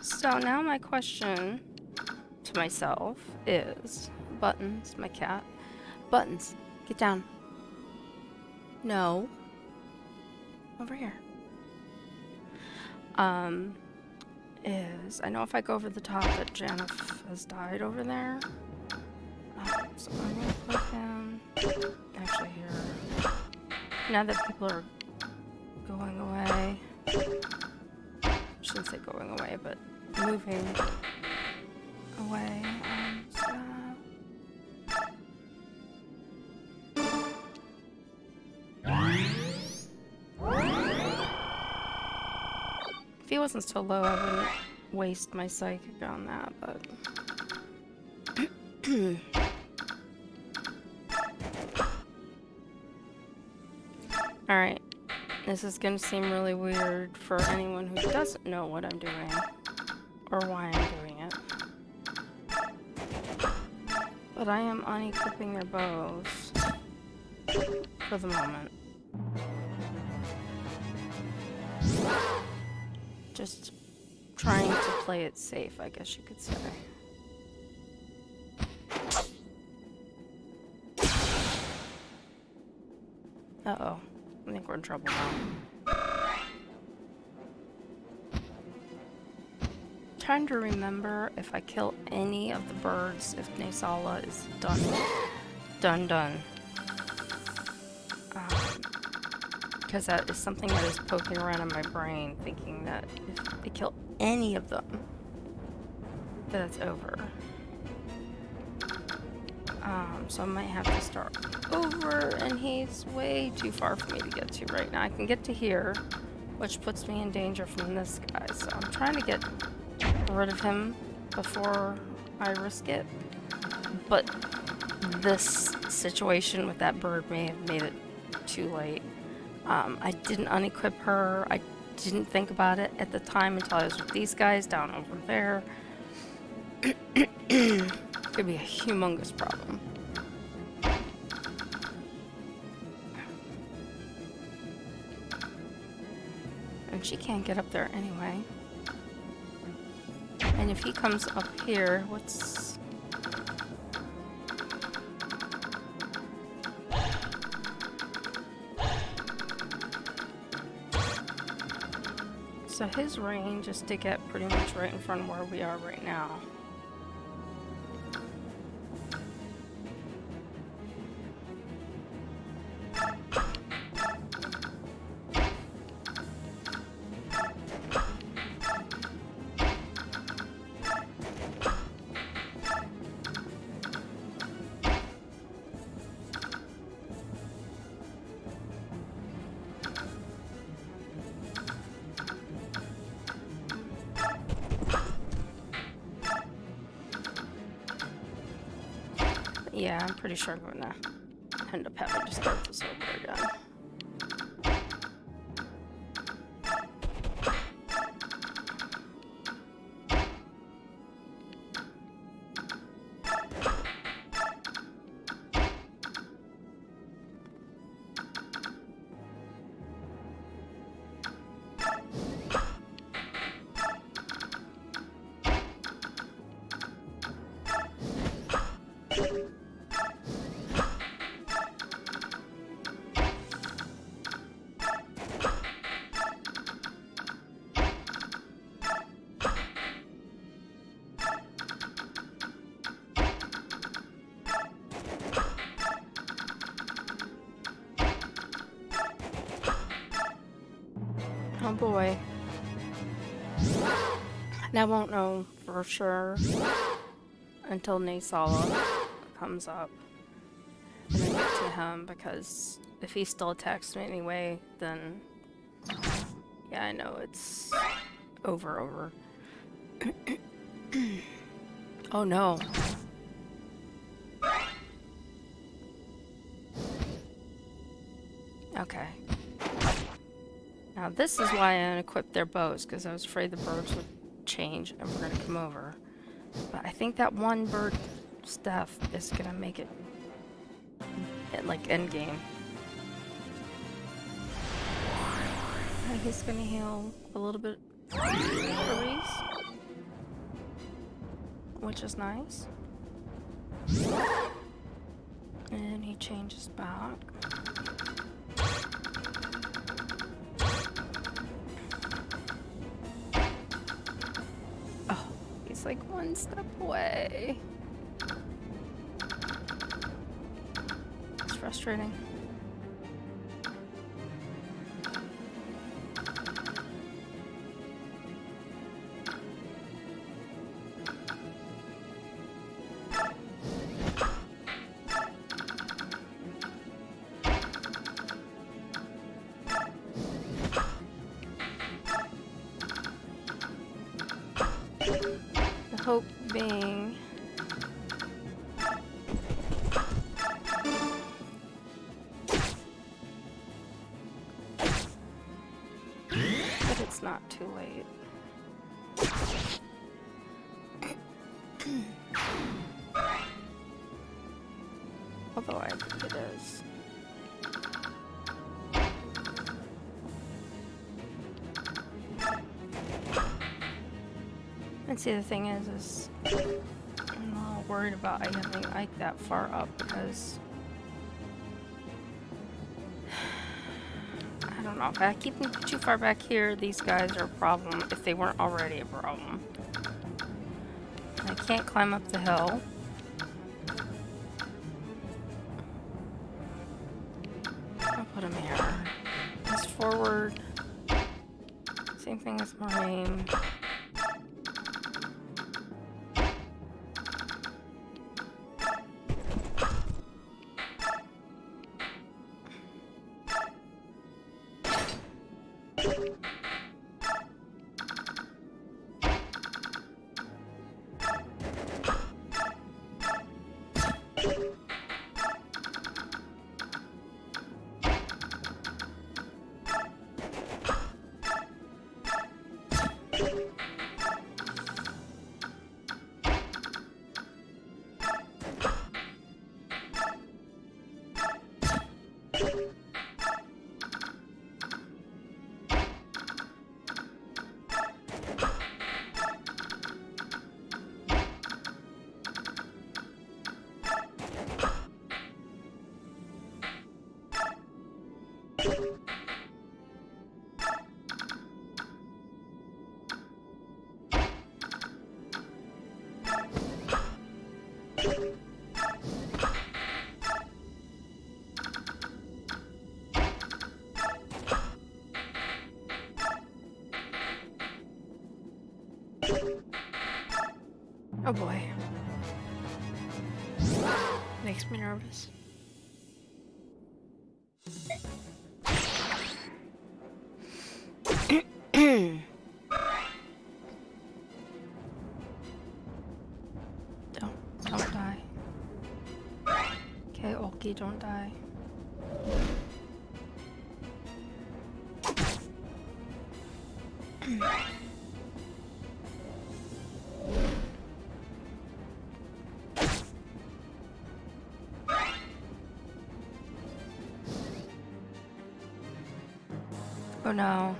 So now my question to myself is, Buttons, my cat. Buttons, get down. No. Over here. I know if I go over the top that Janif has died over there. So I'm gonna put him actually here. Now that people are going away. I shouldn't say going away, but moving away. If he wasn't so low, I wouldn't waste my psychic on that, but... Alright. This is gonna seem really weird for anyone who doesn't know what I'm doing, or why I'm doing it. But I am unequipping their bows for the moment. Just trying to play it safe, I guess you could say. Uh-oh. I think we're in trouble now. Trying to remember if I kill any of the birds, if Naysala is done. Because that is something that is poking around in my brain, thinking that if I kill any of them, that it's over. So I might have to start over, and he's way too far for me to get to right now. I can get to here, which puts me in danger from this guy, so I'm trying to get rid of him before I risk it. But this situation with that bird may have made it too late. I didn't unequip her. I didn't think about it at the time until I was with these guys down over there. Could be a humongous problem. And she can't get up there anyway. And if he comes up here, what's... So his range is to get pretty much right in front of where we are right now. Yeah, I'm pretty sure I'm gonna end up having to start this over again. Oh boy. And I won't know for sure until Naysala comes up and I get to him, because if he still attacks me anyway, then yeah, I know it's over. Oh no. Okay. Now this is why I unequipped their bows, because I was afraid the birds would change and were gonna come over. But I think that one bird stuff is gonna make it like end game. He's gonna heal a little bit which is nice. And he changes back. Oh, he's like one step away. It's frustrating. The hope being that it's not too late. Although I think it is. And see, the thing is I'm a little worried about having Ike that far up because I don't know, if I keep them too far back here, these guys are a problem if they weren't already a problem. I can't climb up the hill. I'll put him here. This forward. Same thing as Marine. Oh boy. Makes me nervous. Don't die. Okay, Olkey, don't die. Oh no.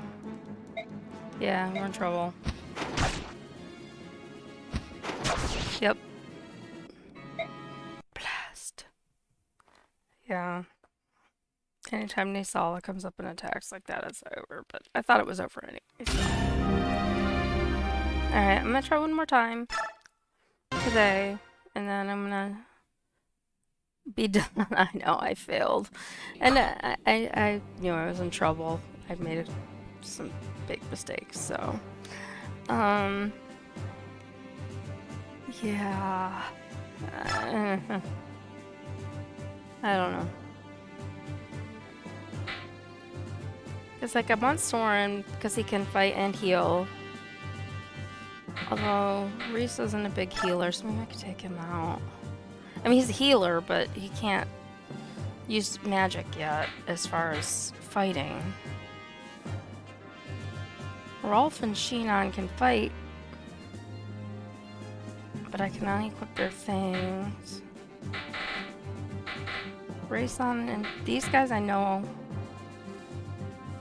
Yeah, we're in trouble. Yep. Blast. Yeah. Anytime Nasala comes up and attacks like that, it's over. But I thought it was over anyway. Alright, I'm gonna try one more time today. And then I'm gonna be done. I know, I failed. And I knew I was in trouble. I made some big mistakes, so. Yeah. I don't know. It's like I want Soren because he can fight and heal. Although Reese isn't a big healer, so maybe I could take him out. I mean, he's a healer, but he can't use magic yet as far as fighting. Rolf and Sheenon can fight, but I can unequip their things. Rayson and these guys I know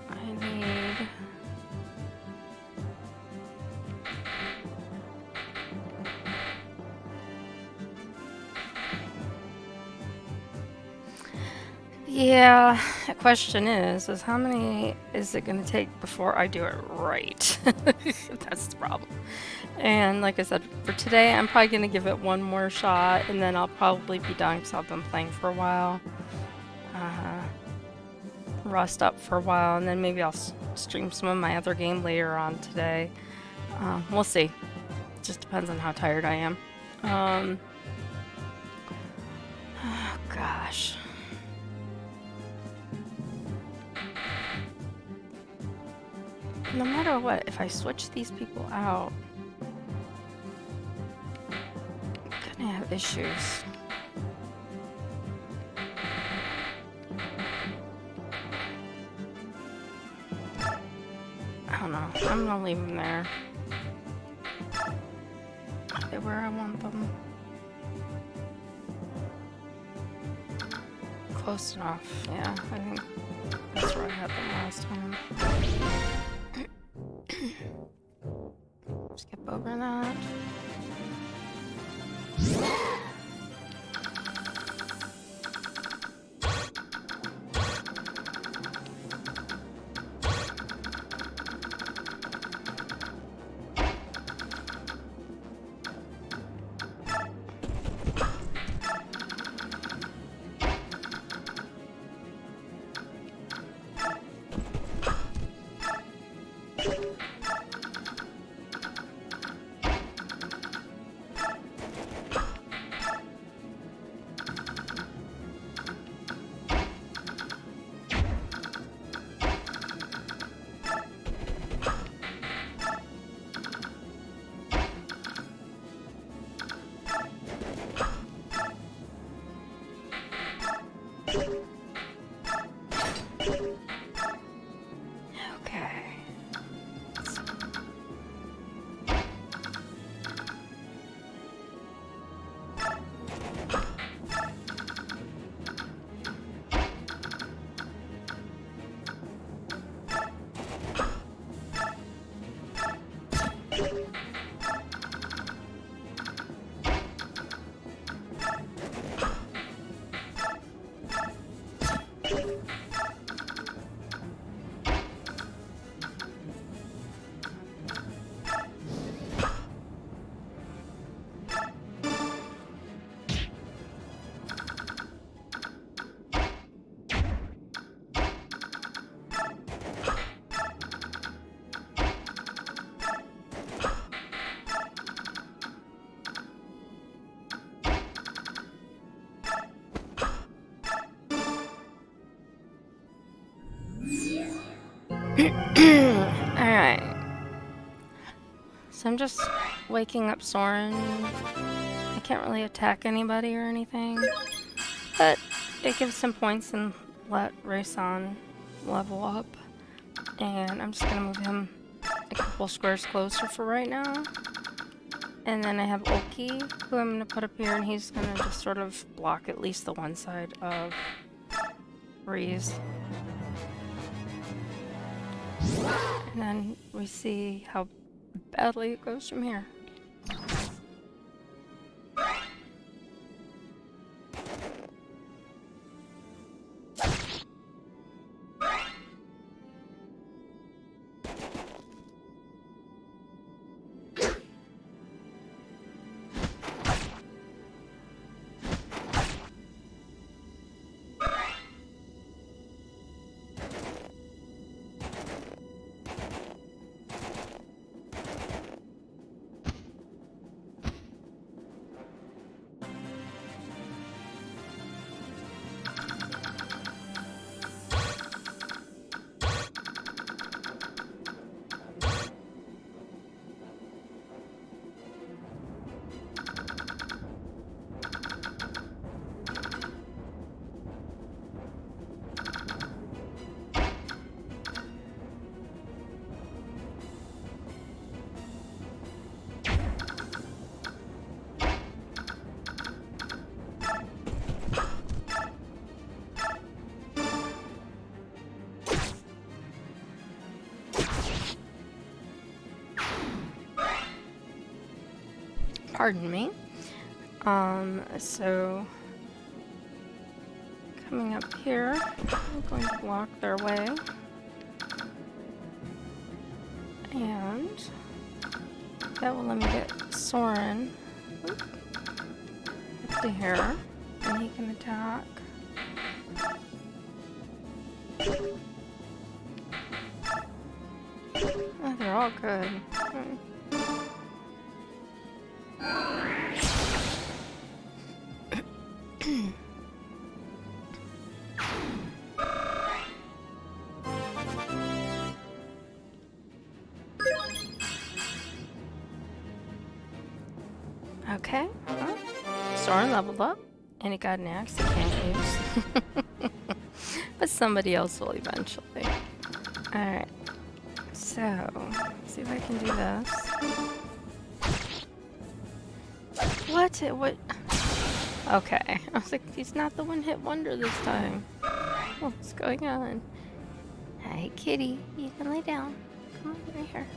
I need. Yeah, the question is how many is it going to take before I do it right? That's the problem. And like I said, for today, I'm probably going to give it one more shot, and then I'll probably be done because I've been playing for a while. Rust up for a while, and then maybe I'll stream some of my other game later on today. We'll see. It just depends on how tired I am. Oh, gosh. No matter what, if I switch these people out, I'm gonna have issues. I don't know. I'm gonna leave them there. They're where I want them. Close enough. Yeah, I think that's where I had them last time. Skip over that. Alright. So I'm just waking up Soren. I can't really attack anybody or anything, but it gives him points and let Rayson level up. And I'm just gonna move him a couple squares closer for right now. And then I have Oki, who I'm gonna put up here, and he's gonna just sort of block at least the one side of Breeze. And then we see how badly it goes from here. Pardon me. So coming up here, I'm going to block their way. And that will let me get Soren up to here, and he can attack. Oh, they're all good. Okay, well, Soren leveled up, and he got an axe he can't use. But somebody else will eventually. Alright, so, see if I can do this. What? Okay, I was like, he's not the one-hit wonder this time. What's going on? Hi, kitty. You can lay down. Come on, right here.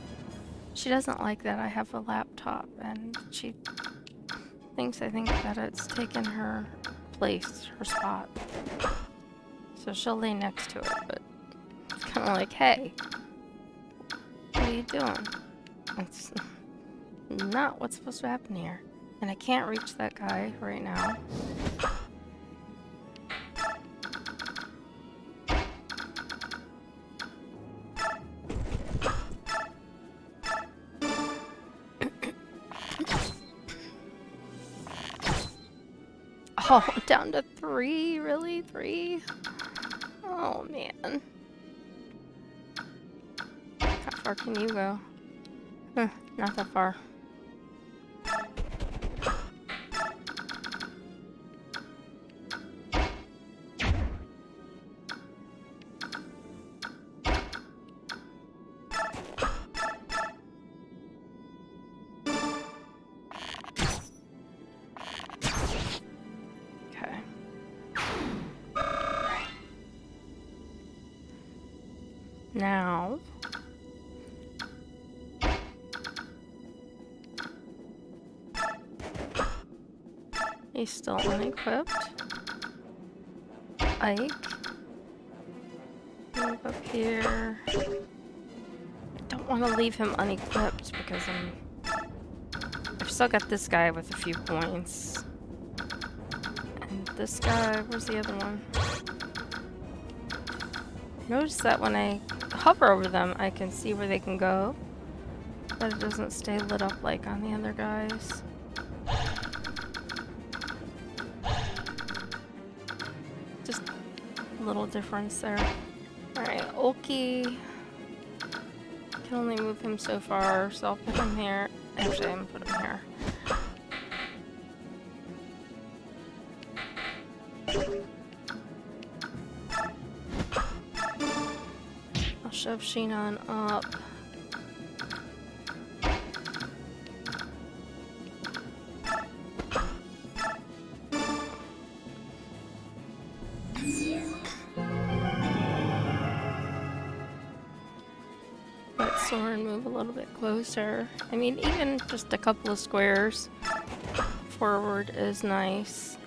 She doesn't like that I have a laptop, and she thinks, I think, that it's taken her place, her spot. So she'll lay next to it, but it's kind of like, hey, what are you doing? It's not what's supposed to happen here. And I can't reach that guy right now. Oh, down to 3? Really? 3? Oh, man. How far can you go? Not that far. Now, he's still unequipped. Ike, move up here. I don't want to leave him unequipped because I've still got this guy with a few points. And this guy, where's the other one? Notice that when I hover over them, I can see where they can go, but it doesn't stay lit up like on the other guys. Just a little difference there. Alright, Ulki. Can only move him so far, so I'll put him here. Actually, I'm gonna put him here. Shove Shinon up. Let Soren move a little bit closer. I mean, even just a couple of squares forward is nice.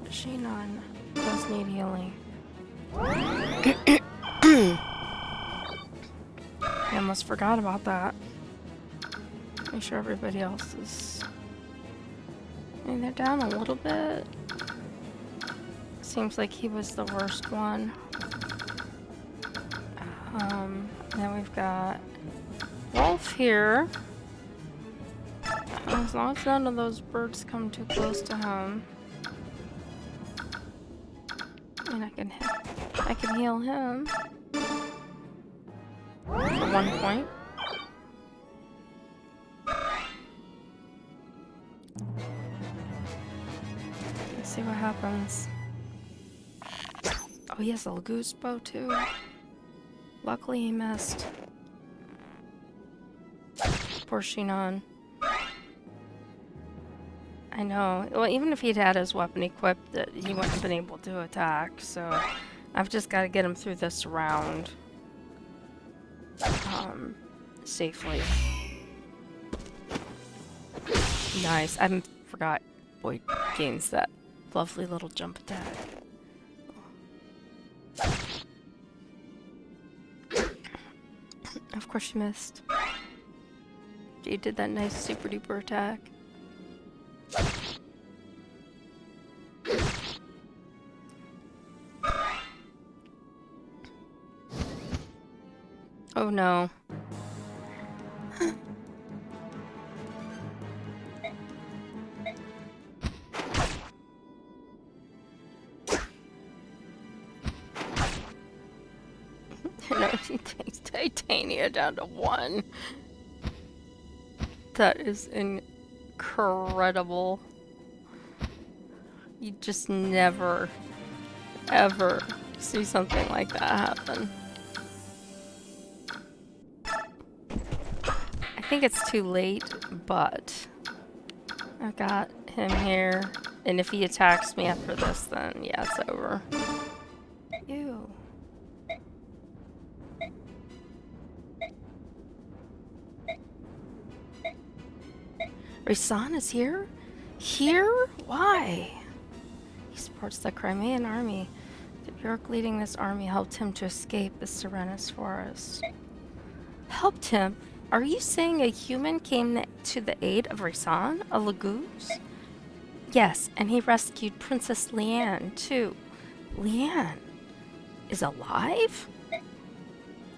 Shinon does need healing. I almost forgot about that. Make sure everybody else is... I mean, they're down a little bit. Seems like he was the worst one. Then we've got Wolf here. As long as none of those birds come too close to him. And I can heal him for 1 point. Let's see what happens. Oh, he has a goose bow too. Luckily he missed. Poor Shinon. I know. Well, even if he'd had his weapon equipped, he wouldn't have been able to attack, so I've just got to get him through this round safely. Nice. I forgot Boyd gains that lovely little jump attack. Of course she missed. She did that nice super duper attack. Oh no. No, she takes Titania down to 1. That is incredible. You just never, ever see something like that happen. I think it's too late, but I've got him here. And if he attacks me after this, then yeah, it's over. Ew. Rasan is here? Here? Why? He supports the Crimean army. The Bjork leading this army helped him to escape the Serenus forest. Helped him? Are you saying a human came to the aid of Rasan, a Lagoose? Yes, and he rescued Princess Leanne, too. Leanne is alive?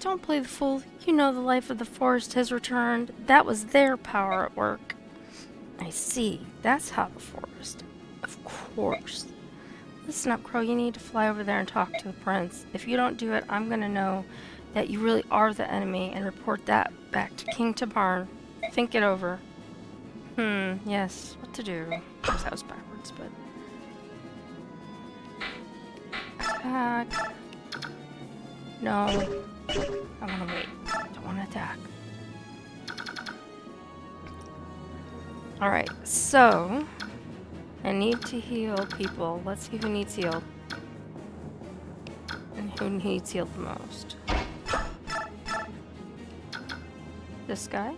Don't play the fool. You know the life of the forest has returned. That was their power at work. I see. That's how the forest. Of course. Listen up, Crow. You need to fly over there and talk to the prince. If you don't do it, I'm gonna know that you really are the enemy and report that back to King Tabarn. Think it over. Yes. What to do? That was backwards, but... Attack. No. I wanna wait. Don't wanna attack. Alright, so... I need to heal people. Let's see who needs healed. And who needs healed the most. This guy?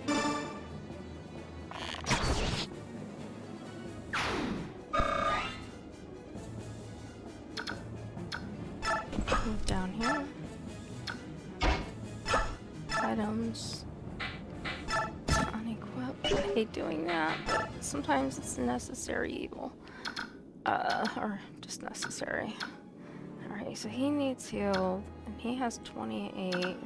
Move down here. Items. Unequip. I hate doing that, but sometimes it's a necessary evil. Or just necessary. Alright, so he needs healed, and he has 28.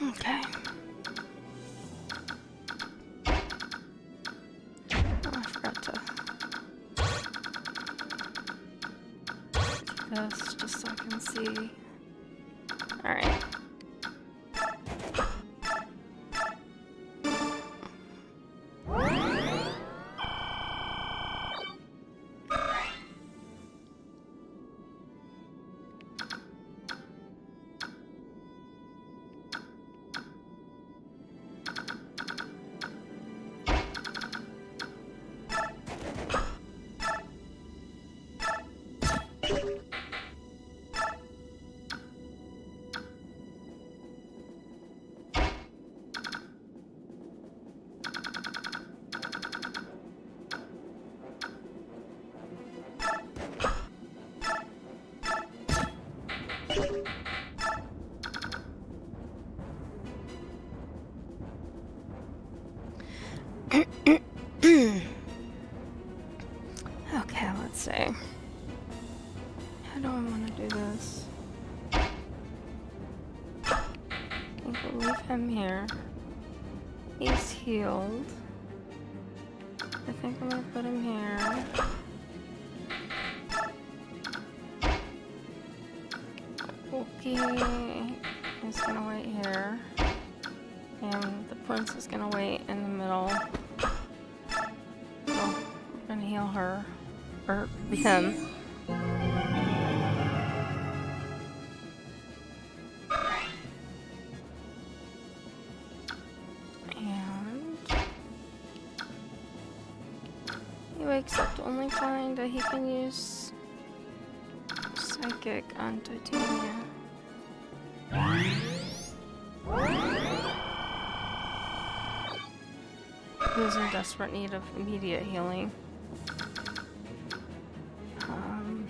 Okay. Oh, I forgot to do this just so I can see. Alright. Okay, let's see. How do I want to do this? I think we'll leave him here. He's healed. I think I'm gonna put him here. Okay, he's gonna wait here. And the prince is gonna wait in the middle. Oh, we're gonna heal her. Or him. wakes up to only find that he can use psychic on Titania. Who's in desperate need of immediate healing. Come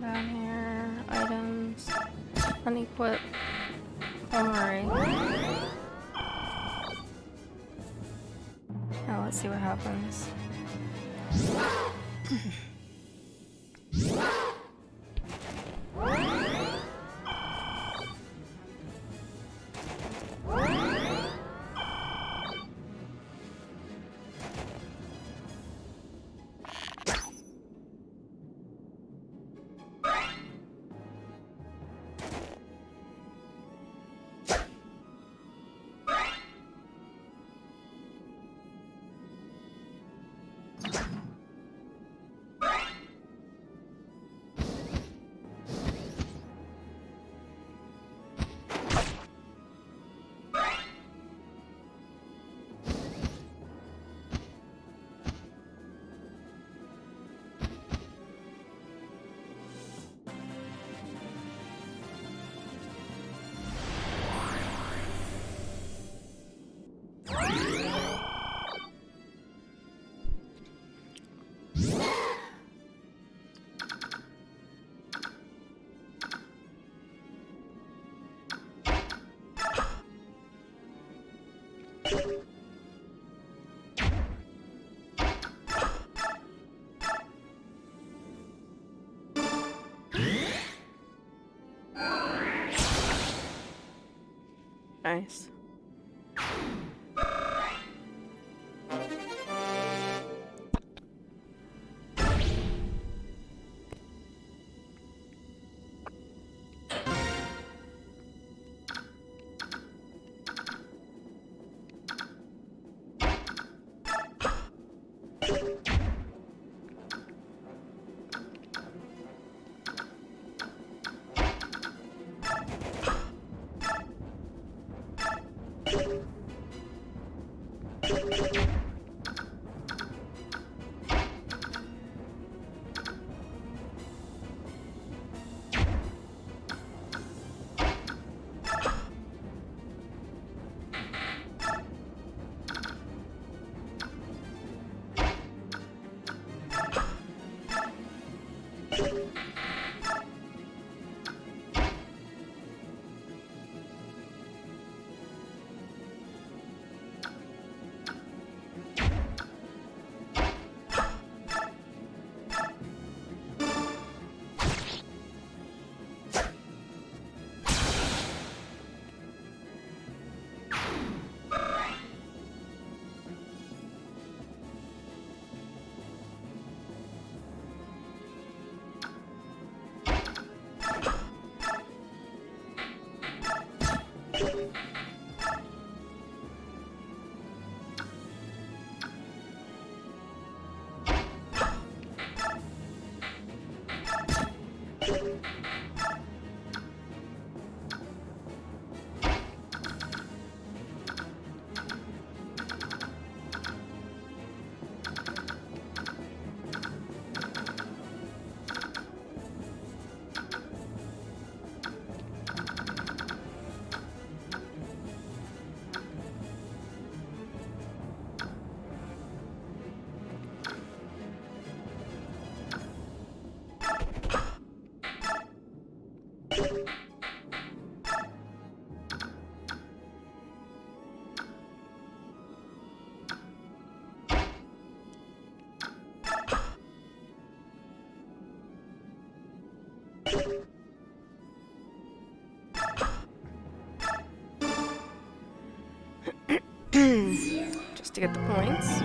down here. Items. Unequip. Armory. Now let's see what happens. Nice. Just to get the points.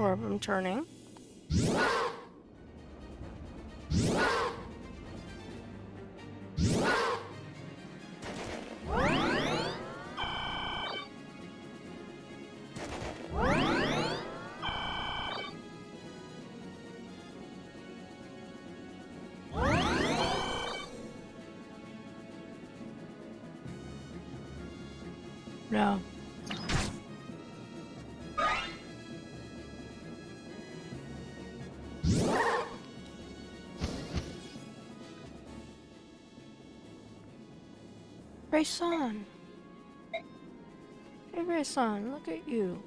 orb I'm turning. No. Ray-san! Hey Ray-san, look at you.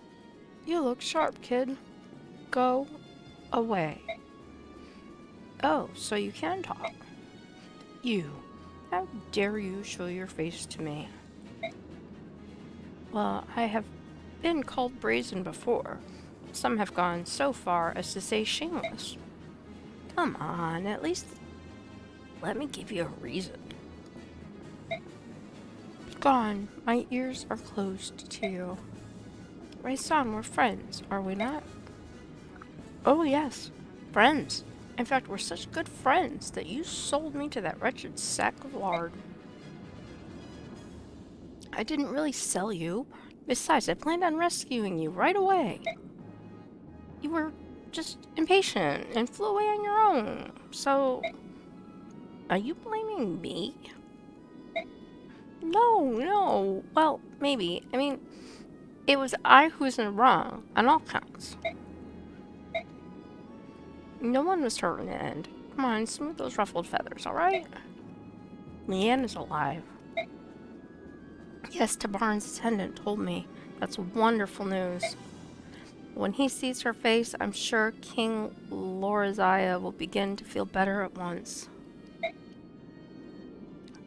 You look sharp, kid. Go away. Oh, so you can talk. You. How dare you show your face to me? Well, I have been called brazen before. Some have gone so far as to say shameless. Come on, at least let me give you a reason. Gone. My ears are closed to you. Ray-san, we're friends, are we not? Oh yes, friends. In fact, we're such good friends that you sold me to that wretched sack of lard. I didn't really sell you. Besides, I planned on rescuing you right away. You were just impatient and flew away on your own. So, are you blaming me? No. Well, maybe. I mean, it was I who was in the wrong on all counts. No one was hurt in the end. Come on, smooth those ruffled feathers, alright? Leanne is alive. Yes, Tabarin's attendant told me. That's wonderful news. When he sees her face, I'm sure King Lorizaya will begin to feel better at once.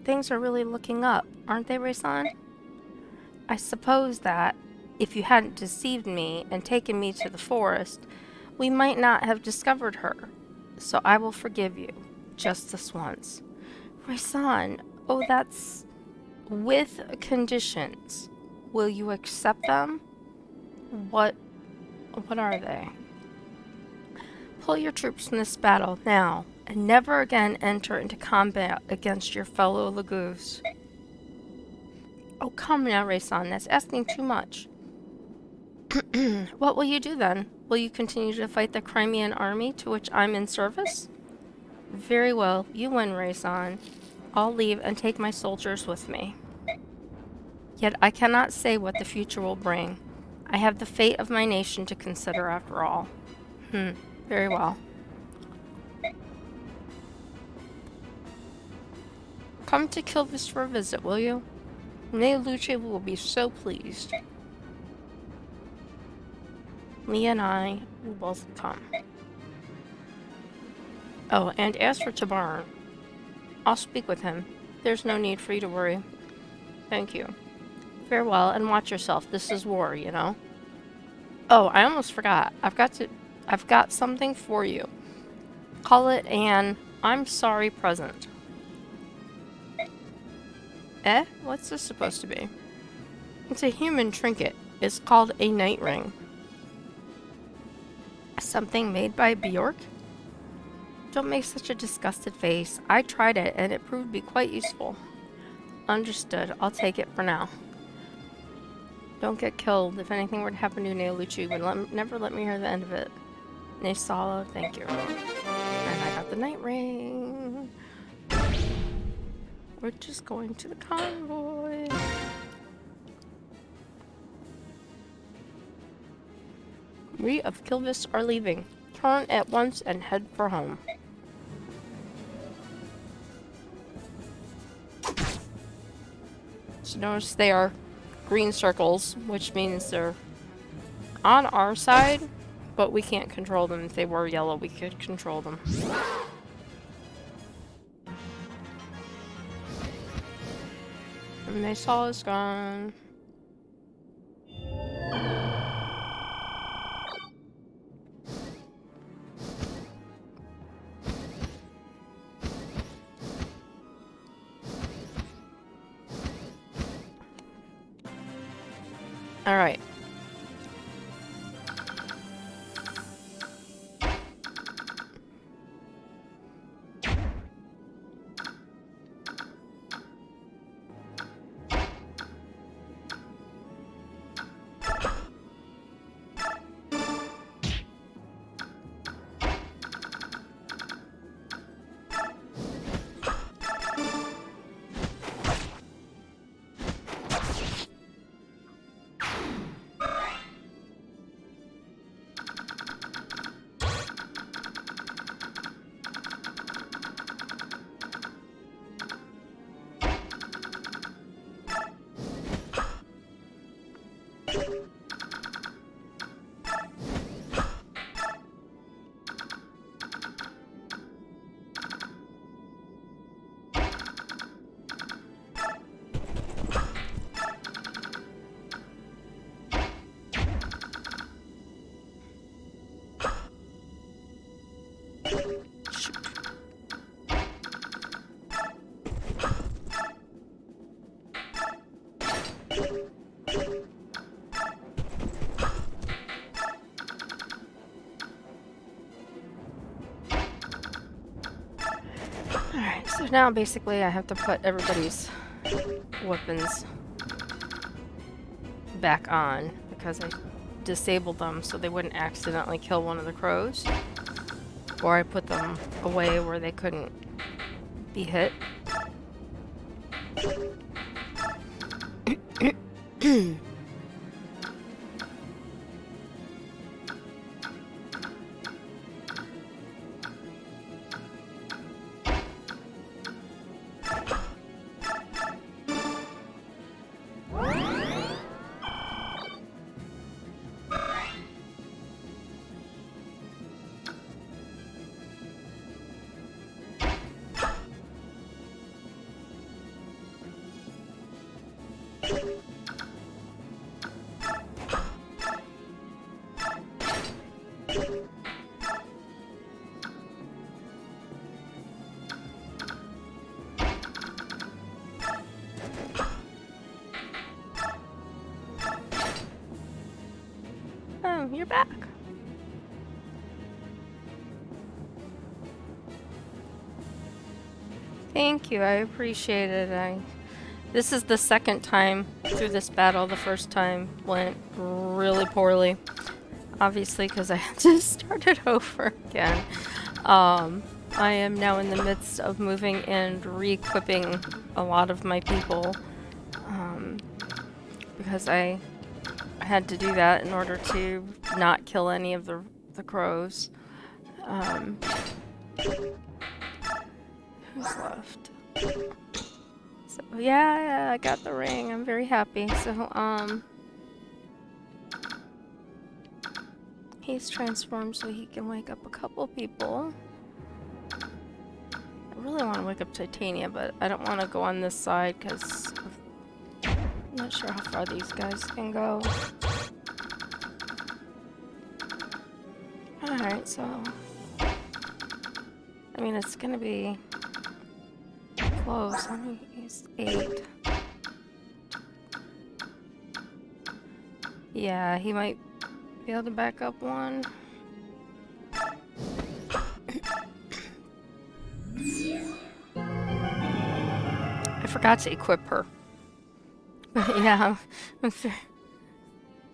Things are really looking up, aren't they, Ray-san? I suppose that, if you hadn't deceived me and taken me to the forest, we might not have discovered her. So I will forgive you, just this once. Ray-san, oh, that's... with conditions. Will you accept them? What are they? Pull your troops from this battle now, and never again enter into combat against your fellow Lagoos. Oh, come now, Ray-san, that's asking too much. What will you do then? Will you continue to fight the Crimean army to which I'm in service? Very well, you win, Ray-san. I'll leave and take my soldiers with me. Yet I cannot say what the future will bring. I have the fate of my nation to consider after all. Very well. Come to Kilvis for a visit, will you? Neoluce will be so pleased. Leah and I will both come. Oh, and as for Tabarin, I'll speak with him. There's no need for you to worry. Thank you. Farewell, and watch yourself. This is war, you know. Oh, I almost forgot. I've got something for you. Call it an I'm sorry present. Eh? What's this supposed to be? It's a human trinket. It's called a night ring. Something made by Bjork? Don't make such a disgusted face. I tried it, and it proved to be quite useful. Understood. I'll take it for now. Don't get killed. If anything were to happen to Neoluce, you would never let me hear the end of it. Naysala, thank you. And I got the night ring. We're just going to the convoy. We of Kilvis are leaving. Turn at once and head for home. So notice they are green circles, which means they're on our side, but we can't control them. If they were yellow, we could control them. And they saw us gone. Alright. now basically I have to put everybody's weapons back on because I disabled them so they wouldn't accidentally kill one of the crows. Or I put them away where they couldn't be hit. Oh, you're back. Thank you, I appreciate it. This is the second time through this battle. The first time went really poorly. Obviously, because I had to start it over again. I am now in the midst of moving and re-equipping a lot of my people. Because I had to do that in order to not kill any of the crows. Who's left? So yeah, I got the ring. I'm very happy. So he's transformed so he can wake up a couple people. I really want to wake up Titania, but I don't want to go on this side because I'm not sure how far these guys can go. Alright, so I mean, it's gonna be close. I mean, he's 8. Yeah, he might be able to back up one. I forgot to equip her. But yeah,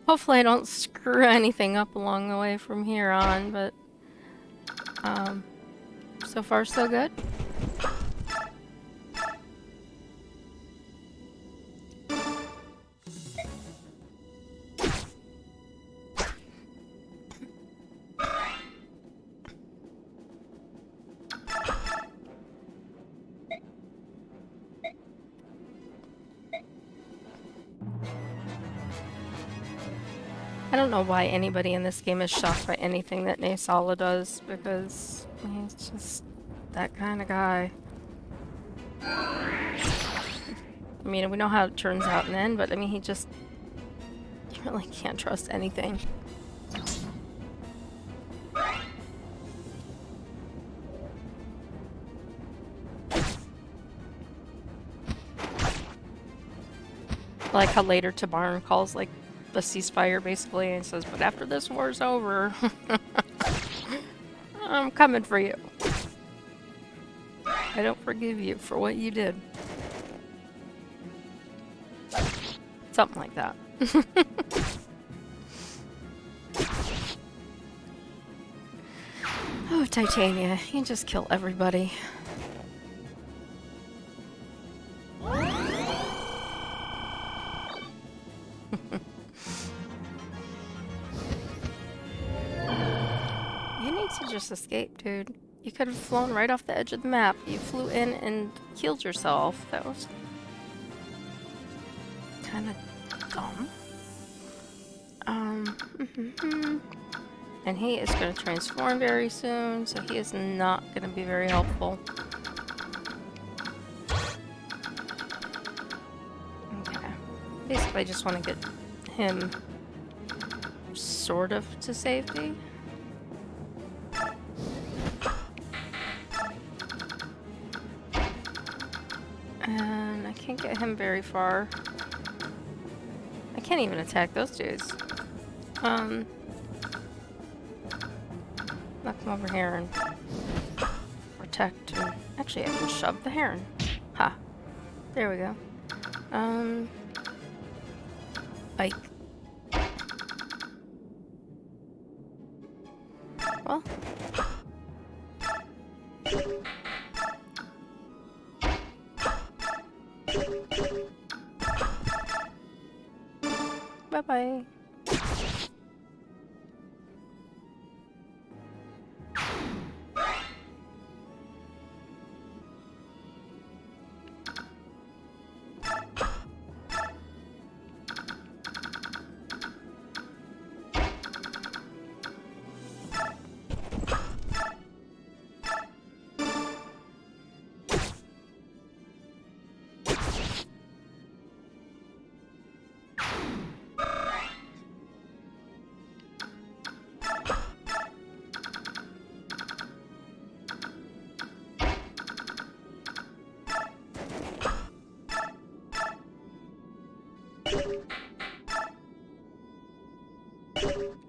hopefully I don't screw anything up along the way from here on, but so far so good. I don't know why anybody in this game is shocked by anything that Naysala does, because he's just that kind of guy. I mean, we know how it turns out in the end, but I mean, you really can't trust anything. I like how later Tabarn calls like the ceasefire basically and says, but after this war's over, I'm coming for you. I don't forgive you for what you did. Something like that. Oh, Titania, you just kill everybody. You need to just escape, dude. You could have flown right off the edge of the map. You flew in and killed yourself. That was kind of dumb. And he is going to transform very soon, so he is not going to be very helpful. Okay. Basically, I just want to get him sort of to safety. And I can't get him very far. I can't even attack those dudes. Knock him over here and protect. And actually, I can shove the heron. Ha. There we go. Like. Well. Bye-bye.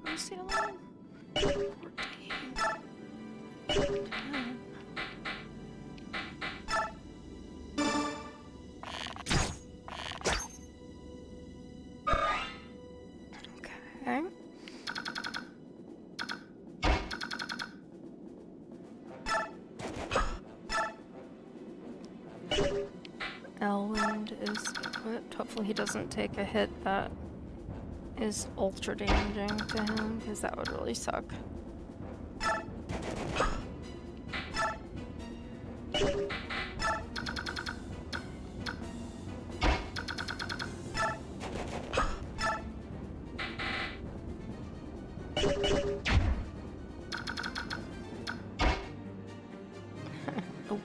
What's the alarm? 14. 10. Okay. Elwind is equipped. Hopefully he doesn't take a hit that is ultra damaging to him, because that would really suck. Nope.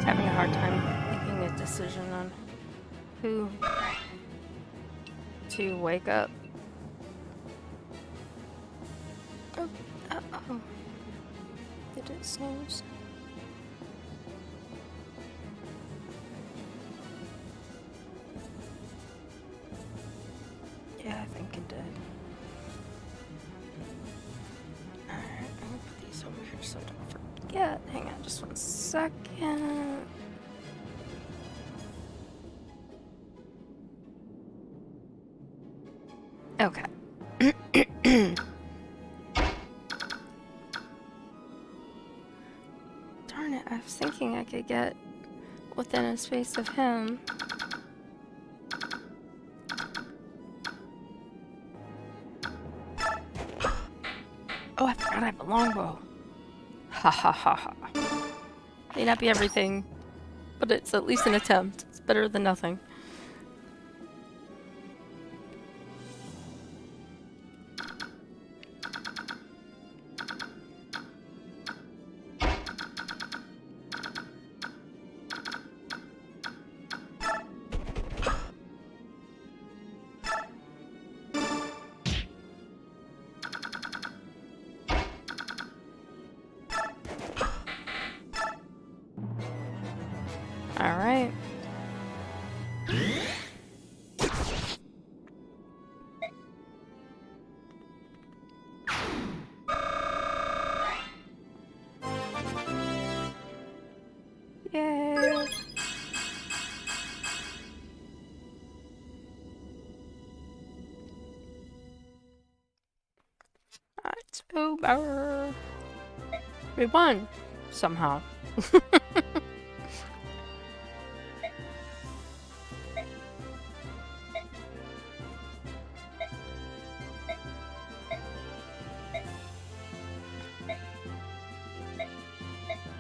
Having a hard time making a decision on who to wake up. Oh, uh-oh. Did it snooze? Yeah, I think it did. Alright, I'm gonna put these over here so I don't forget. Hang on just 1 second. Okay. Darn it, I was thinking I could get within a space of him. Oh, I forgot I have a longbow. Ha ha ha ha. May not be everything, but it's at least an attempt. It's better than nothing. All right. Yay. It's over. We won somehow.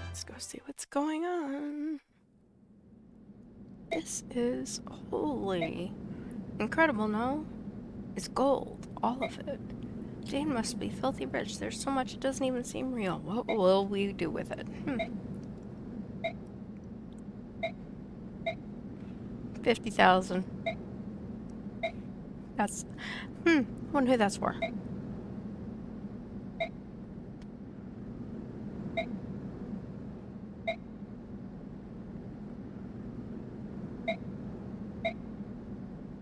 Let's go see what's going on. This is holy. Incredible, no? It's gold, all of it. Jane must be filthy rich. There's so much it doesn't even seem real. What will we do with it? 50,000. That's... Wonder who that's for.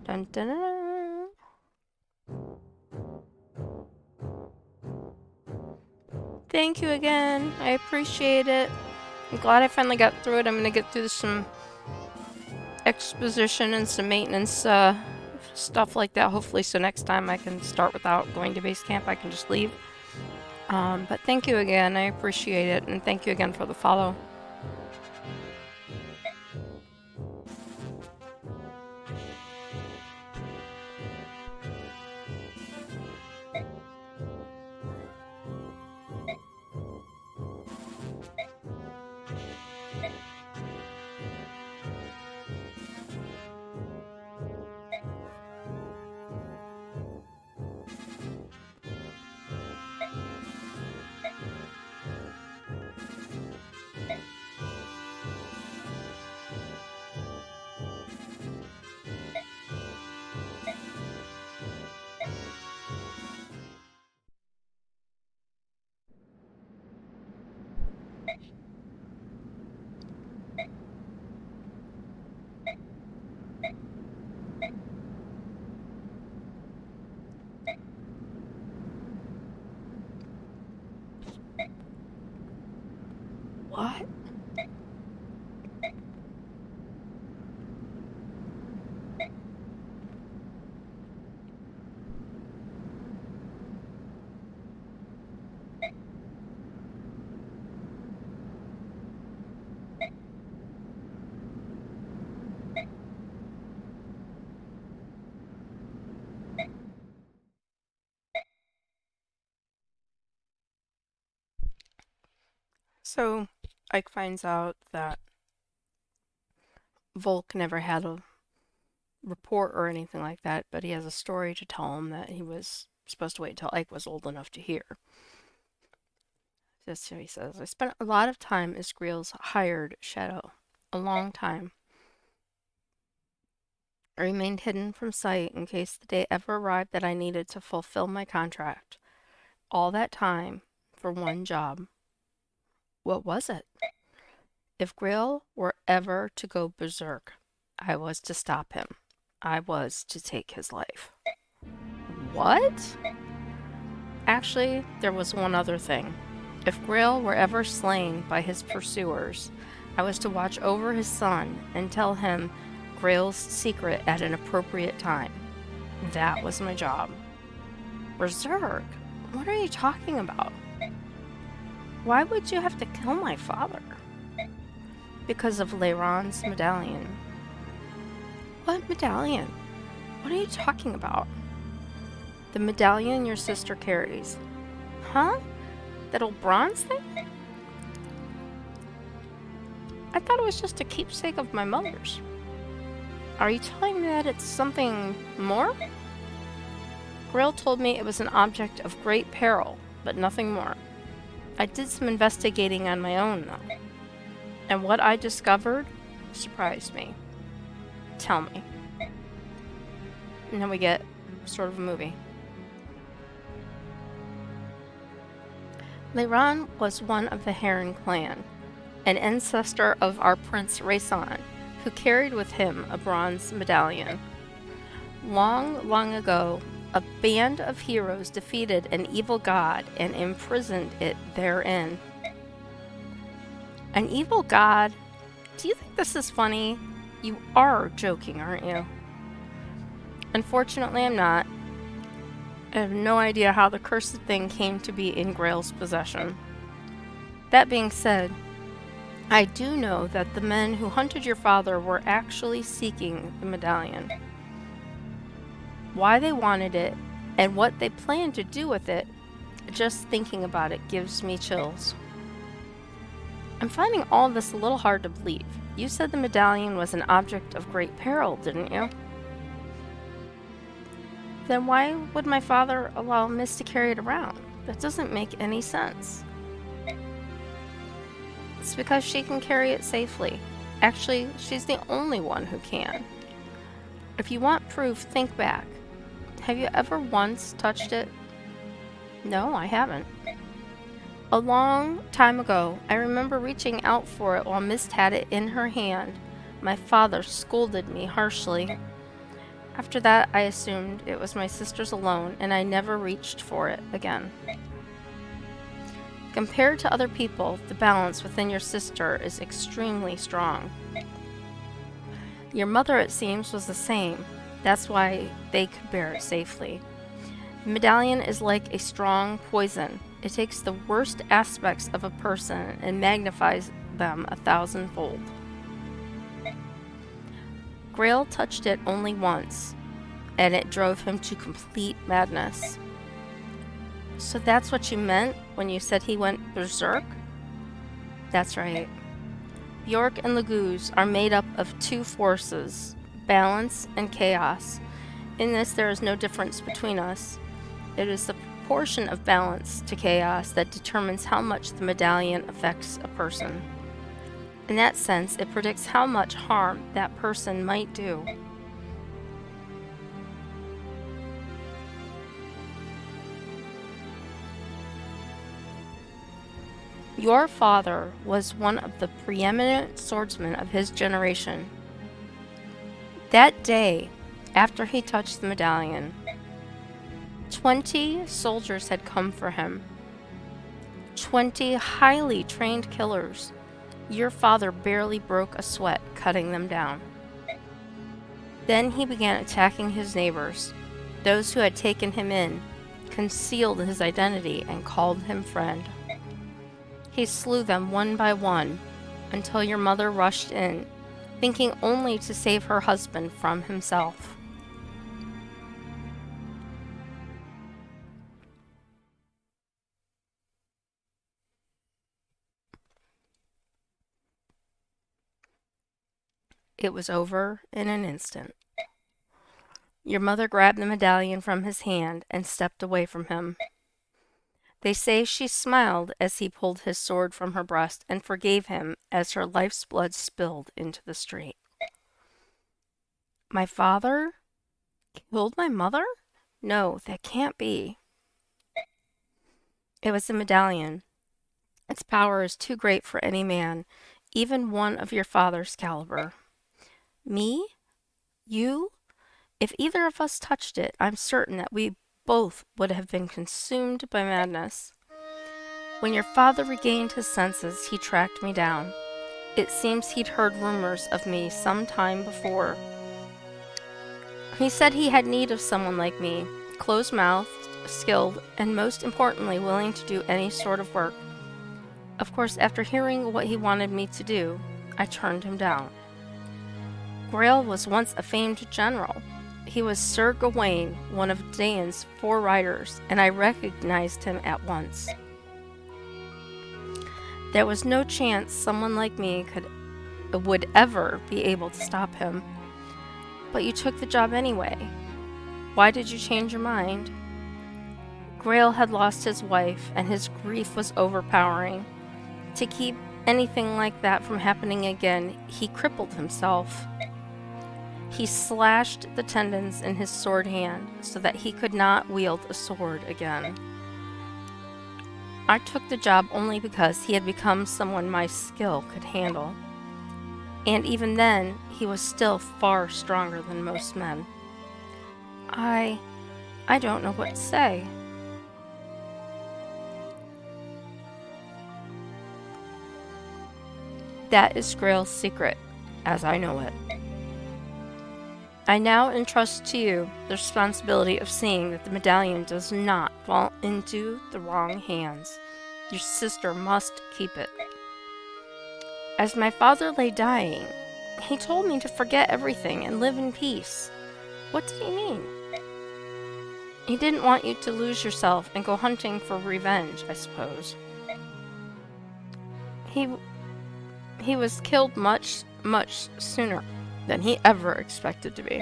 Dun dun dun. Thank you again. I appreciate it. I'm glad I finally got through it. I'm gonna get through some exposition and some maintenance stuff like that, hopefully, so next time I can start without going to base camp. I can just leave. But thank you again. I appreciate it, and thank you again for the follow. What? So, Ike finds out that Volk never had a report or anything like that, but he has a story to tell him that he was supposed to wait until Ike was old enough to hear. So he says, I spent a lot of time as Greel's hired shadow. A long time. I remained hidden from sight in case the day ever arrived that I needed to fulfill my contract. All that time for one job. What was it? If Greel were ever to go berserk, I was to stop him. I was to take his life. What? Actually, there was one other thing. If Greel were ever slain by his pursuers, I was to watch over his son and tell him Grail's secret at an appropriate time. That was my job. Berserk? What are you talking about? Why would you have to kill my father? Because of Leiron's medallion. What medallion? What are you talking about? The medallion your sister carries. Huh? That old bronze thing? I thought it was just a keepsake of my mother's. Are you telling me that it's something more? Grail told me it was an object of great peril, but nothing more. I did some investigating on my own, though. And what I discovered surprised me. Tell me. And then we get sort of a movie. Leiron was one of the Heron clan, an ancestor of our Prince Rayson, who carried with him a bronze medallion. Long, long ago, a band of heroes defeated an evil god and imprisoned it therein. An evil god? Do you think this is funny? You are joking, aren't you? Unfortunately, I'm not. I have no idea how the cursed thing came to be in Grail's possession. That being said, I do know that the men who hunted your father were actually seeking the medallion. Why they wanted it, and what they planned to do with it, just thinking about it gives me chills. I'm finding all this a little hard to believe. You said the medallion was an object of great peril, didn't you? Then why would my father allow Miss to carry it around? That doesn't make any sense. It's because she can carry it safely. Actually, she's the only one who can. If you want proof, think back. Have you ever once touched it? No, I haven't. A long time ago, I remember reaching out for it while Miss had it in her hand. My father scolded me harshly. After that, I assumed it was my sister's alone, and I never reached for it again. Compared to other people, the balance within your sister is extremely strong. Your mother, it seems, was the same. That's why they could bear it safely. The medallion is like a strong poison. It takes the worst aspects of a person and magnifies them 1,000-fold. Grail touched it only once, and it drove him to complete madness. So that's what you meant when you said he went berserk? That's right. Bjork and Laguz are made up of two forces, balance and chaos. In this, there is no difference between us. It is the proportion of balance to chaos that determines how much the medallion affects a person. In that sense, it predicts how much harm that person might do. Your father was one of the preeminent swordsmen of his generation. That day, after he touched the medallion, 20 soldiers had come for him. 20 highly trained killers. Your father barely broke a sweat cutting them down. Then he began attacking his neighbors, those who had taken him in, concealed his identity, and called him friend. He slew them one by one until your mother rushed in, thinking only to save her husband from himself. It was over in an instant. Your mother grabbed the medallion from his hand and stepped away from him. They say she smiled as he pulled his sword from her breast and forgave him as her life's blood spilled into the street. My father killed my mother? No, that can't be. It was the medallion. Its power is too great for any man, even one of your father's caliber. Me? You? If either of us touched it, I'm certain that we both would have been consumed by madness. When your father regained his senses, he tracked me down. It seems he'd heard rumors of me some time before. He said he had need of someone like me, close-mouthed, skilled, and most importantly, willing to do any sort of work. Of course, after hearing what he wanted me to do, I turned him down. Grail was once a famed general. He was Sir Gawain, one of Dane's 4 riders, and I recognized him at once. There was no chance someone like me would ever be able to stop him. But you took the job anyway. Why did you change your mind? Grail had lost his wife, and his grief was overpowering. To keep anything like that from happening again, he crippled himself. He slashed the tendons in his sword hand so that he could not wield a sword again. I took the job only because he had become someone my skill could handle. And even then, he was still far stronger than most men. I don't know what to say. That is Grail's secret, as I know it. I now entrust to you the responsibility of seeing that the medallion does not fall into the wrong hands. Your sister must keep it. As my father lay dying, he told me to forget everything and live in peace. What did he mean? He didn't want you to lose yourself and go Hunting for revenge, I suppose. He He was killed much, much sooner than he ever expected to be.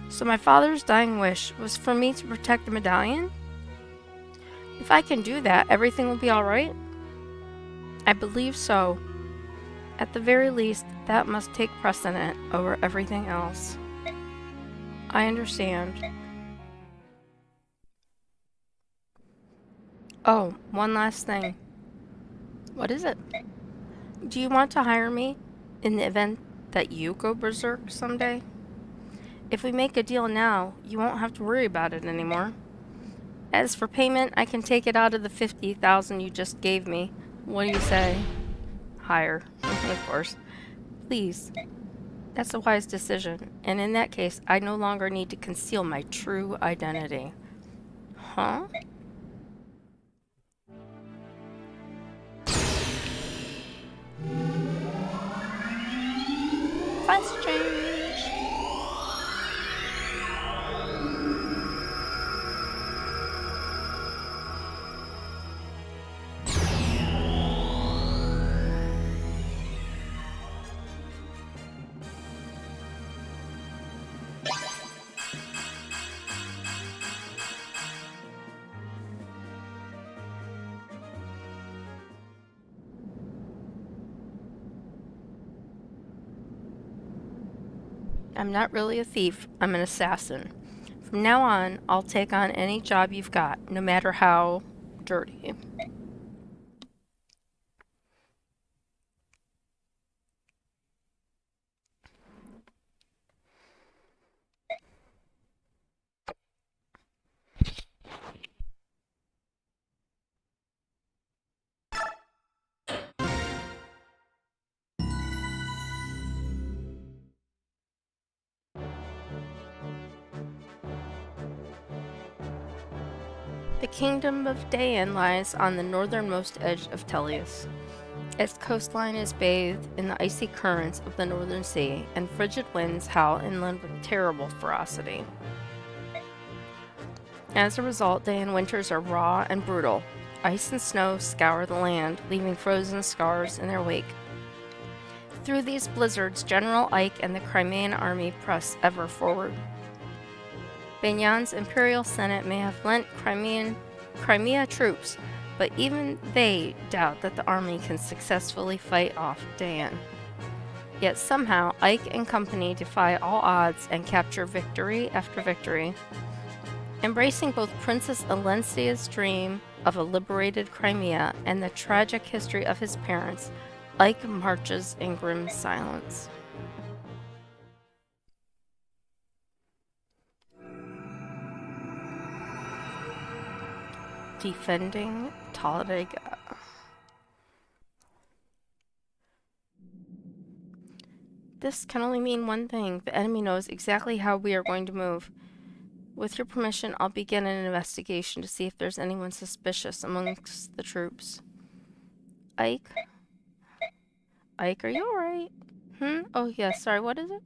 So my father's dying wish was for me to protect the medallion? If I can do that, everything will be alright? I believe so. At the very least, that must take precedent over everything else. I understand. Oh, one last thing. What is it? Do you want to hire me in the event that you go berserk someday? If we make a deal now, you won't have to worry about it anymore. As for payment, I can take it out of the 50,000 you just gave me. What do you say? Hire, of course. Please. That's a wise decision, and in that case, I no longer need to conceal my true identity. Huh? Fast change! I'm not really a thief, I'm an assassin. From now on, I'll take on any job you've got, no matter how dirty. The kingdom of Dayan lies on the northernmost edge of Tellius. Its coastline is bathed in the icy currents of the northern sea, and frigid winds howl inland with terrible ferocity. As a result, Dayan winters are raw and brutal. Ice and snow scour the land, leaving frozen scars in their wake. Through these blizzards, General Ike and the Crimean army press ever forward. Banyan's Imperial Senate may have lent Crimea troops, but even they doubt that the army can successfully fight off Dayan. Yet somehow, Ike and company defy all odds and capture victory after victory. Embracing both Princess Alencia's dream of a liberated Crimea and the tragic history of his parents, Ike marches in grim silence. Defending Talladega. This can only mean one thing. The enemy knows exactly how we are going to move. With your permission, I'll begin an investigation to see if there's anyone suspicious amongst the troops. Ike? Ike, are you alright? Oh, yes, sorry, what is it?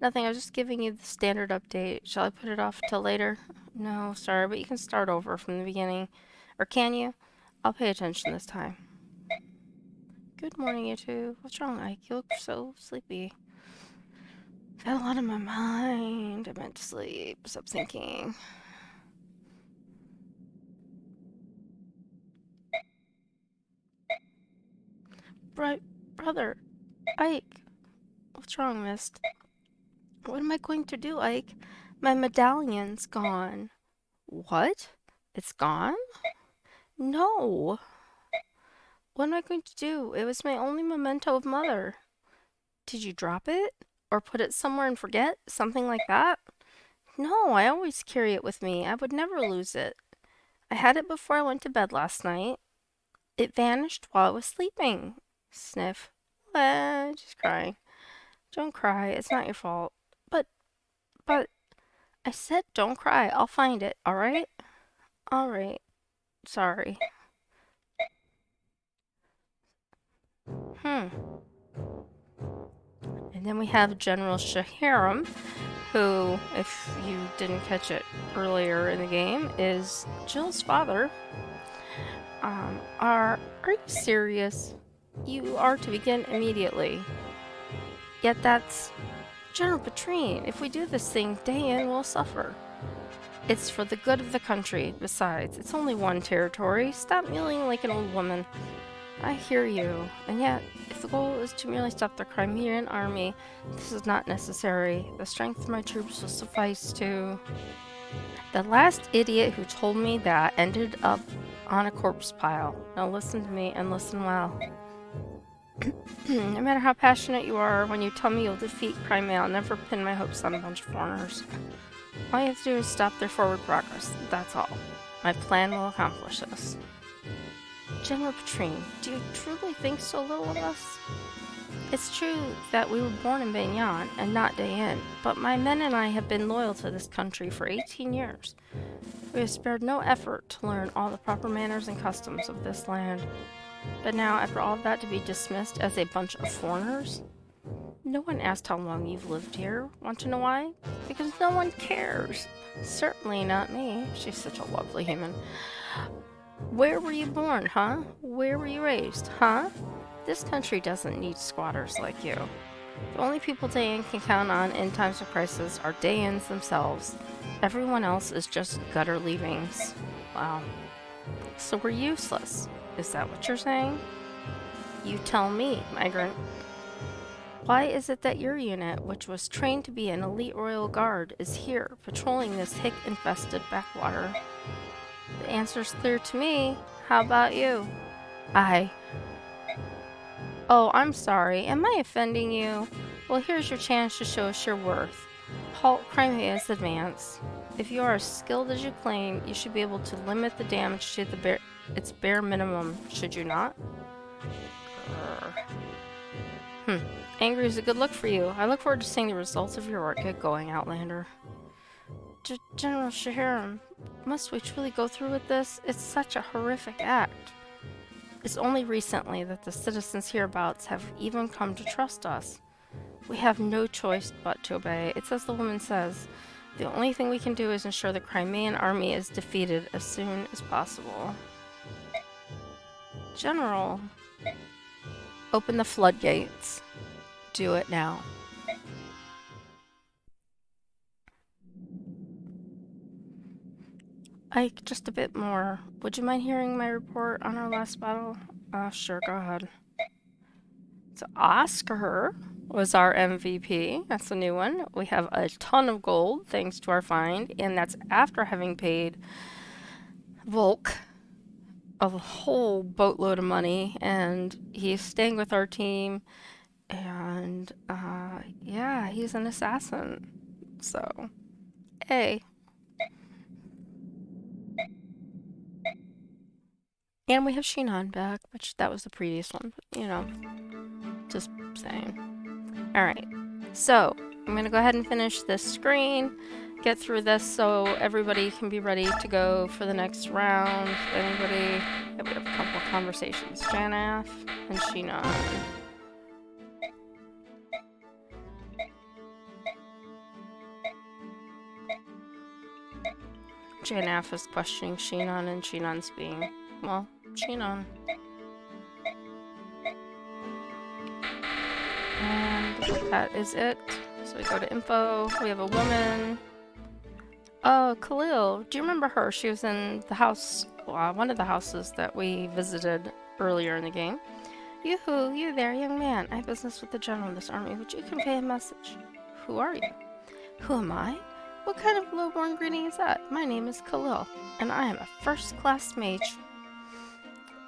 Nothing, I was just giving you the standard update. Shall I put it off till later? No, sorry, but you can start over from the beginning. Or can you? I'll pay attention this time. Good morning, you two. What's wrong, Ike? You look so sleepy. I've had a lot on my mind. I meant to sleep. Stop thinking. Brother, Ike. What's wrong, Mist? What am I going to do, Ike? My medallion's gone. What? It's gone? No. What am I going to do? It was my only memento of Mother. Did you drop it? Or put it somewhere and forget? Something like that? No, I always carry it with me. I would never lose it. I had it before I went to bed last night. It vanished while I was sleeping. Sniff. Just crying. Don't cry. It's not your fault. But, I said don't cry. I'll find it, alright? Alright. Sorry. And then we have General Shaharam, who, if you didn't catch it earlier in the game, is Jill's father. Are you serious? You are to begin immediately. Yet that's... General Petrine, if we do this thing, Dayan will suffer. It's for the good of the country. Besides, it's only one territory. Stop mewling like an old woman. I hear you. And yet, if the goal is to merely stop the Crimean army, this is not necessary. The strength of my troops will suffice to... The last idiot who told me that ended up on a corpse pile. Now listen to me and listen well. No matter how passionate you are, when you tell me you'll defeat Crimea, I'll never pin my hopes on a bunch of foreigners. All you have to do is stop their forward progress. That's all. My plan will accomplish this. General Petrine, do you truly think so little of us? It's true that we were born in Banyan and not Dayan, but my men and I have been loyal to this country for 18 years. We have spared no effort to learn all the proper manners and customs of this land. But now, after all of that, to be dismissed as a bunch of foreigners? No one asked how long you've lived here. Want to know why? Because no one cares. Certainly not me. She's such a lovely human. Where were you born, huh? Where were you raised, huh? This country doesn't need squatters like you. The only people Dayan can count on in times of crisis are Dayans themselves. Everyone else is just gutter leavings. Wow. So we're useless. Is that what you're saying? You tell me, migrant. Why is it that your unit, which was trained to be an elite royal guard, is here, patrolling this hick-infested backwater? The answer's clear to me. How about you? Oh, I'm sorry. Am I offending you? Well, here's your chance to show us your worth. Halt Crimea's advance. If you are as skilled as you claim, you should be able to limit the damage to its bare minimum, should you not? Angry is a good look for you. I look forward to seeing the results of your work. Get going, Outlander. General Shaharam, must we truly go through with this? It's such a horrific act. It's only recently that the citizens hereabouts have even come to trust us. We have no choice but to obey. It's as the woman says. The only thing we can do is ensure the Crimean army is defeated as soon as possible. General, open the floodgates. Do it now. Ike, just a bit more. Would you mind hearing my report on our last battle? Sure, go ahead. So Oscar was our MVP. That's a new one. We have a ton of gold thanks to our find, and that's after having paid Volk a whole boatload of money, and he's staying with our team, and yeah, he's an assassin. So, A. And we have Shinan back, which that was the previous one, but, you know, just saying. Alright, so I'm gonna go ahead and finish this screen, get through this so everybody can be ready to go for the next round. Anybody? Yeah, we have a couple of conversations. Janaf and Shinan. Janaf is questioning Shinan, and Shinan's being, well, Shinan. And that is it. So we go to info. We have a woman. Oh, Khalil. Do you remember her? She was in the house, one of the houses that we visited earlier in the game. Yoo-hoo, you there, young man. I have business with the general of this army. Would you convey a message? Who are you? Who am I? What kind of lowborn greeting is that? My name is Khalil, and I am a first-class mage.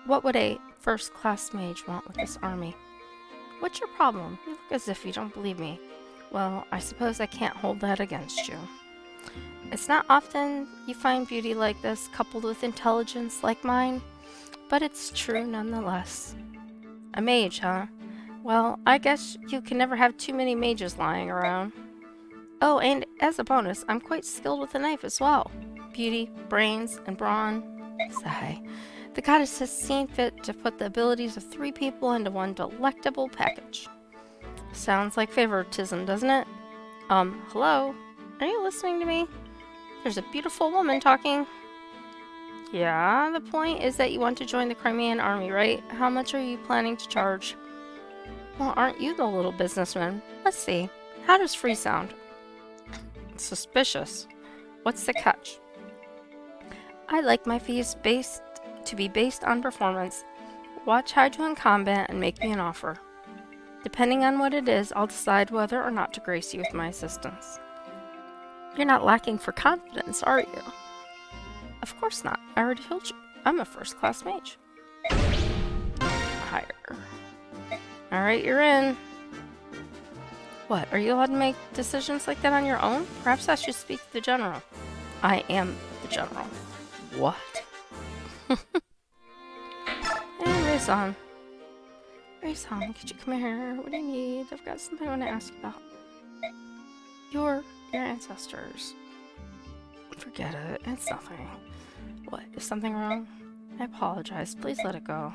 What would a first-class mage want with this army? What's your problem? You look as if you don't believe me. Well, I suppose I can't hold that against you. It's not often you find beauty like this coupled with intelligence like mine, but it's true nonetheless. A mage, huh? Well, I guess you can never have too many mages lying around. Oh, and as a bonus, I'm quite skilled with a knife as well. Beauty, brains, and brawn. Sigh. The goddess has seen fit to put the abilities of 3 people into one delectable package. Sounds like favoritism, doesn't it? Hello? Are you listening to me? There's a beautiful woman talking. Yeah, the point is that you want to join the Crimean army, right? How much are you planning to charge? Well, aren't you the little businessman? Let's see. How does free sound? Suspicious. What's the catch? I like my fees to be based on performance. Watch how I do in combat and make me an offer. Depending on what it is, I'll decide whether or not to grace you with my assistance. You're not lacking for confidence, are you? Of course not. I already told you. I'm a first-class mage. Higher. Alright, you're in. What, are you allowed to make decisions like that on your own? Perhaps I should speak to the general. I am the general. What? And Rayson. Rayson, could you come here? What do you need? I've got something I want to ask you about. Your ancestors. Forget it. It's nothing. What? Is something wrong? I apologize. Please let it go.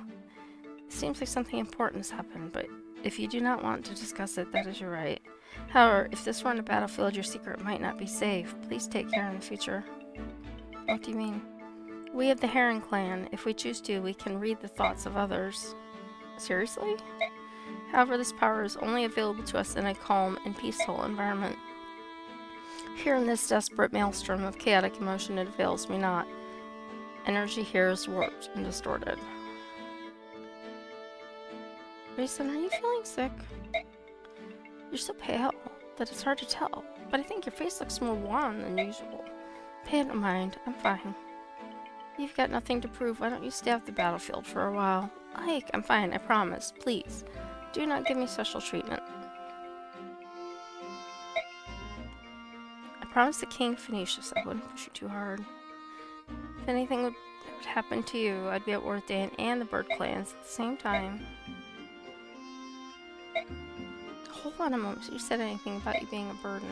It seems like something important has happened, but if you do not want to discuss it, that is your right. However, if this were on a battlefield, your secret might not be safe. Please take care in the future. What do you mean? We of the Heron clan, if we choose to, we can read the thoughts of others. Seriously? However, this power is only available to us in a calm and peaceful environment. Here in this desperate maelstrom of chaotic emotion, it avails me not. Energy here is warped and distorted. Rayson, are you feeling sick? You're so pale that it's hard to tell, but I think your face looks more wan than usual. Pay no mind, I'm fine. You've got nothing to prove. Why don't you stay off the battlefield for a while? Ike, I'm fine, I promise. Please, do not give me special treatment. I promised the King Phoenicius I wouldn't push you too hard. If anything would happen to you, I'd be at Worthdan and the Bird Clans at the same time. Hold on a moment. You said anything about you being a burden.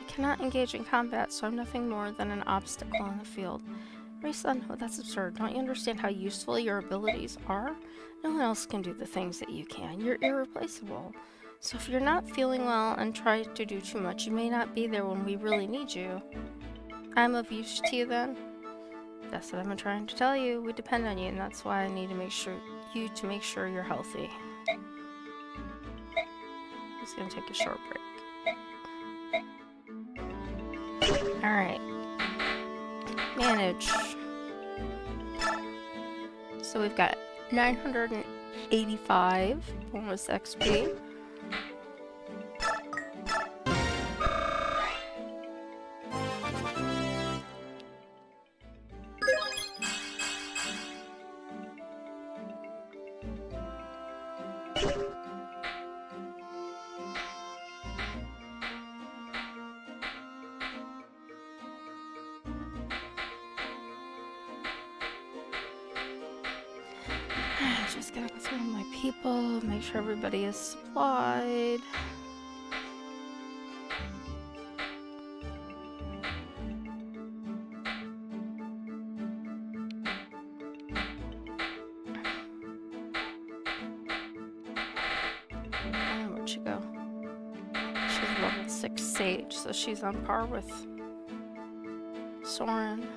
I cannot engage in combat, so I'm nothing more than an obstacle in the field. Rayson, oh, that's absurd. Don't you understand how useful your abilities are? No one else can do the things that you can. You're irreplaceable. So if you're not feeling well and try to do too much, you may not be there when we really need you. I'm of use to you then? That's what I've been trying to tell you. We depend on you, and that's why I need to make sure you're healthy. Just gonna take a short break. Alright. Manage. So we've got 985 bonus XP. Just gotta go through my people, make sure everybody is supplied. Where'd she go? She's level 6 Sage, so she's on par with Soren.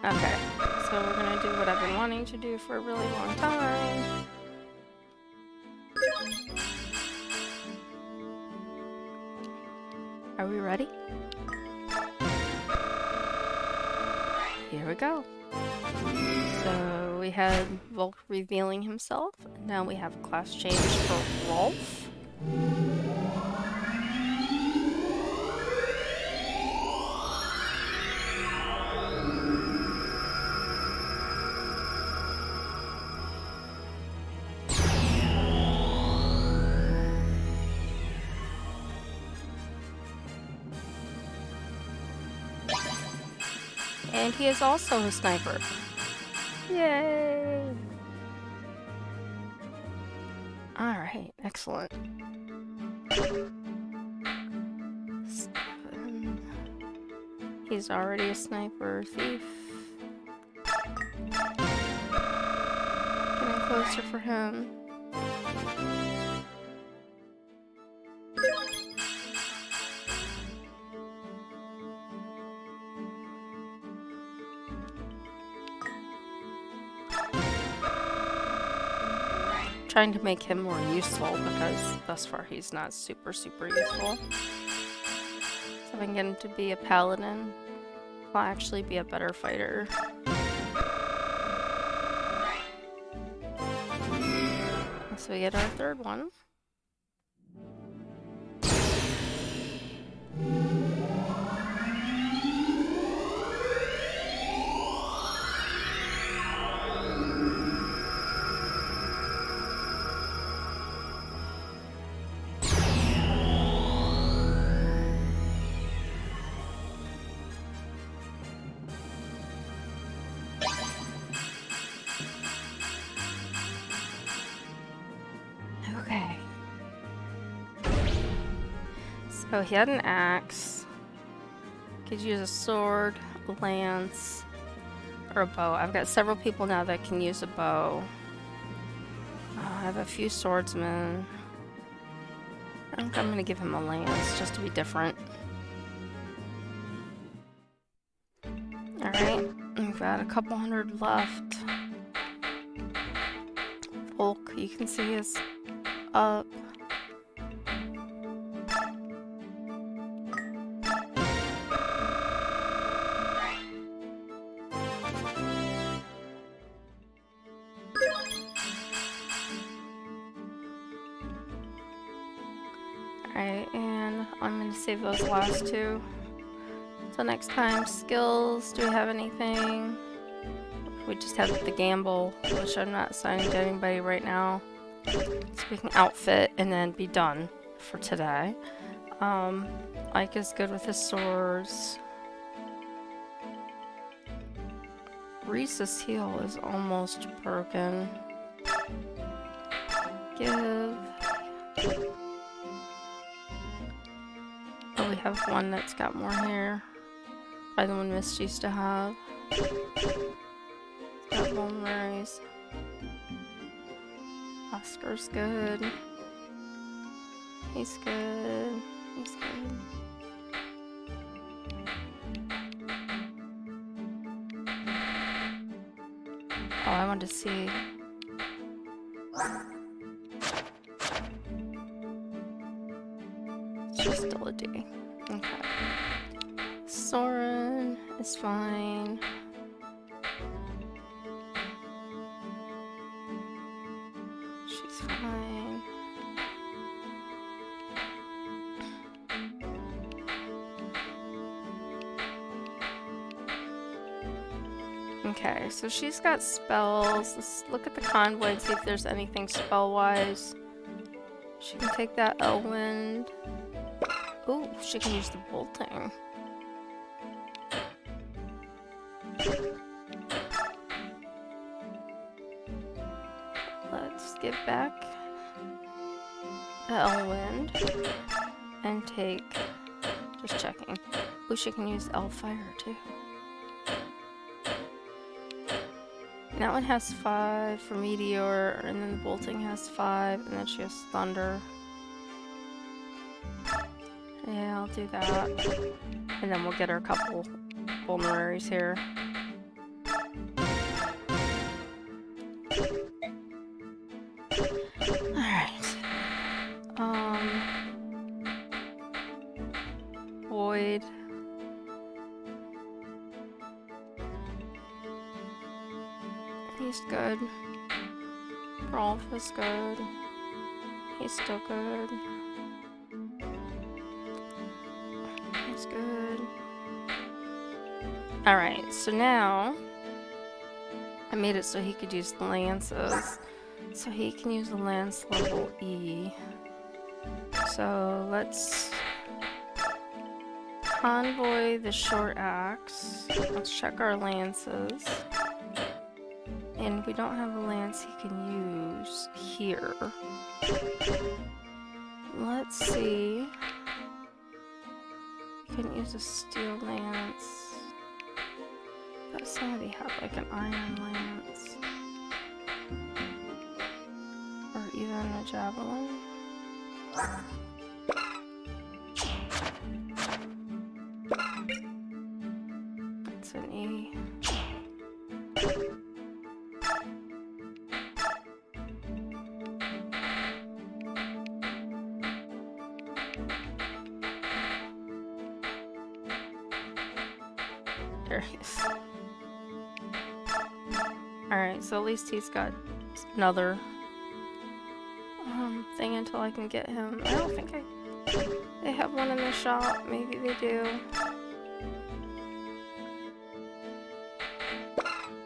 Okay, so we're gonna do what I've been wanting to do for a really long time. Are we ready? Here we go. So we had Volk revealing himself. Now we have a class change for Rolf. And he is also a sniper. Yay! Alright, excellent. 7. He's already a sniper thief. Getting closer for him. trying to make him more useful because thus far he's not super useful. So if I can get him to be a paladin, he'll actually be a better fighter. So we get our third one. Okay. So he had an axe. Could use a sword, a lance, or a bow. I've got several people now that can use a bow. I have a few swordsmen. I think I'm gonna give him a lance just to be different. Alright, we've got a couple hundred left. Volk, you can see, is up. Alright, and I'm going to save those last two. So next time, skills, do we have anything? We just have the gamble, which I'm not assigning to anybody right now. So we can outfit and then be done for today. Ike is good with his swords. Reese's heel is almost broken. Give. Oh, we have one that's got more hair. Probably the one Mist used to have. Got vulneraries. Oscar's good. He's good. He's good. Oh, I want to see. She's still a D. Okay. Soren is fine. She's fine. Okay, so she's got spells. Let's look at the convoy and see if there's anything spell-wise. She can take that Elwind. Ooh, she can use the bolting. Let's give back the Elwind and take, just checking. Ooh, she can use Elfire too. And that one has 5 for Meteor, and then the bolting has 5, and then she has Thunder. Yeah, I'll do that. And then we'll get her a couple vulneraries here. Alright. Void. He's good. Rolf is good. He's still good. He's good. Alright, so now I made it so he could use the lances. So he can use the lance level E. So let's convoy the short axe. Let's check our lances. And we don't have a lance he can use here. Let's see. He couldn't use a steel lance. But somebody had like an iron lance. Or even a javelin. That's an E. There he is. Alright, so at least he's got another thing until I can get him. I don't think they have one in the shop. Maybe they do.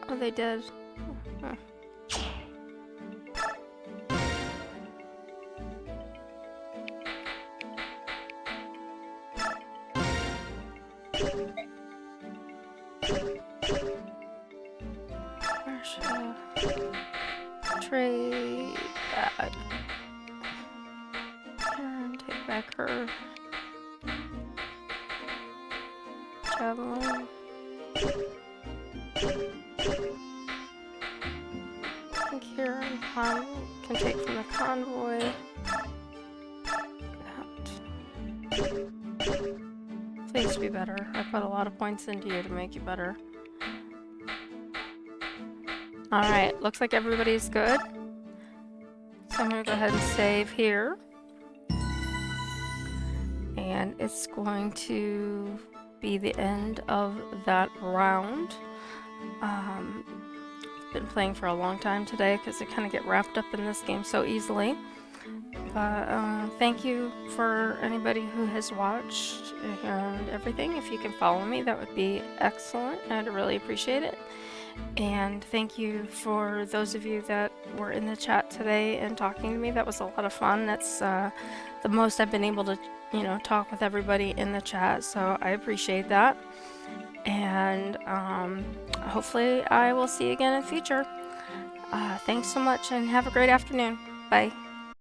Oh, they did. Huh. Where should I trade that? And take back her javelin. I think here can take from the convoy. That. Please be better. I put a lot of points into you to make you better. Alright, looks like everybody's good. So I'm gonna go ahead and save here. And it's going to be the end of that round. Been playing for a long time today because I kind of get wrapped up in this game so easily. But thank you for anybody who has watched and everything. If you can follow me, that would be excellent. I'd really appreciate it. And thank you for those of you that were in the chat today and talking to me. That was a lot of fun. That's the most I've been able to, you know, talk with everybody in the chat. So I appreciate that. And hopefully I will see you again in the future. Thanks so much and have a great afternoon. Bye.